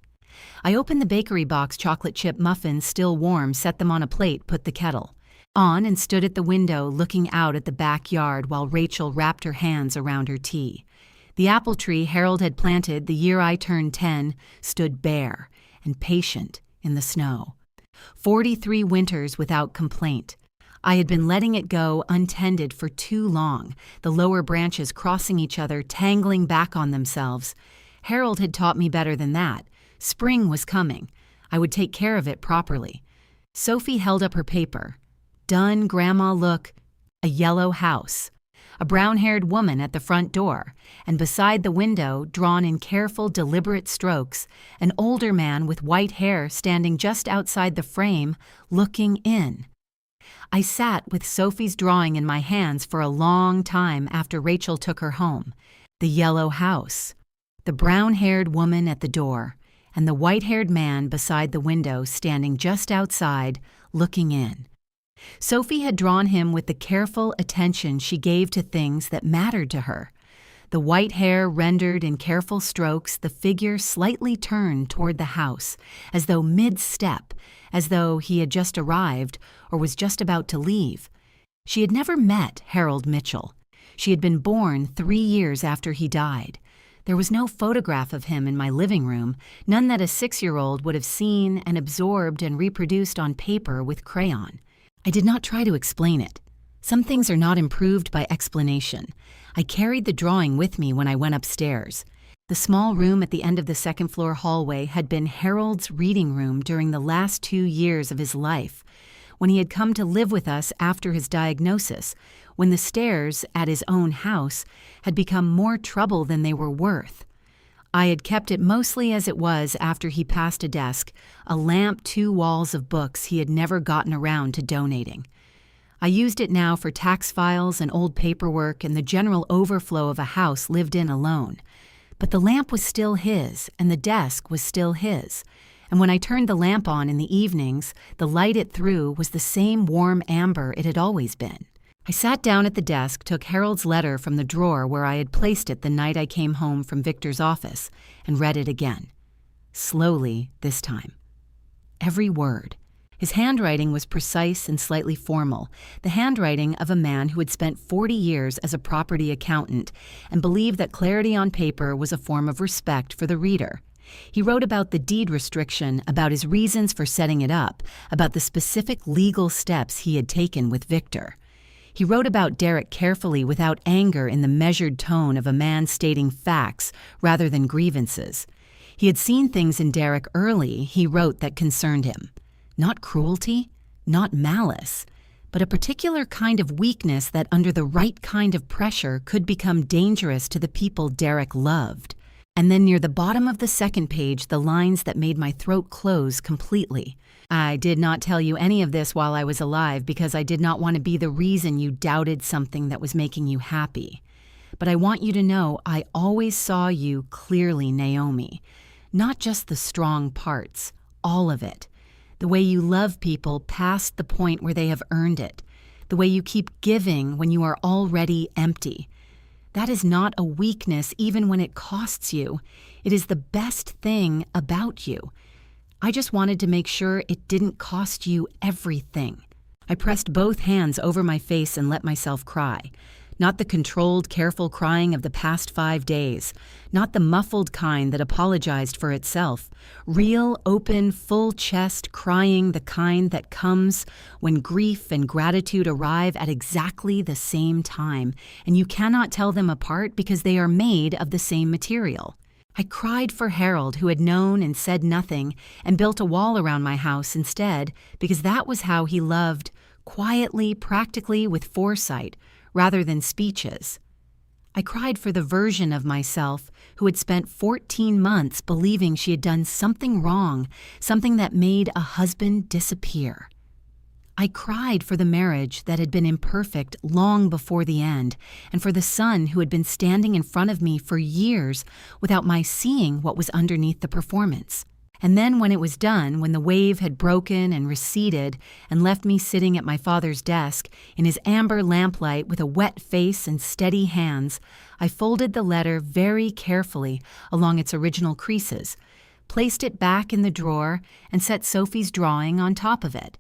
I opened the bakery box chocolate chip muffins still warm, set them on a plate, put the kettle on, and stood at the window looking out at the backyard while Rachel wrapped her hands around her tea. The apple tree Harold had planted the year I turned 10 stood bare and patient in the snow. 43 winters without complaint. I had been letting it go untended for too long, the lower branches crossing each other, tangling back on themselves. Harold had taught me better than that. Spring was coming. I would take care of it properly. Sophie held up her paper. "Done, Grandma, look. A yellow house. A brown-haired woman at the front door, and beside the window, drawn in careful, deliberate strokes, an older man with white hair standing just outside the frame, looking in." I sat with Sophie's drawing in my hands for a long time after Rachel took her home. The yellow house. The brown-haired woman at the door, and the white-haired man beside the window standing just outside, looking in. Sophie had drawn him with the careful attention she gave to things that mattered to her. The white hair rendered in careful strokes, the figure slightly turned toward the house, as though mid-step, as though he had just arrived or was just about to leave. She had never met Harold Mitchell. She had been born 3 years after he died. There was no photograph of him in my living room, none that a 6-year-old would have seen and absorbed and reproduced on paper with crayon. I did not try to explain it. Some things are not improved by explanation. I carried the drawing with me when I went upstairs. The small room at the end of the second-floor hallway had been Harold's reading room during the last 2 years of his life, when he had come to live with us after his diagnosis, when the stairs at his own house had become more trouble than they were worth. I had kept it mostly as it was after he passed: a desk, a lamp, 2 walls of books he had never gotten around to donating. I used it now for tax files and old paperwork and the general overflow of a house lived in alone. But the lamp was still his, and the desk was still his. And when I turned the lamp on in the evenings, the light it threw was the same warm amber it had always been. I sat down at the desk, took Harold's letter from the drawer where I had placed it the night I came home from Victor's office, and read it again. Slowly this time. Every word. His handwriting was precise and slightly formal, the handwriting of a man who had spent 40 years as a property accountant and believed that clarity on paper was a form of respect for the reader. He wrote about the deed restriction, about his reasons for setting it up, about the specific legal steps he had taken with Victor. He wrote about Derek carefully, without anger, in the measured tone of a man stating facts rather than grievances. He had seen things in Derek early, he wrote, that concerned him. Not cruelty, not malice, but a particular kind of weakness that under the right kind of pressure could become dangerous to the people Derek loved. And then near the bottom of the second page, the lines that made my throat close completely. I did not tell you any of this while I was alive because I did not want to be the reason you doubted something that was making you happy. But I want you to know I always saw you clearly, Naomi. Not just the strong parts, all of it. The way you love people past the point where they have earned it. The way you keep giving when you are already empty. That is not a weakness even when it costs you. It is the best thing about you. I just wanted to make sure it didn't cost you everything. I pressed both hands over my face and let myself cry. Not the controlled, careful crying of the past 5 days. Not the muffled kind that apologized for itself. Real, open, full chest crying, the kind that comes when grief and gratitude arrive at exactly the same time, and you cannot tell them apart because they are made of the same material. I cried for Harold, who had known and said nothing, and built a wall around my house instead, because that was how he loved, quietly, practically, with foresight, rather than speeches. I cried for the version of myself who had spent 14 months believing she had done something wrong, something that made a husband disappear. I cried for the marriage that had been imperfect long before the end, and for the son who had been standing in front of me for years without my seeing what was underneath the performance. And then when it was done, when the wave had broken and receded and left me sitting at my father's desk in his amber lamplight with a wet face and steady hands, I folded the letter very carefully along its original creases, placed it back in the drawer, and set Sophie's drawing on top of it.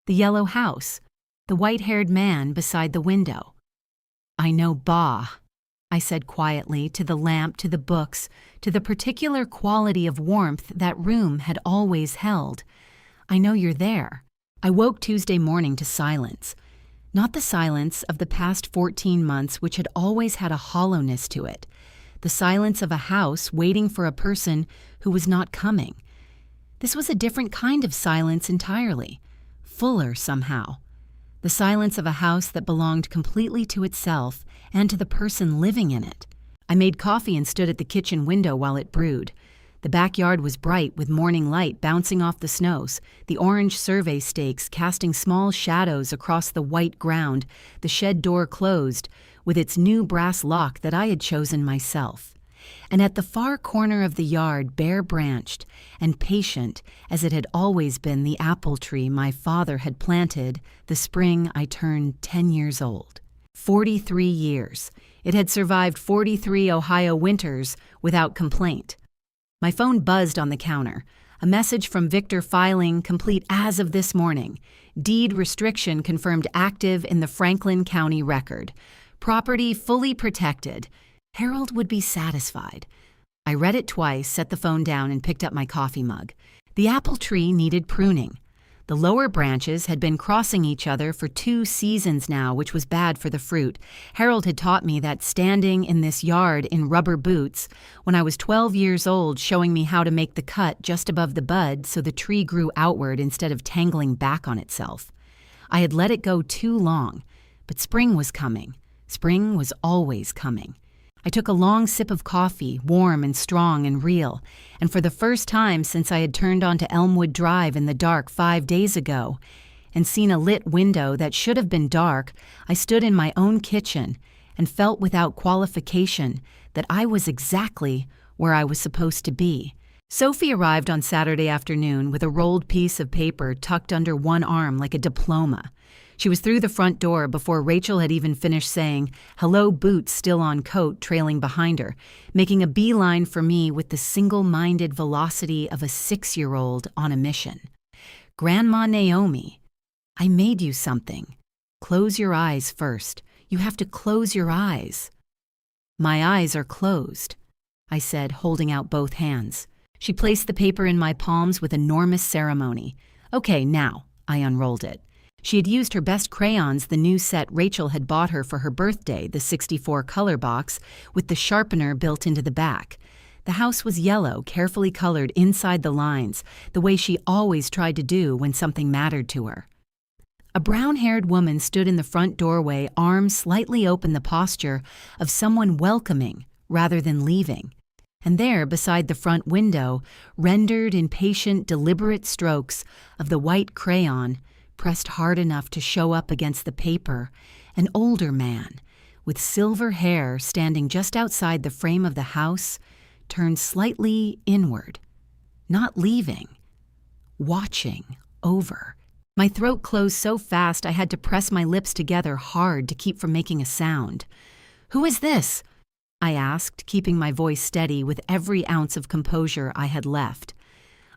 The yellow house, the white-haired man beside the window. I know Ba, I said quietly, to the lamp, to the books, to the particular quality of warmth that room had always held. I know you're there. I woke Tuesday morning to silence. Not the silence of the past 14 months, which had always had a hollowness to it. The silence of a house waiting for a person who was not coming. This was a different kind of silence entirely. Fuller somehow. The silence of a house that belonged completely to itself and to the person living in it. I made coffee and stood at the kitchen window while it brewed. The backyard was bright with morning light bouncing off the snows, the orange survey stakes casting small shadows across the white ground, the shed door closed, with its new brass lock that I had chosen myself. And at the far corner of the yard, bare-branched and patient as it had always been, the apple tree my father had planted the spring I turned 10 years old. 43 years. It had survived 43 Ohio winters without complaint. My phone buzzed on the counter. A message from Victor filing, complete as of this morning. Deed restriction confirmed active in the Franklin County record. Property fully protected. Harold would be satisfied. I read it twice, set the phone down, and picked up my coffee mug. The apple tree needed pruning. The lower branches had been crossing each other for 2 seasons now, which was bad for the fruit. Harold had taught me that standing in this yard in rubber boots, when I was 12 years old, showing me how to make the cut just above the bud so the tree grew outward instead of tangling back on itself. I had let it go too long, but spring was coming. Spring was always coming. I took a long sip of coffee, warm and strong and real, and for the first time since I had turned onto Elmwood Drive in the dark 5 days ago and seen a lit window that should have been dark, I stood in my own kitchen and felt without qualification that I was exactly where I was supposed to be. Sophie arrived on Saturday afternoon with a rolled piece of paper tucked under one arm like a diploma. She was through the front door before Rachel had even finished saying, "Hello, boots still on coat," trailing behind her, making a beeline for me with the single-minded velocity of a 6-year-old on a mission. "Grandma Naomi, I made you something. Close your eyes first. You have to close your eyes." "My eyes are closed," I said, holding out both hands. She placed the paper in my palms with enormous ceremony. "Okay, now." I unrolled it. She had used her best crayons, the new set Rachel had bought her for her birthday, the 64 color box, with the sharpener built into the back. The house was yellow, carefully colored inside the lines, the way she always tried to do when something mattered to her. A brown-haired woman stood in the front doorway, arms slightly open, the posture of someone welcoming rather than leaving. And there, beside the front window, rendered in patient, deliberate strokes of the white crayon, pressed hard enough to show up against the paper, an older man, with silver hair standing just outside the frame of the house, turned slightly inward, not leaving, watching over. My throat closed so fast I had to press my lips together hard to keep from making a sound. "Who is this?" I asked, keeping my voice steady with every ounce of composure I had left.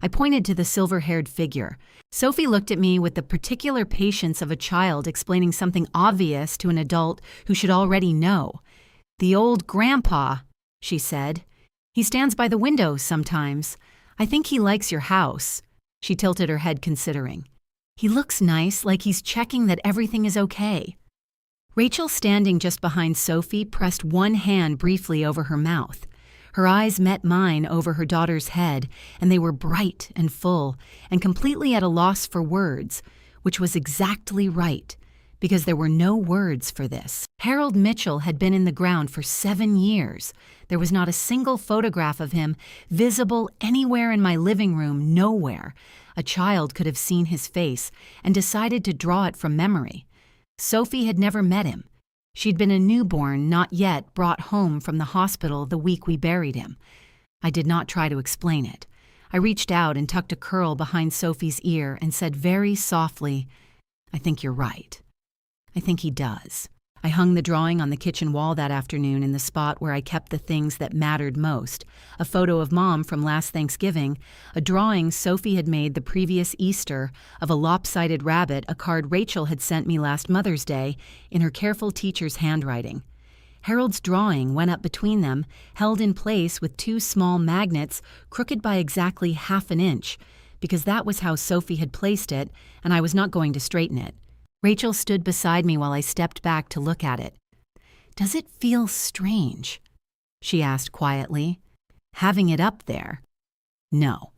I pointed to the silver-haired figure. Sophie looked at me with the particular patience of a child explaining something obvious to an adult who should already know. "The old grandpa," she said. "He stands by the window sometimes. I think he likes your house." She tilted her head, considering. "He looks nice, like he's checking that everything is okay." Rachel, standing just behind Sophie, pressed one hand briefly over her mouth. Her eyes met mine over her daughter's head, and they were bright and full, and completely at a loss for words, which was exactly right, because there were no words for this. Harold Mitchell had been in the ground for 7 years. There was not a single photograph of him visible anywhere in my living room, nowhere. A child could have seen his face and decided to draw it from memory. Sophie had never met him. She'd been a newborn, not yet brought home from the hospital the week we buried him. I did not try to explain it. I reached out and tucked a curl behind Sophie's ear and said very softly, "I think you're right. I think he does." I hung the drawing on the kitchen wall that afternoon in the spot where I kept the things that mattered most. A photo of Mom from last Thanksgiving, a drawing Sophie had made the previous Easter of a lopsided rabbit, a card Rachel had sent me last Mother's Day in her careful teacher's handwriting. Harold's drawing went up between them, held in place with 2 small magnets crooked by exactly 1/2 inch, because that was how Sophie had placed it, and I was not going to straighten it. Rachel stood beside me while I stepped back to look at it. "Does it feel strange?" she asked quietly. "Having it up there?" "No,"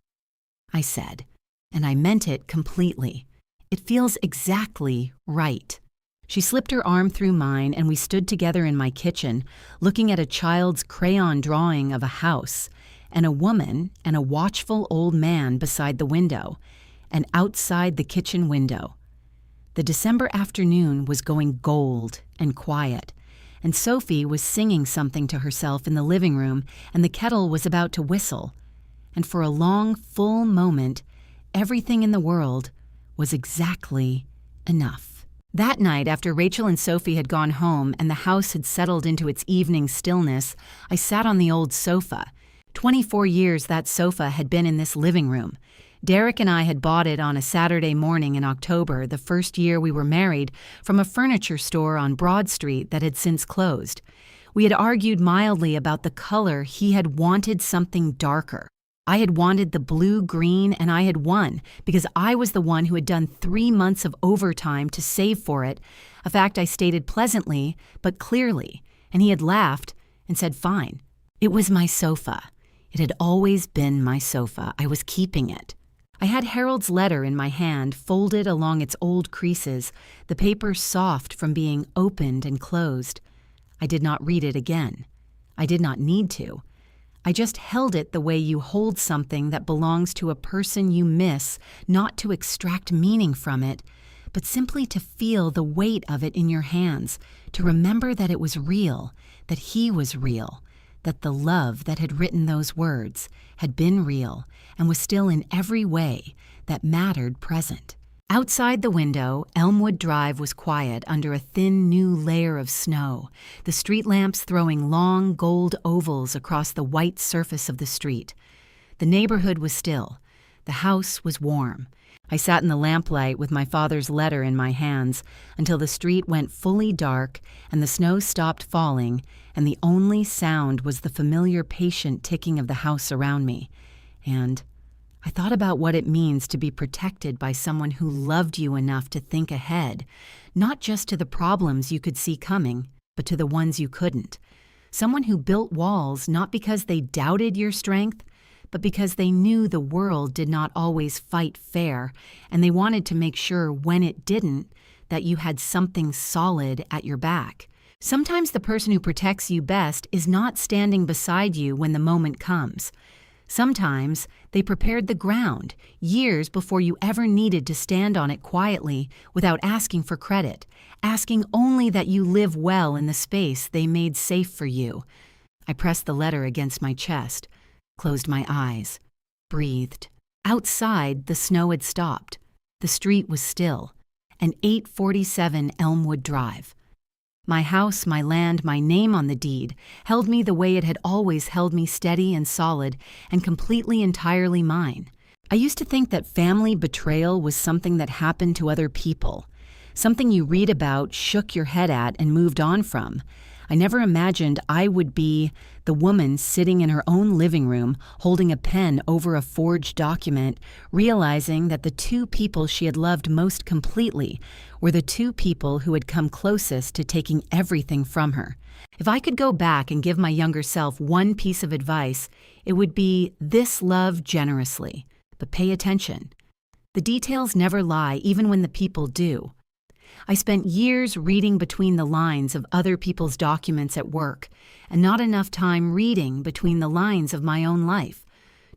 I said, and I meant it completely. "It feels exactly right." She slipped her arm through mine, and we stood together in my kitchen, looking at a child's crayon drawing of a house, and a woman and a watchful old man beside the window, and outside the kitchen window. The December afternoon was going gold and quiet, and Sophie was singing something to herself in the living room, and the kettle was about to whistle. And for a long, full moment, everything in the world was exactly enough. That night, after Rachel and Sophie had gone home and the house had settled into its evening stillness, I sat on the old sofa. 24 years that sofa had been in this living room. Derek and I had bought it on a Saturday morning in October, the first year we were married, from a furniture store on Broad Street that had since closed. We had argued mildly about the color. He had wanted something darker. I had wanted the blue-green, and I had won, because I was the one who had done 3 months of overtime to save for it, a fact I stated pleasantly but clearly, and he had laughed and said fine. It was my sofa. It had always been my sofa. I was keeping it. I had Harold's letter in my hand, folded along its old creases, the paper soft from being opened and closed. I did not read it again. I did not need to. I just held it the way you hold something that belongs to a person you miss, not to extract meaning from it, but simply to feel the weight of it in your hands, to remember that it was real, that he was real, that the love that had written those words had been real and was still in every way that mattered present. Outside the window, Elmwood Drive was quiet under a thin new layer of snow, the street lamps throwing long gold ovals across the white surface of the street. The neighborhood was still. The house was warm. I sat in the lamplight with my father's letter in my hands until the street went fully dark and the snow stopped falling, and the only sound was the familiar patient ticking of the house around me. And I thought about what it means to be protected by someone who loved you enough to think ahead, not just to the problems you could see coming, but to the ones you couldn't. Someone who built walls not because they doubted your strength, but because they knew the world did not always fight fair, and they wanted to make sure when it didn't, that you had something solid at your back. Sometimes the person who protects you best is not standing beside you when the moment comes. Sometimes they prepared the ground years before you ever needed to stand on it quietly without asking for credit, asking only that you live well in the space they made safe for you. I pressed the letter against my chest, closed my eyes, breathed. Outside, the snow had stopped. The street was still, and 847 Elmwood Drive. My house, my land, my name on the deed held me the way it had always held me, steady and solid and completely entirely mine. I used to think that family betrayal was something that happened to other people, something you read about, shook your head at, and moved on from. I never imagined I would be the woman sitting in her own living room holding a pen over a forged document, realizing that the two people she had loved most completely were the two people who had come closest to taking everything from her. If I could go back and give my younger self one piece of advice, it would be this: love generously, but pay attention. The details never lie, even when the people do. I spent years reading between the lines of other people's documents at work, and not enough time reading between the lines of my own life.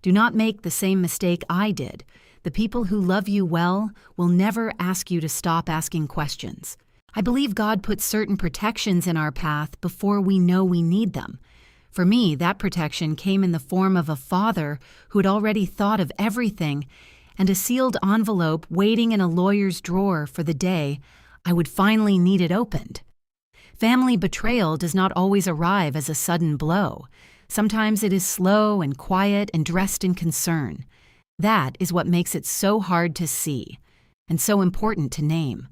Do not make the same mistake I did. The people who love you well will never ask you to stop asking questions. I believe God puts certain protections in our path before we know we need them. For me, that protection came in the form of a father who had already thought of everything, and a sealed envelope waiting in a lawyer's drawer for the day I would finally need it opened. Family betrayal does not always arrive as a sudden blow. Sometimes it is slow and quiet and dressed in concern. That is what makes it so hard to see and so important to name.